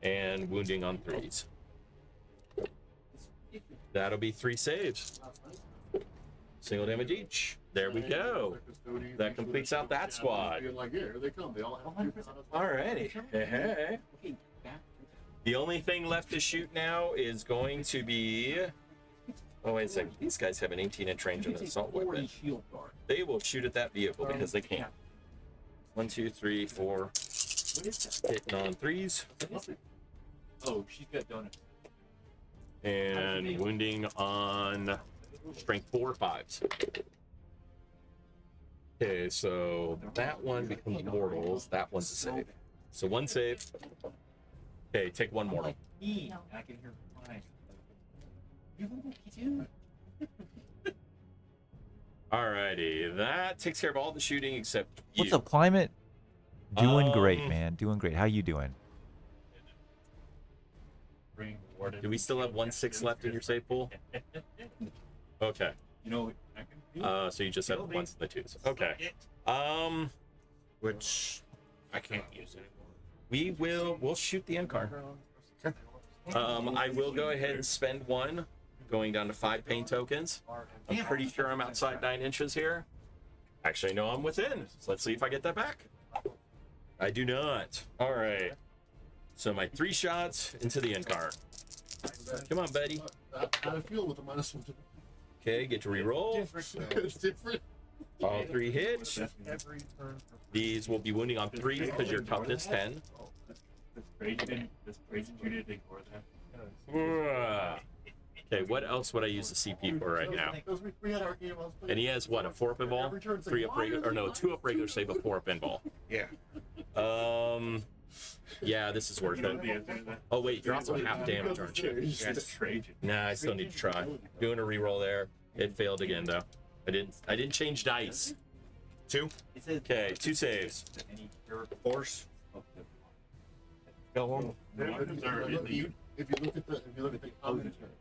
and wounding on 3s. That'll be 3 saves. Single damage each. There we go. That completes out that squad. Being like, yeah, here they come. They all have to. Alrighty. Hey. The only thing left to shoot now is going to be. Oh, wait a second. These guys have an 18-inch range on an assault weapon. They will shoot at that vehicle because they can. 1, 2, 3, 4. Hitting on 3s. Oh, she's got donuts. And wounding on strength 4, 5s. Okay, so that one becomes mortals. That one's a save. So 1 save. Okay, take 1 mortal. I can hear fine. You too. Alrighty, that takes care of all the shooting except you. What's up, Climate? Doing great, man. Doing great. How you doing? Do we still have 1 6 left in your save pool? Okay. You know, I can So you just have the 1s and the 2s. Okay. Which I can't use anymore. We'll shoot the end card. I will go ahead and spend 1, going down to 5 pain tokens. I'm pretty sure I'm outside 9 inches here. Actually, no, I'm within. So let's see if I get that back. I do not. All right. So my 3 shots into the end card. Come on, buddy. How do I feel with the -1? Okay, get to reroll. It's different. All 3 hits. These will be wounding on 3 because your toughness 10. That's crazy you didn't ignore that. Okay, what else would I use the CP for right now? We had our game. I was playing. And he has what, a 4-up invul? 3-up regular, or no, 2-up regular save, a 4-up invul. Yeah. Yeah, this is worth it. Oh wait, you're also half damage, aren't you? Nah, I still need to try. Doing a reroll there. It failed again though. I didn't change dice. 2? Okay, 2 saves. Force. Go home. If you look at the commentary.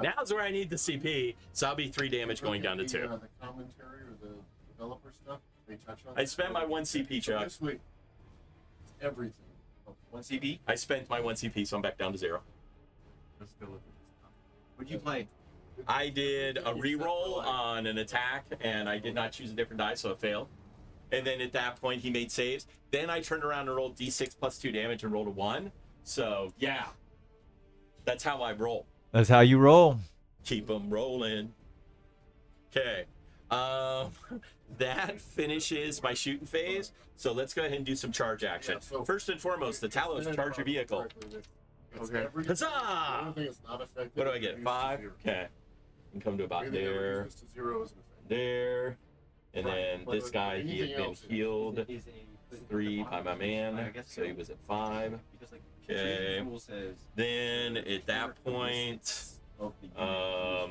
Now's where I need the CP, so I'll be 3 damage going down to 2. The commentary or the developer stuff, they touch on. I spent my 1 CP, Chuck. It's everything. 1 CB. I spent my 1 CP, so I'm back down to 0. What'd you play? I did a reroll on an attack, and I did not choose a different die, so it failed. And then at that point, he made saves. Then I turned around and rolled D6 plus 2 damage and rolled a 1. So, yeah. That's how I roll. That's how you roll. Keep them rolling. Okay. That finishes my shooting phase. So let's go ahead and do some charge action. First and foremost, the Talos charge your vehicle. Okay. Huzzah! What do I get? 5? Okay. And come to about there. There. And then this guy, he had been healed 3 by my man. So he was at 5. Okay. Then at that point, I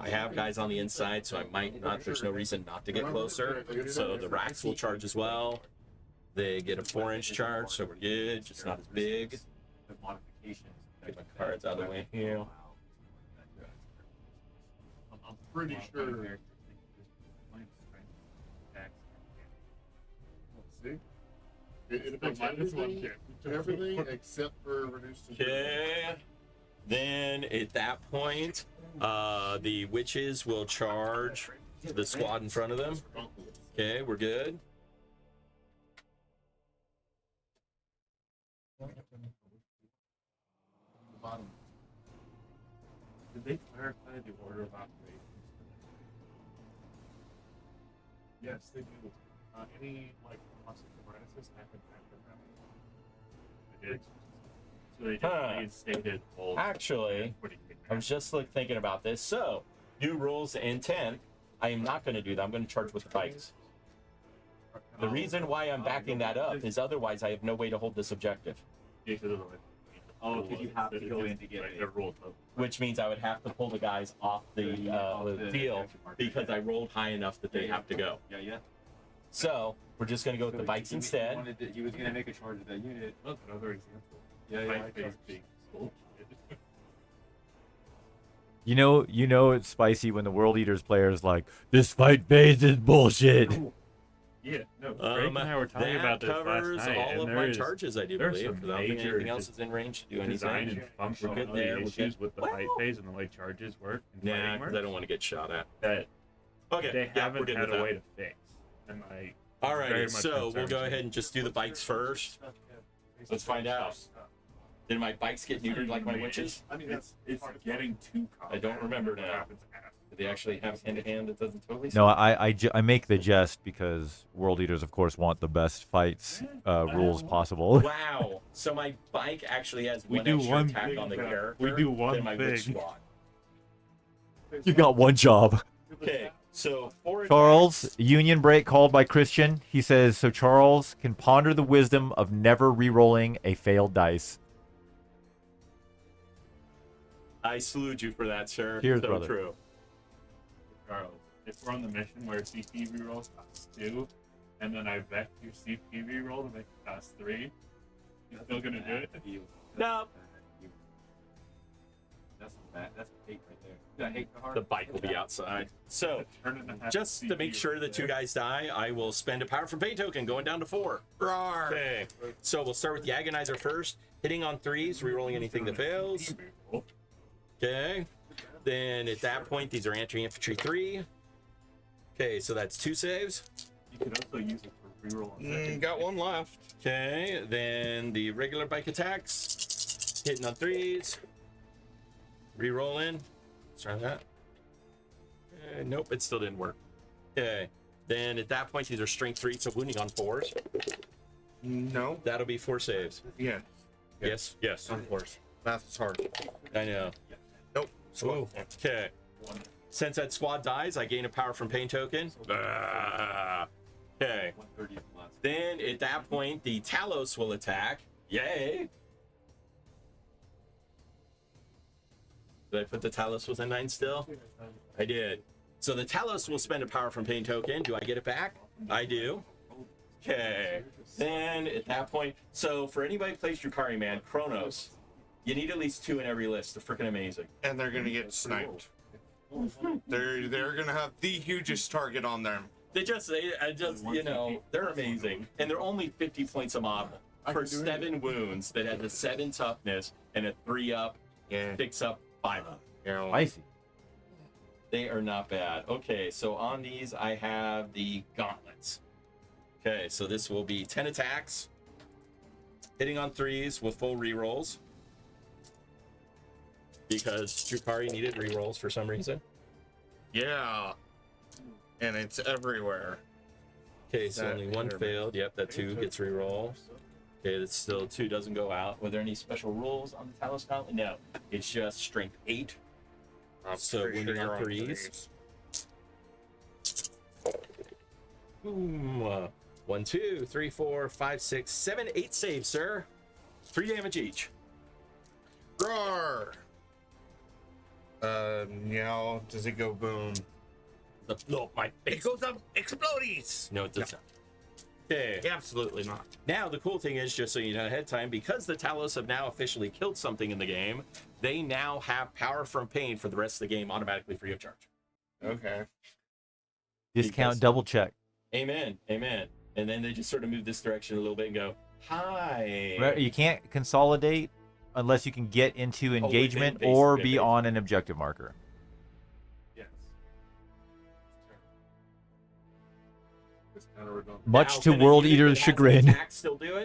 have guys on the inside, so I might not. There's no reason not to get closer. So the racks will charge as well. They get a 4-inch charge, so we're good. Just not as big. Get my cards out of the way here. I'm pretty sure. See? It affects everything except for reduced. Okay. Then at that point, the witches will charge the squad in front of them. Okay, we're good. Did they clarify the order of operations? Yes, they do. Any pluses or minuses happen after that. They did. So they definitely stated. Actually, I was just thinking about this. So, new rules in 10. I am not going to do that. I'm going to charge with the bikes. The reason why I'm backing that up is otherwise I have no way to hold this objective. Oh, because you have to go in to get it. Which means I would have to pull the guys off the deal because I rolled high enough that they have to go. Yeah. So we're just going to go with the bikes instead. He was going to make a charge of that unit. Another example. Yeah, fight phase being bullshit. You know it's spicy when the World Eaters player is like, this fight phase is bullshit. Yeah, no, Greg and I were talking that about this last covers night, all and of there my is charges, I do there's believe. some I don't think major anything else is in range to do design anything. and functional We're good there. We're issues good. with the fight phase and the way charges work. And Nah, fighting because works I don't want to get shot at. that Okay, they yeah, we're haven't good had with a that. way to fix. And like, All very right, much so we'll concerns go me. ahead and just do the bikes first. Let's find out. Did my bikes get neutered like my witches? I mean, it's getting too I don't remember now. happens after. Did they actually have hand-to-hand that doesn't totally No, I make the jest because World Eaters, of course, want the best fights rules possible. Wow. So my bike actually has We one do extra one attack thing, on the but character we do one than my witch thing. squad. You got one job. Okay, so four Charles, attacks. union break called by Christian. He says, so Charles can ponder the wisdom of never re-rolling a failed dice. I salute you for that, sir. Cheers, so brother. true. Charles, if we're on the mission where CP rerolls cost 2, and then I vet your CP reroll to make it cost 3, you still gonna do it? No. That's bad. That's hate right there. I hate hard. The bike will be outside. So, Turn it into half just to CP make sure right the two there. guys die, I will spend a power from pain token going down to 4. Okay. So we'll start with the Agonizer first. Hitting on 3s, rerolling anything that fails. Okay. Then at that point, these are anti-infantry 3. Okay, so that's 2 saves. You could also use it for reroll on second. Got one left. Okay, then the regular bike attacks. Hitting on 3s. Rerolling. Let's try that. Nope, it still didn't work. Okay. Then at that point, these are strength 3, so wounding on 4s. No. That'll be 4 saves. Yeah. Yes, yes. Of course. Math is hard. I know. Nope. Ooh, okay. Since that squad dies, I gain a power from pain token. Okay. 130 plus. Then at that point, the Talos will attack. Yay! Did I put the Talos within 9 still? I did. So the Talos will spend a power from pain token. Do I get it back? I do. Okay. Then at that point, so for anybody who plays Drukhari, man, Chronos, you need at least 2 in every list. They're freaking amazing. And they're gonna get sniped. They're gonna have the hugest target on them. They just, you know, they're amazing. And they're only 50 points a model. For 7 wounds that has a 7 toughness and a 3 up, Yeah. 6 up, 5 up. Spicy. They are not bad. Okay, so on these, I have the gauntlets. Okay, so this will be 10 attacks. Hitting on 3s with full rerolls. Because Drukhari needed rerolls for some reason. Yeah. And it's everywhere. Okay, so That only 1 intermittent. failed. Yep, that 2 gets reroll. Okay, that's still 2 doesn't go out. Were there any special rules on the Talos Gauntlet? No, it's just strength 8. I'm So pretty wounding sure on you're on 3s. Boom. 1, 2, 3, 4, 5, 6, 7, 8 saves, sir. 3 damage each. Roar! Now, does it go boom? No, my face. It goes up, explodies! No, it does not. Okay. Absolutely not. Now, the cool thing is, just so you know ahead of time, because the Talos have now officially killed something in the game, they now have power from pain for the rest of the game automatically free of charge. Okay. Discount Because- double check. Amen. Amen. And then they just sort of move this direction a little bit and go, hi. Right, you can't consolidate unless you can get into engagement base- or yeah, be base. on an objective marker. Yes. It's kind of redundant. Much Now, to can a World unit Eater's that has an chagrin. attack still do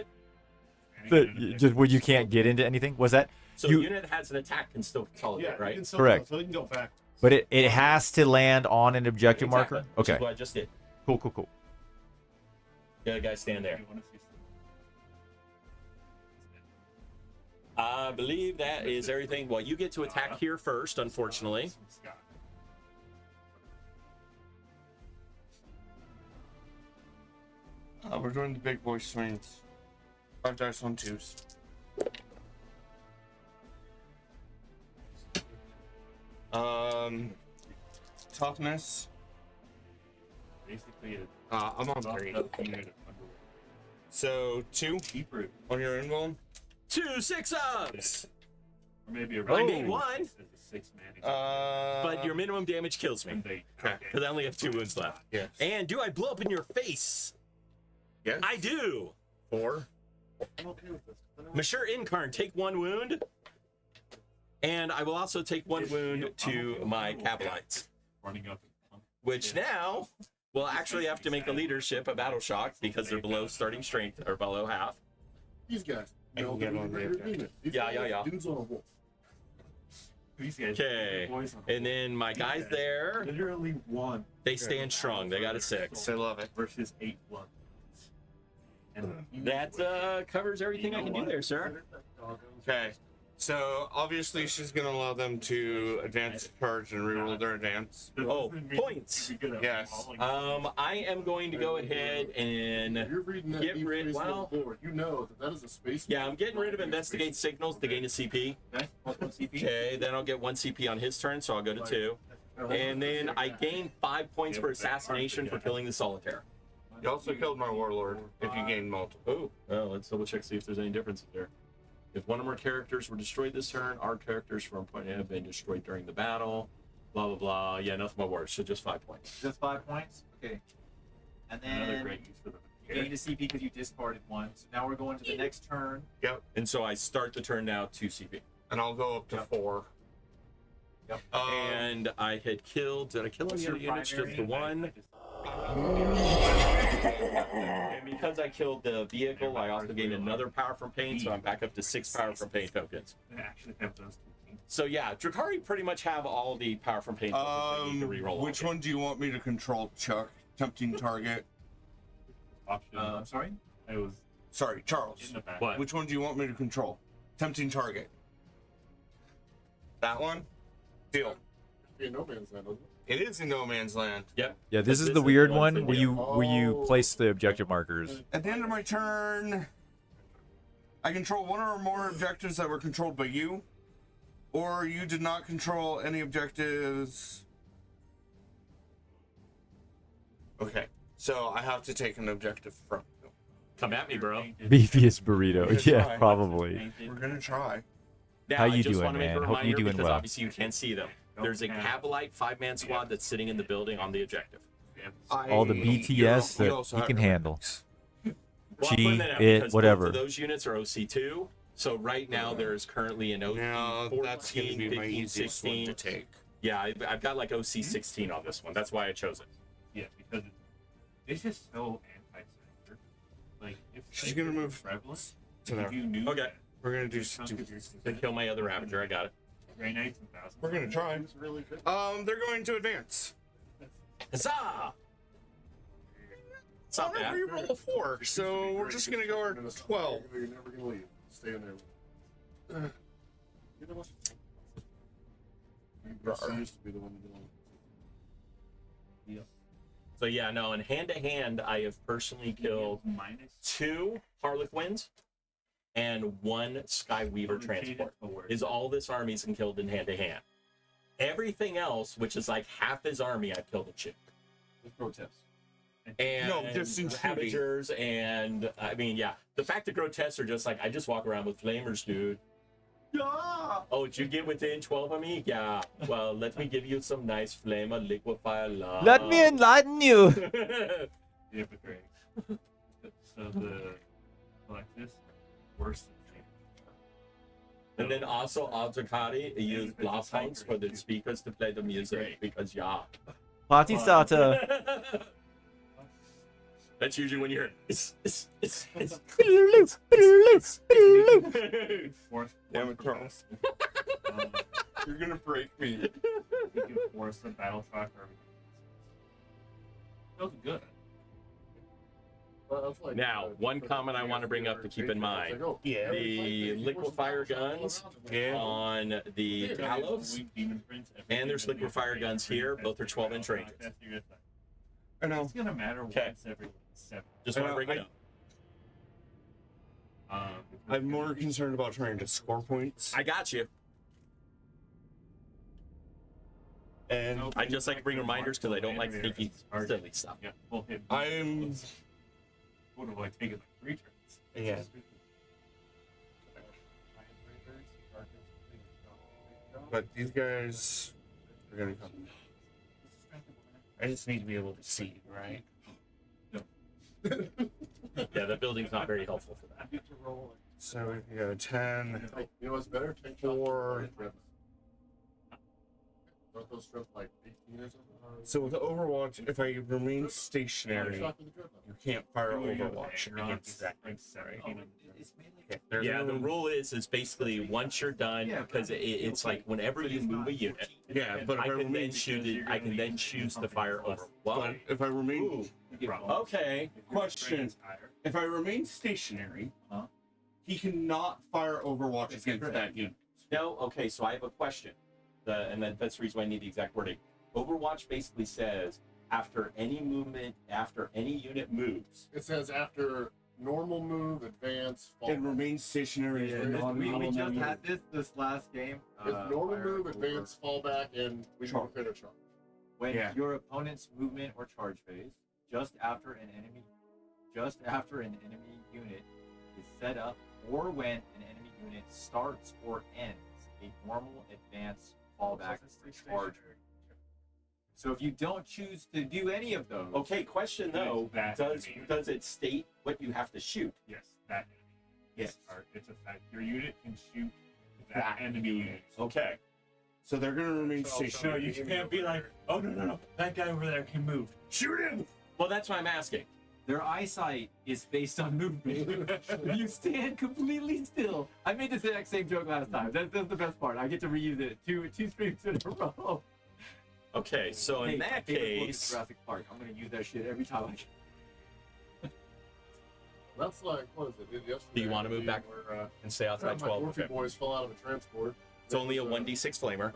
it? Just where you can't get into anything. Was that? So You- a unit that has an attack can still consolidate, Yeah, right? you can still Correct. Go, so they can go back. But it has to land on an objective Exactly, marker. which is Okay. what I just did. Cool. Cool. The other guy stand there. You wanna see some- I believe that is everything. Well, you get to attack here first, unfortunately. some Scott. We're doing the big boy swings. 5 dice on 2s. Toughness. Basically, it's I'm on buffed 3. up unit of underwear. So 2 Keep root. on your invuln. 2 6-ups. Or maybe a I made one. As a 6-man. But your minimum damage kills me. And they Because I only have 2 wounds left. Yes. And do I blow up in your face? Yes. I do. 4. I'm okay with this. Monsieur Incarn, take 1 wound. And I will also take 1 wound to my Cabalites. running up. Which now will actually have to make a leadership a battle shock because they're below starting strength or below half. These guys. I can get on there. Yeah. Dudes on a wolf. These guys. Okay. And then my guys there, Literally one. they stand strong. They got a 6. I love it. Versus 8 1. And That covers everything I can do there, sir. Okay. So obviously she's gonna allow them to advance charge and reroll their advance. Oh, points. Yes. I am going to go ahead If and you're reading that get deep rid. space on Well, the board, you know that is a space. yeah, I'm getting rid of investigate signals to gain a CP. Okay, plus 1 CP. Okay, then I'll get 1 CP on his turn, so I'll go to 2. And then I gain 5 points for assassination for killing the solitaire. You also killed my warlord if you gained multiple. Oh, well, let's double check, see if there's any differences there. If one of our characters were destroyed this turn, our characters from point A have been destroyed during the battle. Blah, blah, blah. Yeah, nothing but worse, so just 5 points. Just 5 points. Okay. And Another then great use for the you gained a CP because you discarded 1. So now we're going to the next turn. Yep. And so I start the turn now 2 CP. And I'll go up to 4. Yep. And I had killed, did I kill any other units? Just the one. And because I killed the vehicle, I also gained another power from pain, so I'm back up to 6 power from pain tokens. They actually have those 2 So yeah, Drukhari pretty much have all the power from pain tokens I need to reroll. Which one do you want me to control, Chuck? Tempting target. option. I'm sorry? it was Sorry, Charles. in the back. What? Which one do you want me to control? Tempting target. That one? Deal. Yeah, no man's land, isn't it? It is in no man's land. Yep. Yeah, this is This the is weird the one one for where you. you place the objective markers. At the end of my turn, I control one or more objectives that were controlled by you, or you did not control any objectives. Okay, so I have to take an objective from you. Come at me, bro. Beefiest burrito. Good Yeah, try. probably. We're gonna try. Now, How I you just doing, want to make man? a Hope you reminder doing because well. obviously you can't see them. There's a Cabalite 5-man squad that's sitting in the building on the objective. All the BTS you that also he have can your handle. Well, I'm putting Chi, that out it, because whatever. Both of those units are OC2. So right now there's currently an OC Now 14, that's gonna be my 15, easiest one 16. to take. Yeah, I've got like OC 16 on this one. That's why I chose it. Yeah, because it's just so anti-sniper. Like, if She's gonna move prevalent, to there. if you knew Okay. We're gonna do. To kill my other Ravager, I got it. Grey Knights and Thousands. We're gonna try. It's really good. They're going to advance. Huzzah! It's not Oh, no, bad. we roll a 4, so we're just gonna go our 12. You're never gonna leave. Stay in there. You know what? You used to be the one to do it. So yeah, no, in hand-to-hand, I have personally killed minus 2 Harlequins and 1 Skyweaver transport. Is all this army's been killed in hand-to-hand. Everything else, which is like half his army, I've killed a chick. With protests. And No, just in shooting. Ravagers, and I mean, yeah, the fact that grotesques are just like, I just walk around with flamers, dude. Yeah. Oh, did you get within 12 of me? Yeah. Well, let me give you some nice flamer liquefier love. Let me enlighten you. Yeah, but great. So the like this worse than And then also Drukhari use blast phones for the speakers to play the music because yeah. Party starter. That's usually when you're force. Damn it, Charles. You're gonna break me. You can force the battle shock or feels good. Well, that's like, Now, one comment I want to bring up to keep in mind. Yeah. The liquefier guns on the Talos, and there's liquefier guns here. Both are 12-inch ranges. I know. It's gonna matter Okay. once every 7. Just want to bring it up. I'm more concerned about trying to score points. I got you. And I just like to bring reminders because I don't like sneaky, silly stuff. Yeah, full hit. I'm. What have I taken like 3 turns? Yeah. But these guys are gonna come. I just need to be able to see, right? Yeah, the building's not very helpful for that. So we go 10. You know what's better? Take 4. Don't those strip like 18 or something? So with Overwatch, if I remain stationary, Shot with the drip. you can't fire Overwatch against that. Yeah, the rule is basically once you're done, because it's like whenever you move a unit, Yeah, but if I I can then remain, choose the fire over. Well, but if I remain, okay. question: if I remain stationary, he cannot fire Overwatch against that unit. No, okay. So I have a question, and that's the reason why I need the exact wording. Overwatch basically says after any movement, after any unit moves. It says after normal move, advance, fall. And remain stationary. Yeah, and we non-normal We just move. had this last game. It's normal fire move, over. advance, fall back, and we can crit a charge. When Yeah. your opponent's movement or charge phase, just after an enemy unit is set up, or when an enemy unit starts or ends a normal advance, fallback, or charge. So if you don't choose to do any of those, Okay, question though: That enemy. does it state what you have to shoot? Yes, that enemy. Yes. It's a fact. Your unit can shoot that enemy unit. Okay. So they're gonna remain No, stationary. you can't be like, oh no, that guy over there can move. Shoot him! Well, that's why I'm asking. their eyesight is based on movement. If you stand completely still. I made this exact same joke last time. That's the best part. I get to reuse it two streams in a row. Okay, so in Hey, that my favorite book is case, Jurassic Park. I'm gonna use that shit every time I can. That's like, what is it? Yesterday, do you want to move back where, and stay outside my 12? Orphy Okay. boys fell out of a transport. It's only a 1d6 flamer,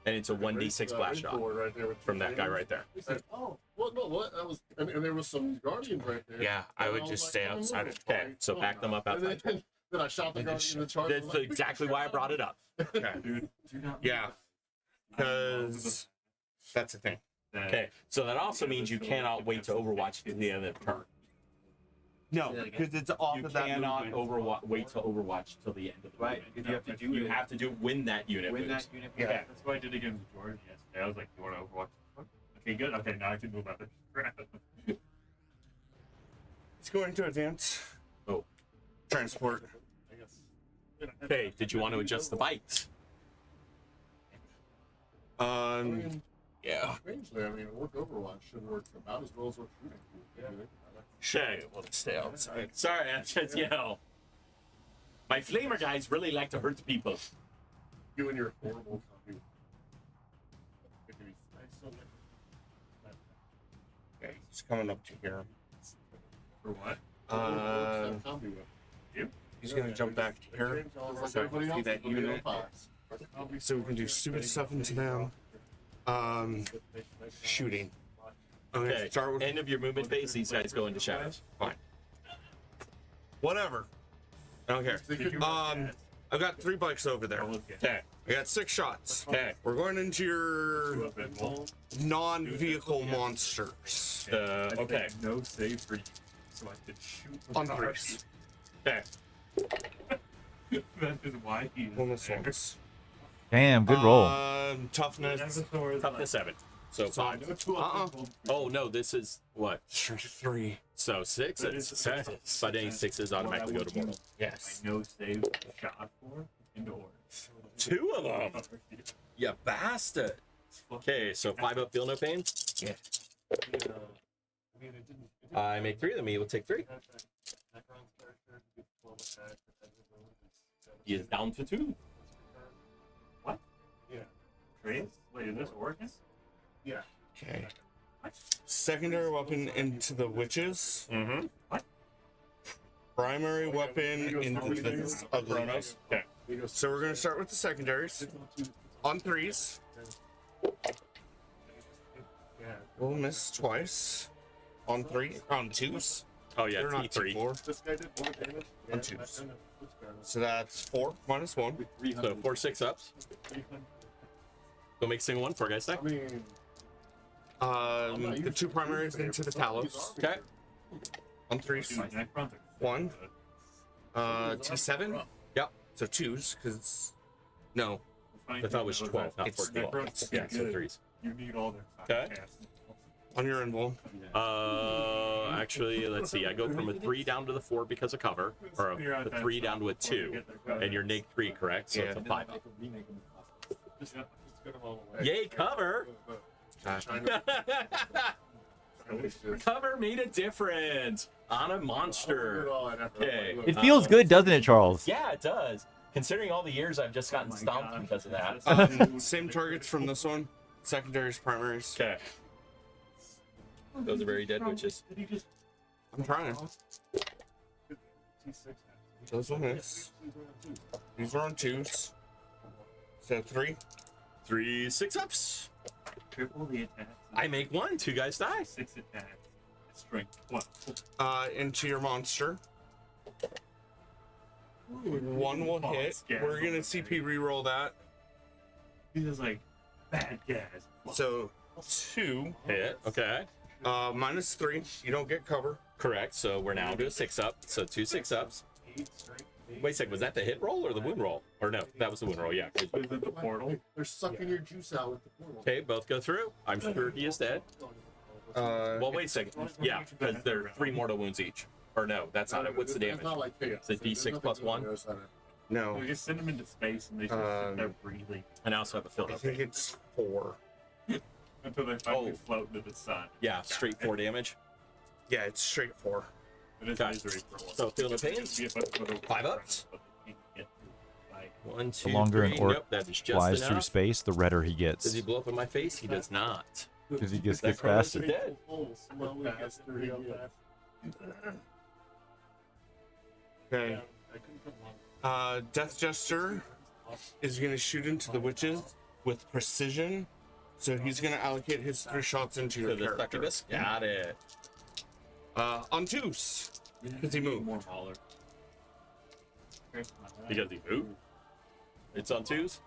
and it's a 1d6 blast shot right there with from that guy right there. He said, "Oh, what? No, what? That was." And there was some guardians right there. Yeah, I And would was just like, stay "I'm outside. moving." Okay, so back them up And outside. then I shot the guardian in the charge. That's exactly why I brought it up. Yeah, because that's the thing. Okay, so that also means you cannot wait to Overwatch to the end of the turn. No, because it's off You of that cannot movement. wait to Overwatch till the end of the Right, movement. because you have to do You it. have to win that unit. When moves. that unit Yeah. That's what I did against George yesterday. I was like, you want to Overwatch? Okay, good. Okay, now I can move up and crap. It's going to advance. Oh. Transport. I guess. Okay, did you want to adjust the bikes? Yeah. Strangely, I mean, Overwatch should work about as well as what shooting. Okay, We'll stay outside. sorry, I just, my flamer guys really like to hurt people. You and your horrible copy. Okay, he's coming up to here. For what? He's gonna jump back to here. See that unit. So we can do stupid stuff into them. Shooting. I'm gonna Okay, start with end of your movement phase, these guys go into shadows. whatever. I don't care. I've got 3 bikes over there. Okay, I got 6 shots. okay. We're going into your non-vehicle monsters. Okay. No save for you, so I could shoot On the 3s. Okay. That is why he's Bonus there. ones. Damn, good roll. Toughness. Toughness 7. So 5. Oh no, this is what? 3. So 6. But any 6s automatically go to mortal. Yes. No save shot for indoors. 2 of them. You bastard. Okay, so 5 up, feel no pain. Yeah. I make 3 of them. He will take 3. He is down to 2. What? Yeah. Trace? Wait, is this Oregon? Yeah. Okay. Secondary weapon into the witches. Mm-hmm. Primary weapon into the ugly. Okay. So we're gonna start with the secondaries. On 3s. We'll miss twice. On 2s. Oh yeah, They're not T3. 4. This guy did more damage. On 2s. So that's 4 minus 1. So 4 6-ups. Go make single 1 for guys stack. I mean, The 2 primaries into the Talos. Okay. On 3s. 1. T7. Yep. So 2s, because No, I thought it was 12, not It's 14. Necrons Yeah, so good. threes. You need all their Okay. casts. On your invul. Actually, let's see. I go from a 3 down to the 4 because of cover, or a 3 down to a 2, and you're neg 3, correct? So it's a 5 up. Just get them all away. Yay, cover! Cover made a difference on a monster. Okay. It feels good, doesn't it, Charles? Yeah, it does. Considering all the years I've just gotten stomped because of that. Same targets from this one. Secondaries, primaries. Okay. Those are very dead witches. I'm trying. Those will miss. These are on 2s. So 3. 3 6-ups. Triple the attack. I make 1. 2 guys die. 6 attacks. Strength 12. Into your monster. 1 will hit. We're gonna CP reroll that. He's just like bad guys. So 2 Hit. Okay. -3. You don't get cover. Correct. So we're now to a 6-up. So 2 6-ups. Wait a second. Was that the hit roll or the wound roll? Or no, that was the wound roll. Yeah. Is it the portal? They're sucking your juice out with the portal. Okay, both go through. I'm sure he is dead. Well, wait a second. Yeah, because they're 3 mortal wounds each. Or no, that's not it. What's the damage? It's not like chaos. It's a D6 plus 1. No. We just send them into space and they just sit there breathing And I also have a fill I up. think it's 4. until they finally float into the sun. Yeah, straight 4 damage. Yeah, it's straight 4. It is Okay. misery for one. So feel no pains. 5 ups. 1, 2, The longer 3. an orc Nope, that is just flies through enough. space, the redder he Does gets. he blow up in my face? He does not. Because he gets That Chronos faster. is dead. Okay. Death Jester is going to shoot into the witches with precision. So he's going to allocate his 3 shots into your So the character. succubus. Got it. On 2s. Because he moved. More baller. Because he moved. It's on 2s.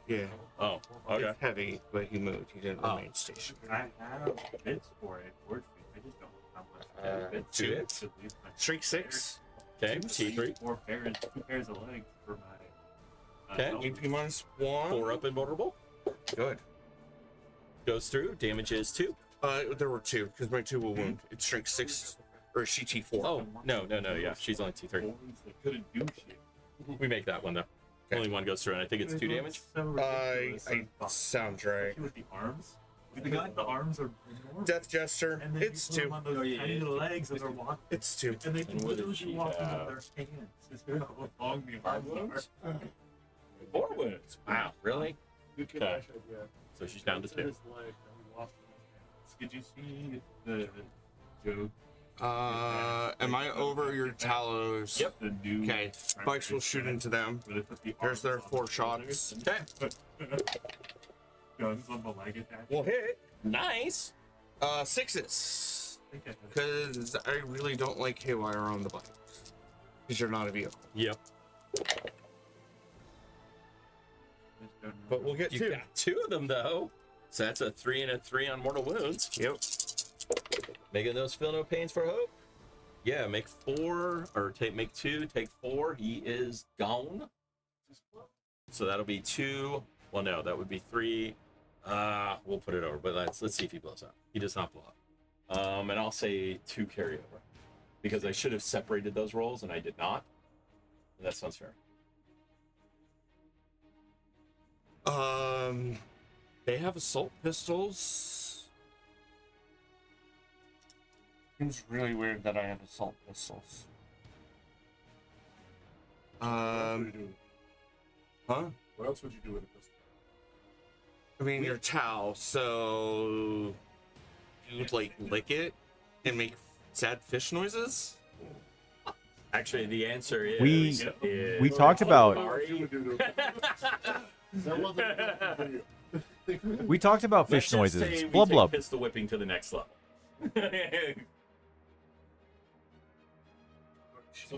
Yeah. Oh, okay. It's heavy, but he moved. He didn't remain stationary. I have bits for it. I just don't know how much. Bits 2 to hits. at least my Streak 6. Okay, T3. 2 pairs of legs for my. Okay. AP -1. 4 up and vulnerable. Good. Goes through. Damage is 2. There were 2, because my 2 will wound. It's strength 6, or is she T4? Oh, no. Yeah, she's only T3. That couldn't do shit. We make that one, though. Okay. Only 1 goes through, and I think it's 2 damage. Sounds right. With the arms. The arms are enormous. Death Jester, And then it's you put 2. them on those tiny lelegs as they're walking. It's 2. And they can And what did literally she walk with have? their hands. It's how long the arms are. 4 wounds. Wow, really? Good kid, Okay. actually, yeah. So she's down to 2. His leg, and he lost it. Did you see the joke? Am I over your Talos? Yep. The new Okay, spikes will shoot into them. where they put the Here's their arms on 4 the shots. Okay. guns on the leg attack. Will hit. Nice. 6s. Because I really don't like Haywire on the bike. Because you're not a vehicle. Yep. But we'll get You 2. got 2 of them, though. So that's a 3 and a 3 on mortal wounds. Yep. Making those feel no pains for hope. Yeah, make 4 or make 2, take 4. He is gone. So that'll be 2. Well, no, that would be 3. We'll put it over, but let's see if he blows up. He does not blow up. And I'll say 2 carryover because I should have separated those rolls and I did not. And that sounds fair. They have assault pistols. Seems really weird that I have assault pistols. What else would you do? Huh? What else would you do with a pistol? I mean, your towel, so you'd like lick it and make sad fish noises? Actually, the answer is We talked about What you would do to a That wasn't a video. we talked about fish Let's just noises. say we Blub take blub. pistol whipping to the next level.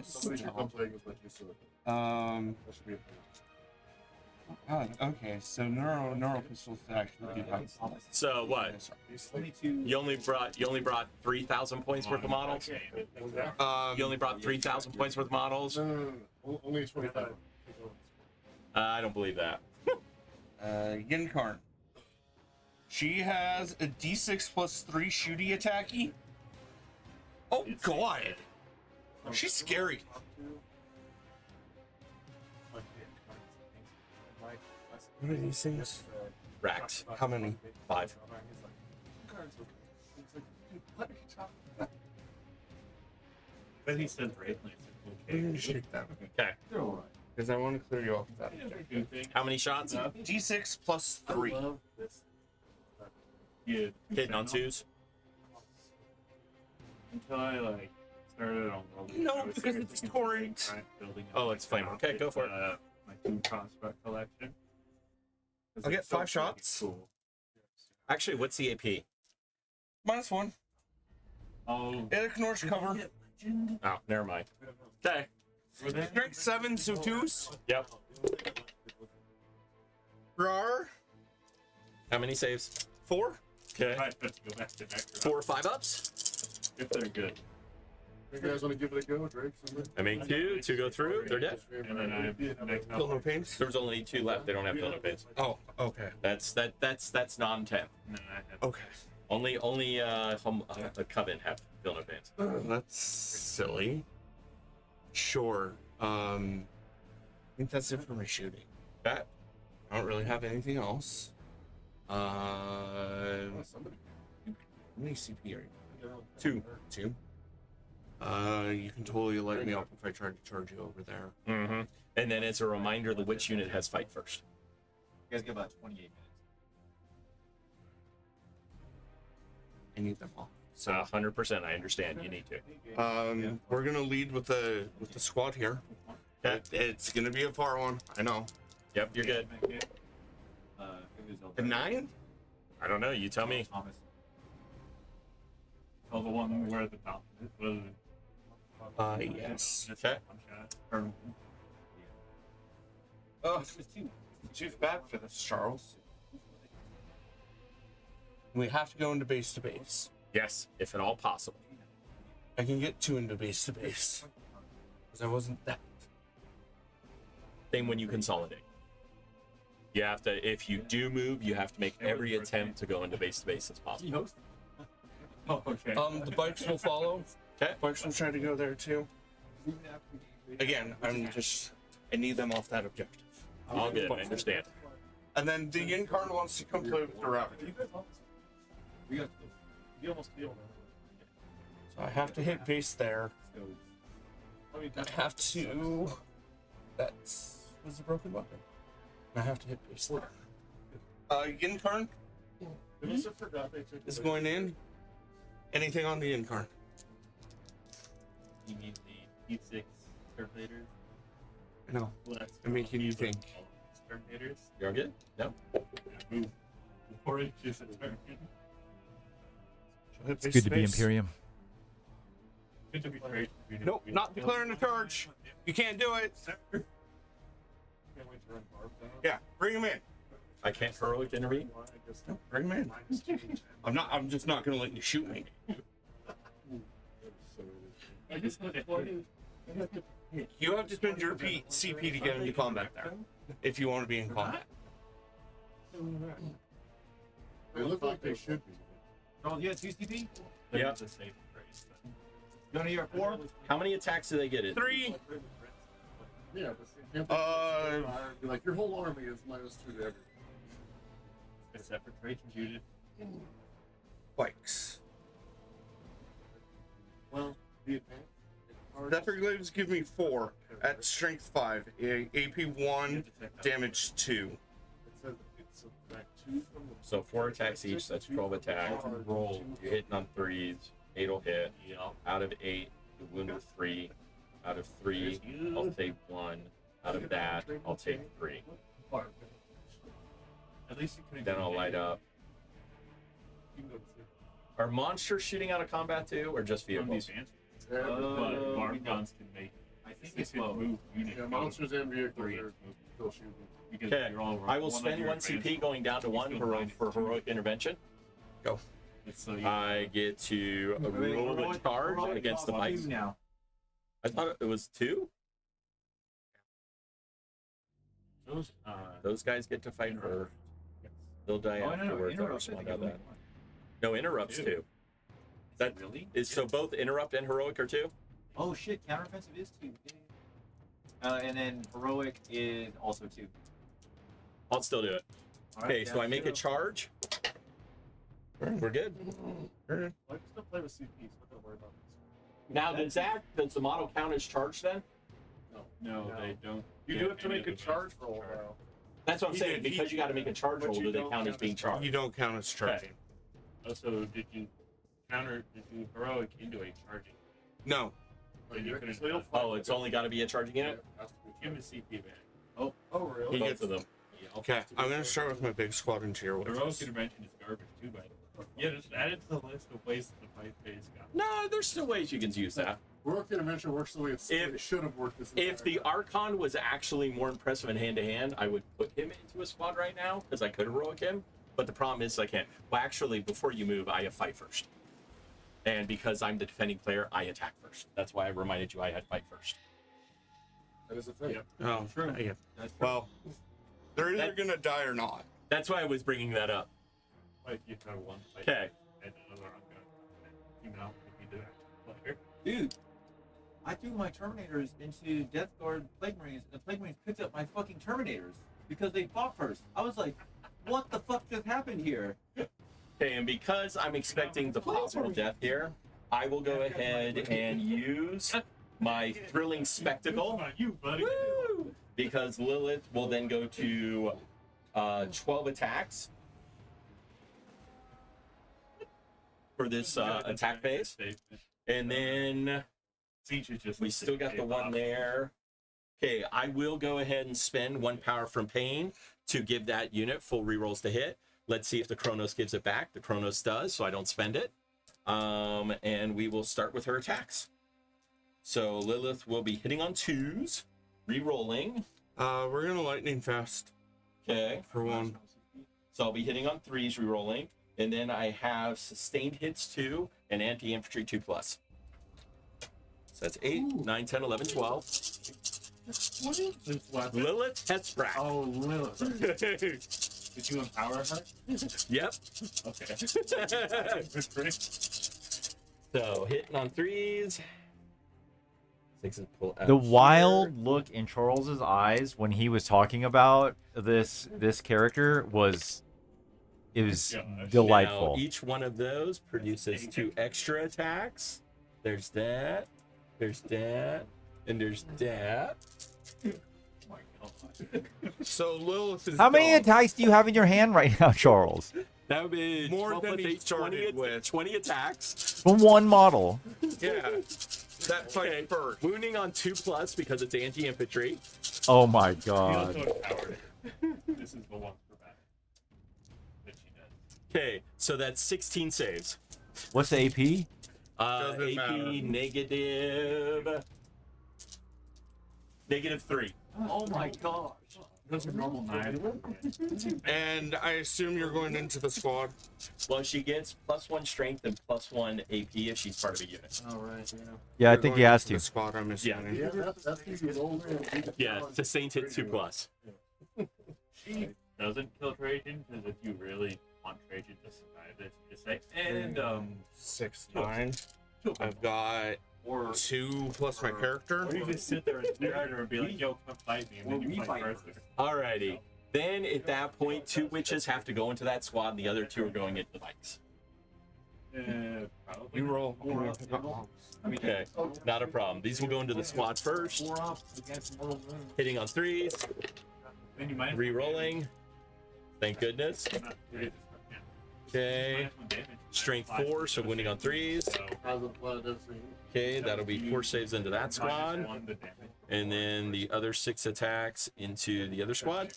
Somebody should come playing with my two sword. Um. That should be a thing. Okay. So neural pistols actually do have. So what? You only brought 3,000 points worth of models. You only brought 3,000 points worth of models. No. Only 25. I don't believe that. Yinkarn. She has a D6 plus 3 shooty attacky. Oh god. She's scary. What are these things? Racked. How many? 5. But he says Wraithlings We're okay. gonna shake that Okay. because I want to clear you off of that. How many shots? D6 plus 3. Yeah. Hitting on 2s. Until I like started on World War No, II, I was because seriously it's considering torrent. trying to building up Oh, it's flame. Okay, go for it. My 2 prospect collection. 'Cause I'll get it's so 5 shots. freaking Cool. Actually, what's the AP? -1. Oh, It ignores cover. Oh, never mind. Okay. Strength 7, so 2s. Yep. Rar. How many saves? 4. Okay. I have to go back to next 4 or 5 ups. if they're good. You guys want to give it a go, Drake? I make 2. 2 go through. They're dead. And then I have next Feel no pains. There's only 2 left. They don't have fill no pains. Oh, okay. That's non-10. And then I have Okay. Only the Coven have fill no pains. That's silly. Sure. I think that's it for my shooting. Okay. I don't really have anything else. How many CP are you? 2. 2. You can totally light me up if I try to charge you over there. Mm-hmm. And then as a reminder, the witch unit has fight first. You guys get about 28 minutes. I need them all. So 100%. I understand. You need to. We're gonna lead with the squad here. Okay. It's gonna be a far one. I know. Yep. You're good. A 9? I don't know. You tell me. Thomas. oh, the one where the top was Yes. Okay. one shot. Or, Oh, too bad for this, Charles. We have to go into base to base. Yes, if at all possible. I can get 2 into base to base. Because I wasn't that. Same when you consolidate. You have to, if you do move, you have to make every attempt to go into base to base as possible. oh, okay. The bikes will follow. Okay. Bikes will try to go there too. Again, I need them off that objective. All good. I understand. And then the Incarn wants to come play with the Rabbit. You almost feel So I have to hit base there. I have to. That was a broken weapon. I have to hit base there. Incarn is going in. Anything on the Incarn? You mean the E6 Terminators? No. I'm making you think. Terminators. You're good? No? Move 4 inches and turn. Hit It's base good to be base. Imperium. Good to be great. Nope, not declaring a charge. You can't do it. Can't wait to run barbs out. Yeah, bring him in. I can't heroic intervene. No, bring him in. I'm just not gonna let you shoot me. I just You have to spend your CP to get into combat there, if you want to be in combat. They look like they should be. Oh, you got 2 CP? Yeah. It's a safe phrase. You want to hear 4? How many attacks do they get in? 3. Yeah, but like your whole army is -2 to everything. Except for Trajan Judith. Bikes. Well, the advance. Zephyr Glaives give me 4 at strength 5, AP 1, damage 2. It says it's subtract 2 from the So 4 attacks each, that's 12 attacks. Roll. You're hitting on 3s. 8 will hit. Out of 8, you wound with 3. Out of 3, I'll take 1. Out of that, I'll take 3. At least you couldn't. Then I'll light up. Are monsters shooting out of combat too, or just vehicles? But barb guns can make. I think They it's can both. move unit. Yeah, monsters and vehicles Three. are still shooting. Because Okay, you're all I will one spend of your 1 CP advanced- going down to 1 for heroic intervention. Go. So you, I get to roll the charge against the bikes. Now. I thought it was 2. Those guys get to fight first. Yes. They'll die Oh, no, afterwards. I interrupts. I respond think to only that. one. No, interrupts Two. too. That really is so both interrupt and heroic are two. Oh shit, counteroffensive is 2. And then heroic is also 2. I'll still do it. Okay, so I make a charge. We're good. Well, I can still play with CPs. Not gonna worry about this. Now does the model count as charge then? No, they don't. You get do have to any make a of the charge benefits roll, from charge. though. That's what I'm He saying. did- he- Because you got to make a charge But roll, you do they don't count as count being as charged? You don't count as charging. Oh, so did you heroic into a charging? No. Then you couldn't. Oh, it's only got to be a charging unit. Give him a CP advantage. Oh, really? He Both gets of them. Okay, I'm gonna start with my big squad and tier Heroic witches. intervention is garbage too, by the way. Yeah, just add it to the list of ways that the fight phase got. No, there's still ways you can use that. Heroic intervention works the way it should have worked. This If the entire time. Archon was actually more impressive in hand-to-hand, I would put him into a squad right now because I could heroic him. But the problem is I can't. Well, actually, before you move, I have fight first. And because I'm the defending player, I attack first. That's why I reminded you I had fight first. That is a thing. Yep. Oh, True. yeah. That's true. Well, they're either That- gonna die or not. That's why I was bringing that up. Like you have one fight Okay. and another I'm gonna if you do that player. Dude, I threw my Terminators into Death Guard Plague Marines, and the Plague Marines picked up my fucking Terminators because they fought first. I was like, what the fuck just happened here? Okay, and because I'm expecting the possible death here, I will go ahead and use my thrilling spectacle. Come on, you buddy. Woo! Because Lilith will then go to 12 attacks for this attack phase. And then Siege is just we still got the one there. Okay, I will go ahead and spend 1 power from pain to give that unit full rerolls to hit. Let's see if the Chronos gives it back. The Chronos does, so I don't spend it. And we will start with her attacks. So Lilith will be hitting on 2s, rerolling. We're gonna lightning fast Okay, for one. so I'll be hitting on 3s, rerolling. And then I have sustained hits 2 and anti-infantry 2+. So that's 8, 9, 10, 11, 12. What is this weapon? Lilith Hetsbrack. Oh, Lilith. Did you empower her? Yep. Okay. Good break. So hitting on 3s. 6s pull out The here. wild look in Charles's eyes when he was talking about this character was Gosh. delightful. Now, each one of those produces 2 extra attacks. There's that. There's that. And there's that. So Lilith is How many gone. attacks do you have in your hand right now, Charles? That would be More 12 than plus he 8, started 20, with. 20 attacks. From one model. Yeah. That fight first. Wounding on 2+ because it's anti-infantry. Oh my He god. also empowered it. This is the one for battle that she does. Okay, so that's 16 saves. What's the AP? Doesn't AP matter. negative 3. Oh my gosh. Those are normal 9. And I assume you're going into the squad. Well, she gets +1 strength and +1 AP if she's part of a unit. All right. Yeah. Yeah, I You're think going he has into the to. squad, I'm assuming. Yeah, that's easy. Roll in. Yeah, sustained hit 2+. She doesn't kill Trajan because if you really want Trajan to survive this, just say, and 6, 9. kill them. I've got Or 2 plus my character. Or you just sit there and stare at her and be like, yo, come fight me, and then you fight further. Alrighty. Then at that point, 2 witches have to go into that squad, and the other 2 are going into the bikes. Probably. You roll. Okay, not a problem. These will go into the squad first. 4 ops against mortal wounds. Hitting on 3s, Then you might re-rolling. Thank goodness. Okay. Strength 4, so winning on 3s. Hasn't played this thing. Okay, that'll be 4 saves into that squad. And then the other 6 attacks into the other squad.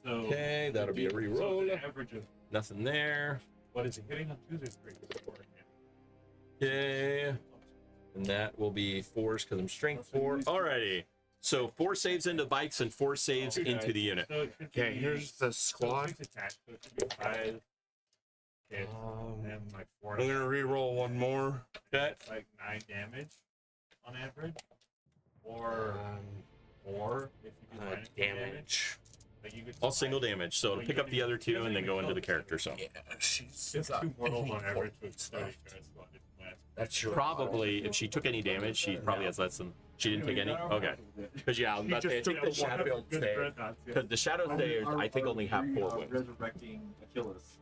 Okay, that'll be a re-roll. Average of Nothing there. what is it hitting on 2s or 3s? Okay. And that will be 4s because I'm strength 4. Alrighty. So 4 saves into bikes and 4 saves into the unit. So it should Okay, be- here's the so squad. 6 attacks, so it should be 5 hits, and then like 4 I'm gonna re-roll one more. Okay. It's like 9 damage on average, or 4 or if you do minus Damage. like you could All single damage, so it'll pick up the other two and then go into the character. So Yeah, she's It's 2 mortals on average with 30 cards left. that's your probably if she took any damage, she probably has less than. She didn't take any. Okay. Because yeah, I was about to say, I think the shadow stay. Because the shadow stayers, I think only have 4 wounds. Resurrecting Achilles.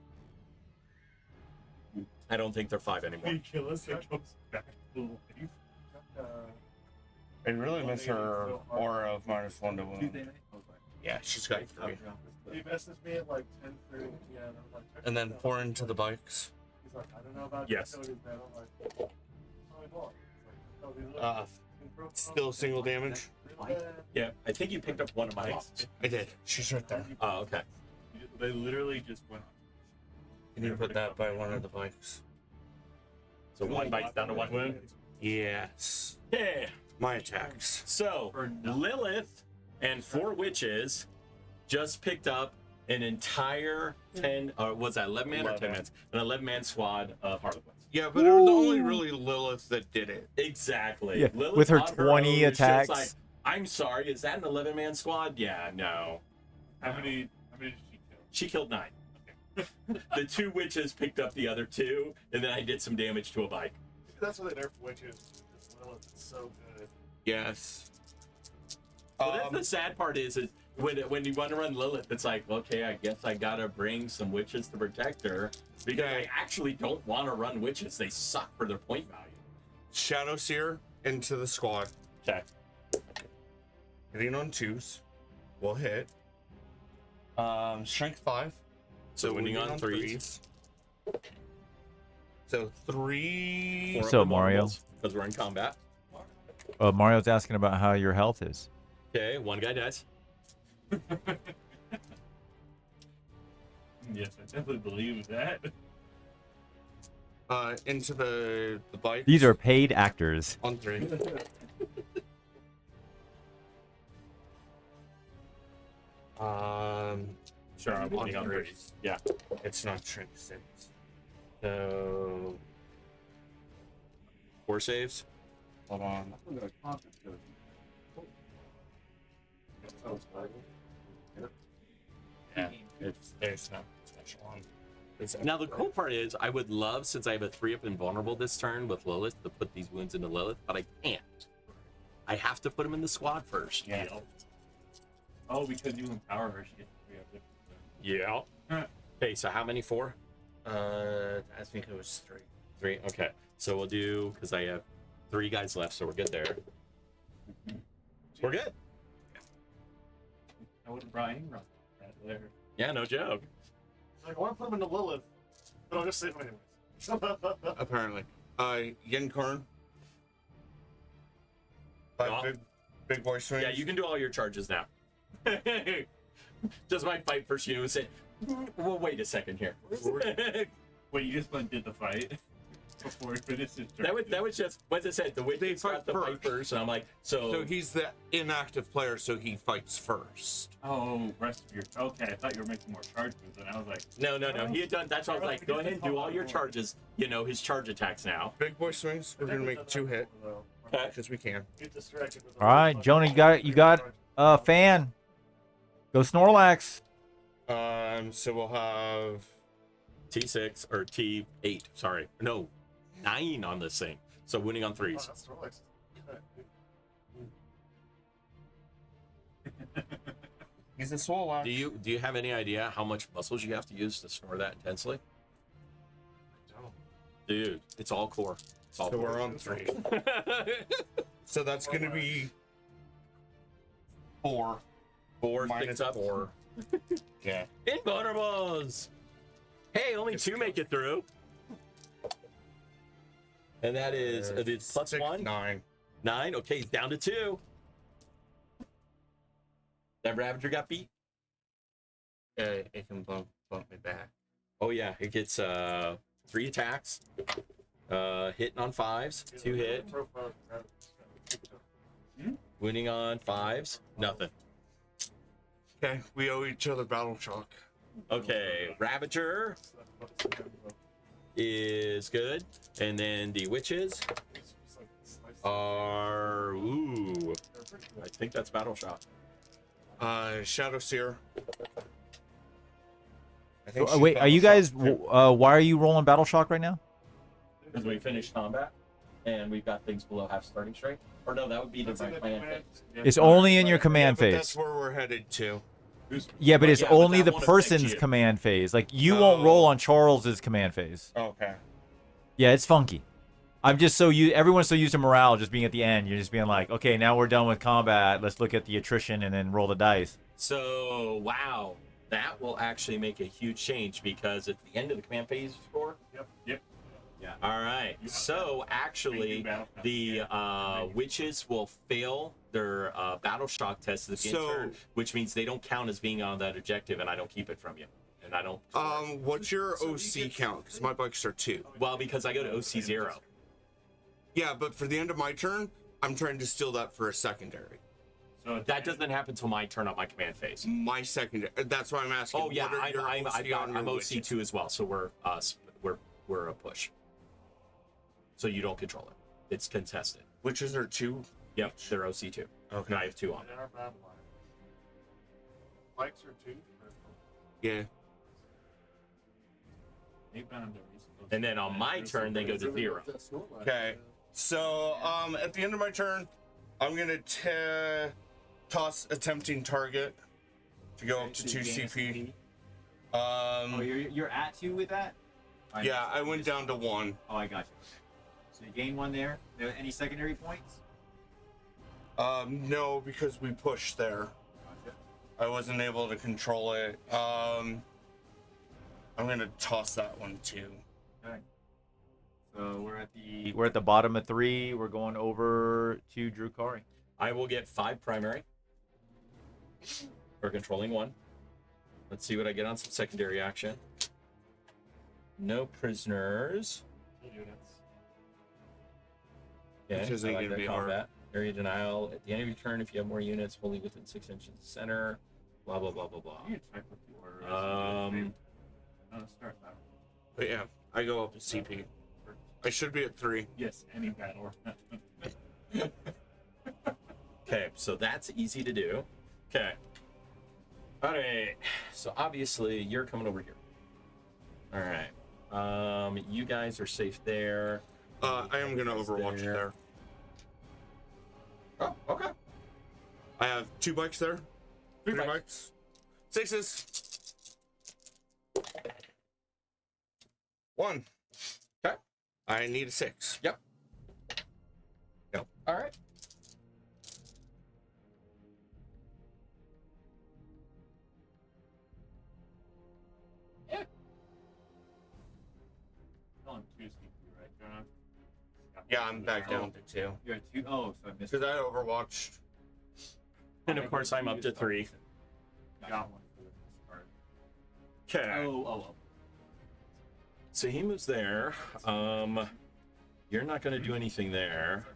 I don't think they're 5 anymore. He kill us, it comes back to life. I really miss her aura of -1 to wound. Yeah, she's got 3. He messaged me at like 10:30 p.m. I'm like, And then 4 into the bikes. he's like, I don't know about Yes. Cody, man. I'm like, oh, I know. He's like, Cody, look, Still single damage. Yeah, I think you picked up one of mine. I did. She's right there. Oh, okay. They literally just went. Can you put that by one of the bikes? So 1 bite's down to 1 wound. Yes. Yeah. My attacks. So Lilith and 4 witches just picked up an entire 10, or was that 11 man or 10 man? An 11-man squad of Harlequins. Yeah, but it was only really Lilith that did it. Exactly. Yeah, Lilith with her on 20 own is just attacks. like, I'm sorry, is that an 11-man squad? Yeah, no. How many did she kill? She killed 9. The 2 witches picked up the other 2, and then I did some damage to a bike. That's what they nerf witches. This Lilith is so good. Yes. So that's the sad part is when you want to run Lilith, it's like, okay, I guess I gotta bring some witches to protect her because I actually don't want to run witches. They suck for their point value. Shadow Seer into the squad. Okay. Hitting on 2s. Will hit. Strength 5. So winning on 3s. So 3. So, Mario? Because we're in combat. Mario's asking about how your health is. Okay, 1 guy dies. Yes, I definitely believe that. Into the bike. These are paid actors. On 3. Sure, I'm winning on 3s. Yeah. It's not strength 6. So 4 saves. hold on. Yeah, there's no special on. Now the cool part is, I would love, since I have a 3-up invulnerable this turn with Lilith, to put these wounds into Lilith, but I can't. I have to put them in the squad first. Yeah. Oh, because you empower her, she gets 3 of it. Yeah. Okay, so how many? 4? I think it was 3. 3. Okay, so we'll do, because I have 3 guys left, so we're good there. We're good. I would have brought him right there. Yeah, no joke. Like, I want to put him into Lilith, but I'll just save him anyways. Apparently. Yin Karn. Oh. Big boy swings. Yeah, you can do all your charges now. Just my fight first, you say, well, wait a second here. Wait, you just did the fight before he finished his turn? That was just, what's it said? The way they got the fight first, and I'm like, So he's the inactive player, so he fights first. Oh, rest of your... Okay, I thought you were making more charge moves, and I was like... No. He had done, that's why I was like, go ahead and do all your charges, his charge attacks now. Big boy swings. We're gonna make 2 hit. Because we can. All right, Jonah, you got a fan. Go Snorlax. So we'll have T6 or T8, sorry. No, 9 on this thing. So winning on 3s. he's a Snorlax. Do you have any idea how much muscles you have to use to snore that intensely? Dude, it's all core. It's all So core. we're on 3. So that's gonna be 4. 4 Minus picks up. 4. Yeah. Invulnerables! Hey, only 2 make it through. And that is it's plus 6, 1. 9. 9. Okay, he's down to 2. That Ravager got beat. It can bump me back. Oh yeah, it gets 3 attacks. Hitting on 5s, 2 hit. Winning on 5s, nothing. Okay, we owe each other battle shock. Okay, Ravager is good, and then the witches are I think that's Battle Shock. Shadow Seer. I think Oh, she's wait, are you Battle guys? Shock. Why are you rolling Battle Shock right now? Because we finished combat, and we've got things below half starting strength. Or no, that would be the right plan phase. It's only in your command But that's phase. where we're headed to. Yeah, but it's Yeah, but only that the won't affect person's you. command phase. Like you won't roll Oh. on Charles's command phase. Okay. Yeah, it's funky. I'm just so everyone's so used to morale just being at the end. You're just being like, okay, now we're done with combat. Let's look at the attrition and then roll the dice. So, wow. That will actually make a huge change because at the end of the command phase score. Yep. All right. So, actually, the witches will fail their battle shock test at the beginning of the turn, which means they don't count as being on that objective, and I don't keep it from you. And I don't. What's your OC count? Because my bikes are 2. Well, because I go to OC 0. Yeah, but for the end of my turn, I'm trying to steal that for a secondary. So That doesn't happen until my turn on my command phase. My secondary. That's why I'm asking. Oh yeah, what are your I'm OC on your OC witches? 2 as well, so we're a push. So you don't control it. It's contested. Witches are 2. Yep, they're OC 2. Okay. And I have 2 on. in our battle line, bikes are 2. Yeah. And then on my turn, they go to 0. Okay. So at the end of my turn, I'm gonna toss attempting target to go up to 2 CP. Oh, you're at 2 with that? Yeah, I went down to 1. Oh, I got you. So you gain 1 there. Any secondary points? No, because we pushed there. Gotcha. I wasn't able to control it. I'm gonna toss that one too. Okay. So We're at the bottom of 3. We're going over to Drukhari. I will get 5 primary for controlling 1. Let's see what I get on some secondary action. No prisoners. Okay, Which isn't I like gonna that be hard. combat. Area denial. At the end of your turn, if you have more units wholly within 6 inches of the center, blah, blah, blah, blah, blah. You can check with the order. Start that. But yeah, I go up to CP. I should be at 3. Yes, any battle. Okay, so that's easy to do. Okay. All right. So obviously you're coming over here. All right. You guys are safe there. I am gonna overwatch there. Oh, okay. I have 2 bikes there. 3 bikes. bikes. 6s. 1. Okay. I need a 6. Yep. Go. All right. On 2 CP, right, John? Yeah, I'm back down to 2. you're at 2. Oh, so I missed Because I overwatched. And of course I'm up to 3. Got one for this part. Okay. Oh. So he moves there. You're not going to do anything there.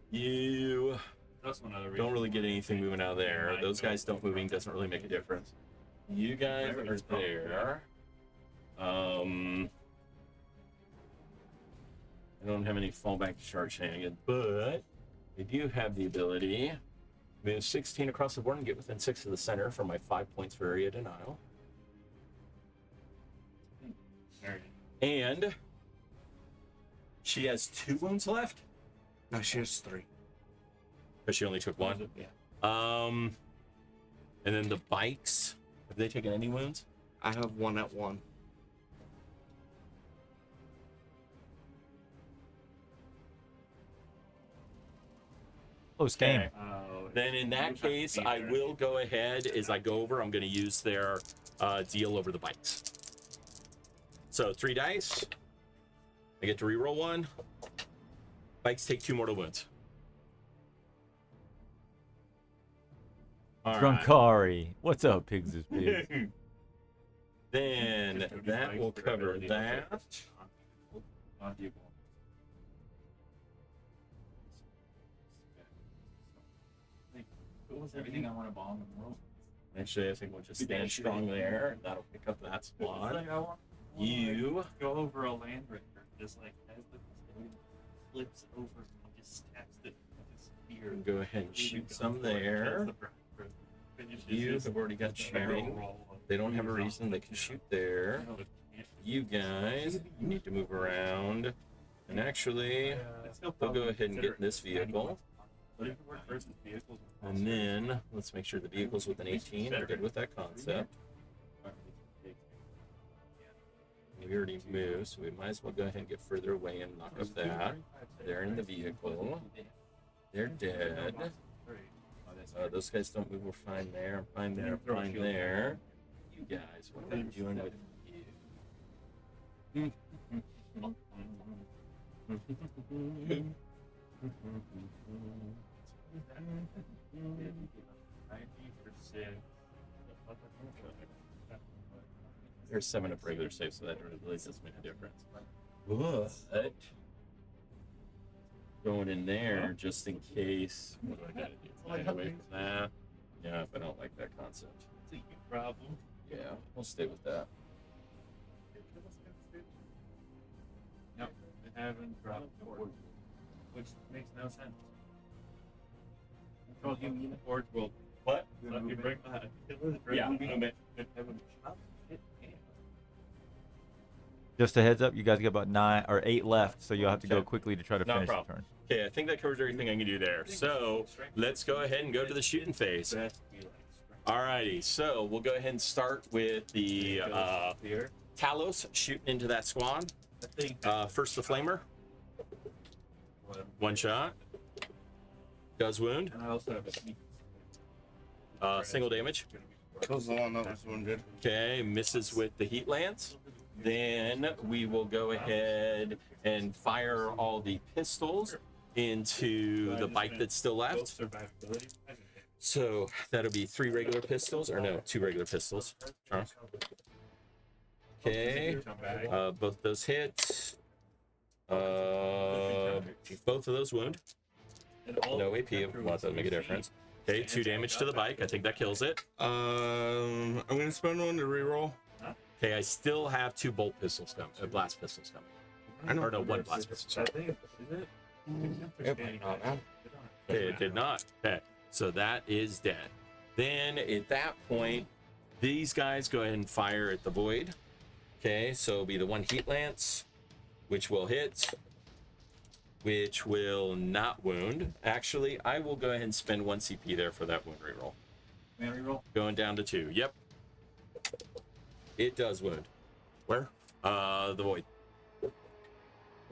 You That's one other reason. don't really get anything moving out of there. Those guys don't moving doesn't really make a difference. You guys are there. I don't have any fallback to charge hanging, but I do have the ability to move 16 across the board and get within 6 of the center for my 5 points for area denial. And she has 2 wounds left. No, she has 3. Because she only took 1. Yeah. And then the bikes. Have they taken any wounds? I have 1 at 1. Close game. Okay. Then in that case, I will go ahead as I go over. I'm going to use their deal over the bikes. So 3 dice. I get to reroll 1. Bikes take 2 mortal wounds. All right. Drukhari. What's up, pigs is pigs? Then that will cover that. Everything I want to bomb in the world. Actually, I think we'll just stand strong there. That'll pick up that spot. You go over a land breaker, just like as the custodian flips over and just taps it with his Go ahead and shoot some there. You have already got shooting. They don't have a reason they can shoot there. You guys need to move around. And actually, they'll go ahead and get in this vehicle. And then, let's make sure the vehicles with an 18 are good with that concept. We already moved, so we might as well go ahead and get further away and knock up that. They're in the vehicle. They're dead. Those guys don't move. We're fine there. I'm fine there. I'm fine there. You guys, what are you doing with you? There's 7 of regular saves, so that really doesn't make a difference. But going in there just in case. What do I gotta do? Get away from that. Yeah, if I don't like that concept. It's a problem. Yeah, we'll stay with that. No, they haven't dropped forward, which makes no sense. I told you the Forge will What? let you bring that. Yeah, Just a heads up, you guys get about 9 or 8 left, so you'll have to go Okay. quickly to try to No finish the problem. turn. Okay, I think that covers everything I can do there. So let's go ahead and go to the shooting phase. Alrighty, so we'll go ahead and start with the Talos shooting into that squad. First the Flamer. 1 shot. Does wound. And I also have a sneak. Single damage. That was the one that was wounded. Okay, misses with the Heat Lance. Then we will go ahead and fire all the pistols into the bike that's still left. Survivability. So that'll be 3 regular pistols, or no, 2 regular pistols. Charles. Okay, both those hit. Both of those wound. No AP, well, that doesn't make a difference. Okay, 2 damage to the bike. I think that kills it. I'm gonna spend one to reroll. Okay, I still have 2 bolt pistols coming, blast pistols coming. I know. Or no, 1 blast pistol. Sorry. Yep. Okay, it did not. Okay, so that is dead. Then at that point, these guys go ahead and fire at the void. Okay, so it'll be the 1 Heat Lance, which will hit, which will not wound. Actually, I will go ahead and spend 1 CP there for that wound reroll. Reroll. Going down to 2. Yep. It does wound. Where? The void.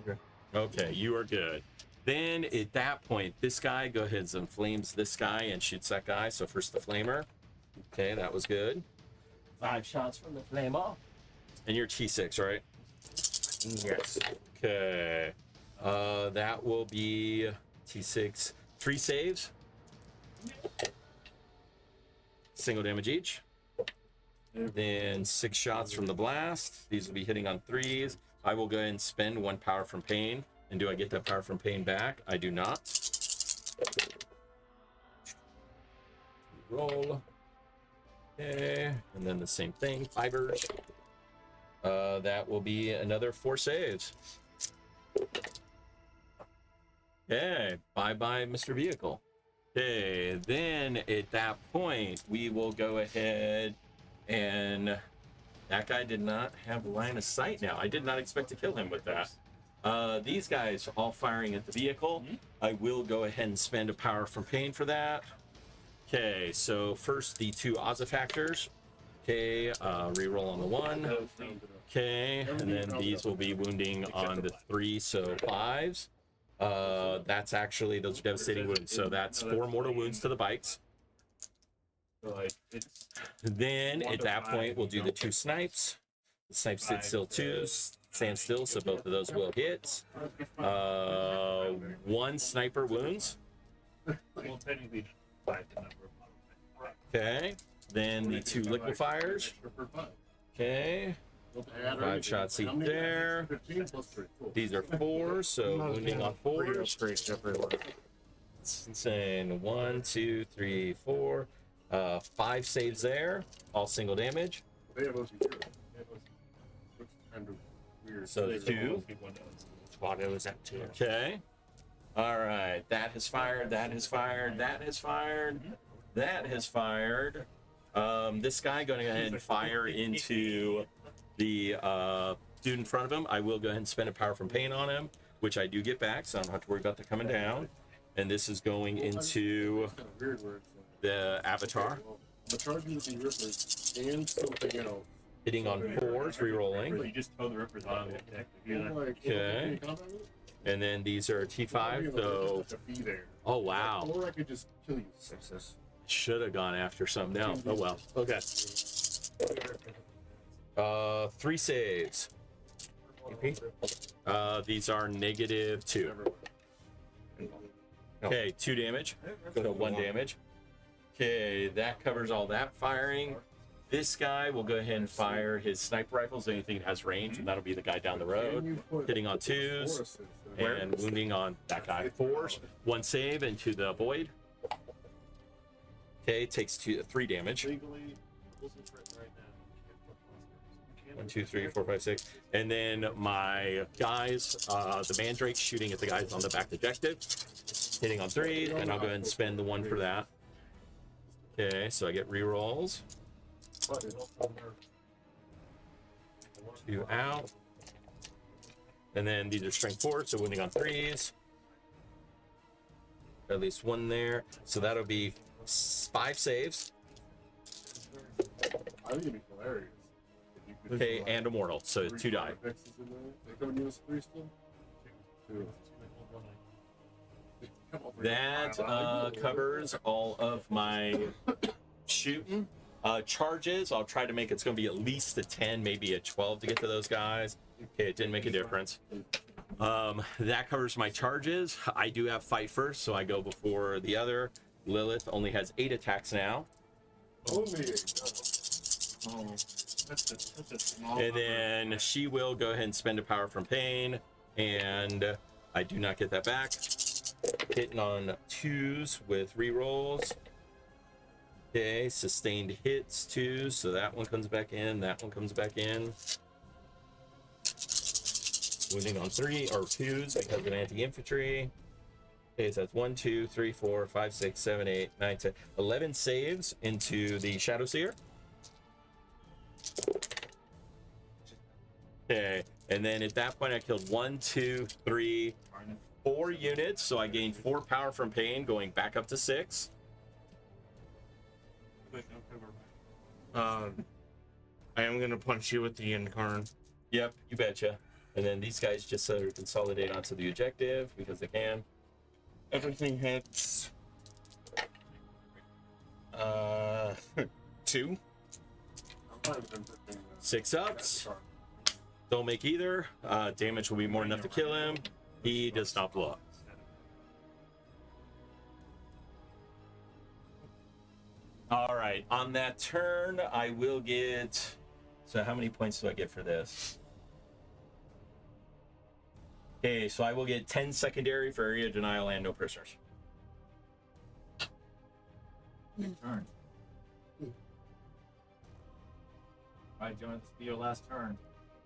Okay. Okay, you are good. Then at that point, this guy go ahead and flames this guy and shoots that guy. So first the flamer. Okay, that was good. 5 shots from the flamer. And you're T6, right? Yes. Okay. That will be T6. 3 saves. Single damage each. Then 6 shots from the blast. These will be hitting on 3s. I will go ahead and spend 1 power from pain. And do I get that power from pain back? I do not. Roll. Okay. And then the same thing. Fibers. That will be another 4 saves. Okay. Bye-bye, Mr. Vehicle. Okay. Then at that point, we will go ahead and that guy did not have line of sight now. I did not expect to kill him with that. These guys are all firing at the vehicle. I will go ahead and spend a power from pain for that. Okay, so first the 2 Ozzifactors. Okay, reroll on the 1. Okay, and then these will be wounding on the 3, so 5s. That's actually, those are devastating wounds. So that's 4 mortal wounds to the bikes. Then at that point, we'll do the 2 snipes. The snipes sit still 2, stand still, so both of those will hit. 1 sniper wounds. Well, technically, 5 the number of Okay. Then the 2 liquefiers. Okay. 5 shots each there. 15 plus 3. Cool. These are 4, so wounding on 4s. It's insane. 1, 2, 3, 4. 5 saves there. All single damage. They have OC2. Which is kind of weird. So 2. Squad is at 2. Okay. All right, that has fired. That has fired. That has fired. That has fired. This guy going to go ahead and fire into the dude in front of him. I will go ahead and spend a power from pain on him, which I do get back, so I don't have to worry about that coming down. And this is going into It's kind of weird where it's like, the avatar, the charges and rippers and something else. hitting on 4s, re-rolling. You just tow the rippers out of the deck. I'm like, Okay. can you combat with it? And then these are T5, so... Such a fee there. Oh, wow. Or I could just kill you. Should have gone after something else. Oh, well. Okay. 3 saves. These are -2. Okay, 2 damage. So 1 damage. Okay, that covers all that firing. This guy will go ahead and fire his sniper rifles, anything that has range, and that'll be the guy down the road. Hitting on 2s and wounding on that guy. 4s. 1 save into the void. Okay, takes 3 damage. Legally, rules is written right now. You can't put monsters. 1, 2, 3, 4, 5, 6. And then my guys, the Mandrake shooting at the guys on the back objective. Hitting on 3, and I'll go ahead and spend the 1 for that. Okay, so I get rerolls. 2 out. And then these are strength 4, so winning on 3s. At least 1 there. So that'll be 5 saves. I think it'd be hilarious. if you could Okay, just, and immortal, so 2 die. Vexes in there. They come in US 3 still? 2. That covers all of my shooting. Charges, I'll try to make it's going to be at least a 10, maybe a 12 to get to those guys. Okay, it didn't make a difference. That covers my charges. I do have fight first, so I go before the other. Lilith only has 8 attacks now. And then she will go ahead and spend a power from pain, and I do not get that back. Hitting on 2s with rerolls. Okay, sustained hits 2, so that one comes back in, that one comes back in. Wounding on 3 or 2s because of anti-infantry. Okay, so that's 1, 2, 3, 4, 5, 6, 7, 8, 9, 10, 11 saves into the Shadow Seer. Okay, and then at that point I killed 1, 2, 3, 4 units, so I gained 4 power from pain, going back up to 6. I am gonna punch you with the Incarn. Yep, you betcha. And then these guys just sort of consolidate onto the objective because they can. Everything hits. 2. 6 ups. Don't make either. Damage will be more than enough to kill him. He does not blow up. All right, on that turn, I will get... So how many points do I get for this? Okay, so I will get 10 secondary for area denial and no prisoners. Good turn. Alright, Jonas, this will be your last turn.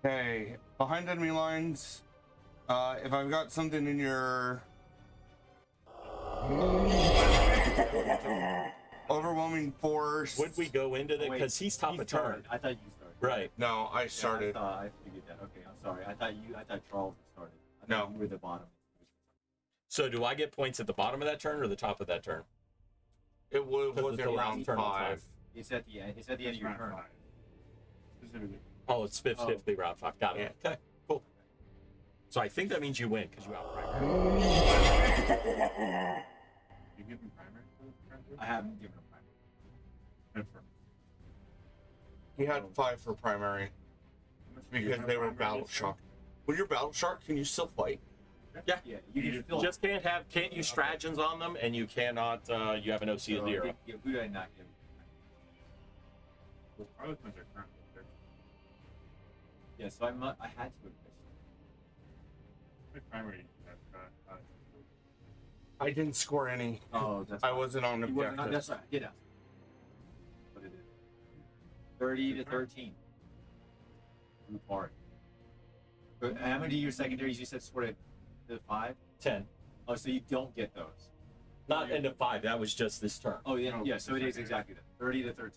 Okay, behind enemy lines. If I've got something in your overwhelming force. Would we go into that? Wait, Because he's top he of turn. started. I thought you started. Right. No, I started. Yeah, I figured that. Okay, I'm sorry. I thought Charles started. I thought No. you were the bottom. So do I get points at the bottom of that turn or the top of that turn? It was Because it's the around last turn of 5. It's at the end. It's at the end of your turn. Specifically. Oh, it's specifically round 5. Got it. Okay, cool. So I think that means you win because you out primary. You give him primary? I haven't given him primary. Confirm. He had 5 for primary because they were battle shock. When you're battle shock, can you still fight? Yeah. Yeah, you You can still. just can't use stratagems on them, and you cannot. You have an OC of 0. Yeah, who did I not give? Well, Harlequins are currently third. Yeah, so I had to have With primary, I didn't score any. Oh, that's I wasn't on You wasn't on- objective. That's right. I did ask. What it is. 30 to 13. Group hard. But how many of your secondaries you said scored at the 5? 10. Oh, so you don't get those. Not end of 5. That was just this turn. Oh, yeah, yeah. So it is exactly that. 30 to 13.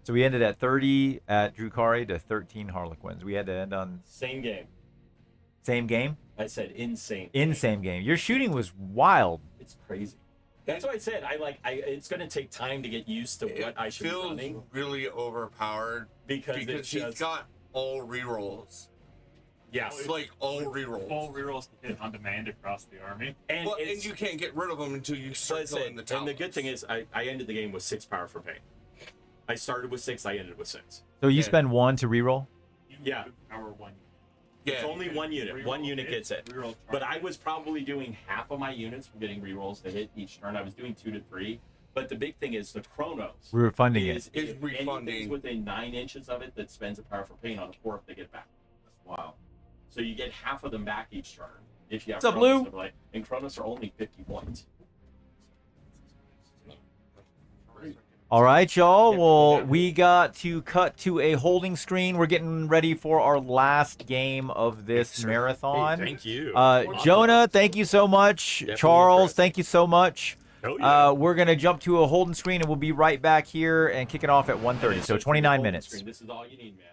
So we ended at 30 at Drukhari to 13 Harlequins. We had to end on Same game. same game? I said insane. In same game. Your shooting was wild. It's crazy. That's what I said. It's going to take time to get used to what I should be feels running really overpowered because because it's he's got all rerolls. yes. It's like all Full rerolls. rerolls to hit on demand across the army. And, Well, it's, and you can't get rid of them until you start listen, killing the towers. and the good thing is I ended the game with 6 power for pain. I started with 6, I ended with 6. So you Yeah. spend 1 to reroll? Yeah. Power 1. yeah, It's only 1 unit. Reroll 1 unit hit, gets it. reroll But target. I was probably doing half of my units from getting rerolls to hit each turn. I was doing 2 to 3. But the big thing is the Chronos. We were funding it. Is refunding. anything's within 9 inches of it that spends a power for pain on a 4 if they get back. Wow. So you get half of them back each turn. If you have What's up, Chronos Lou? overlay. And Chronos are only 50 points. All right, y'all. Well, we got to cut to a holding screen. We're getting ready for our last game of this marathon. Hey, thank you. Jonah, thank you so much. Definitely Charles, impressed. thank you so much. Oh, yeah. We're going to jump to a holding screen, and we'll be right back here and kick it off at 1:30. So 29 minutes. This is all you need, man.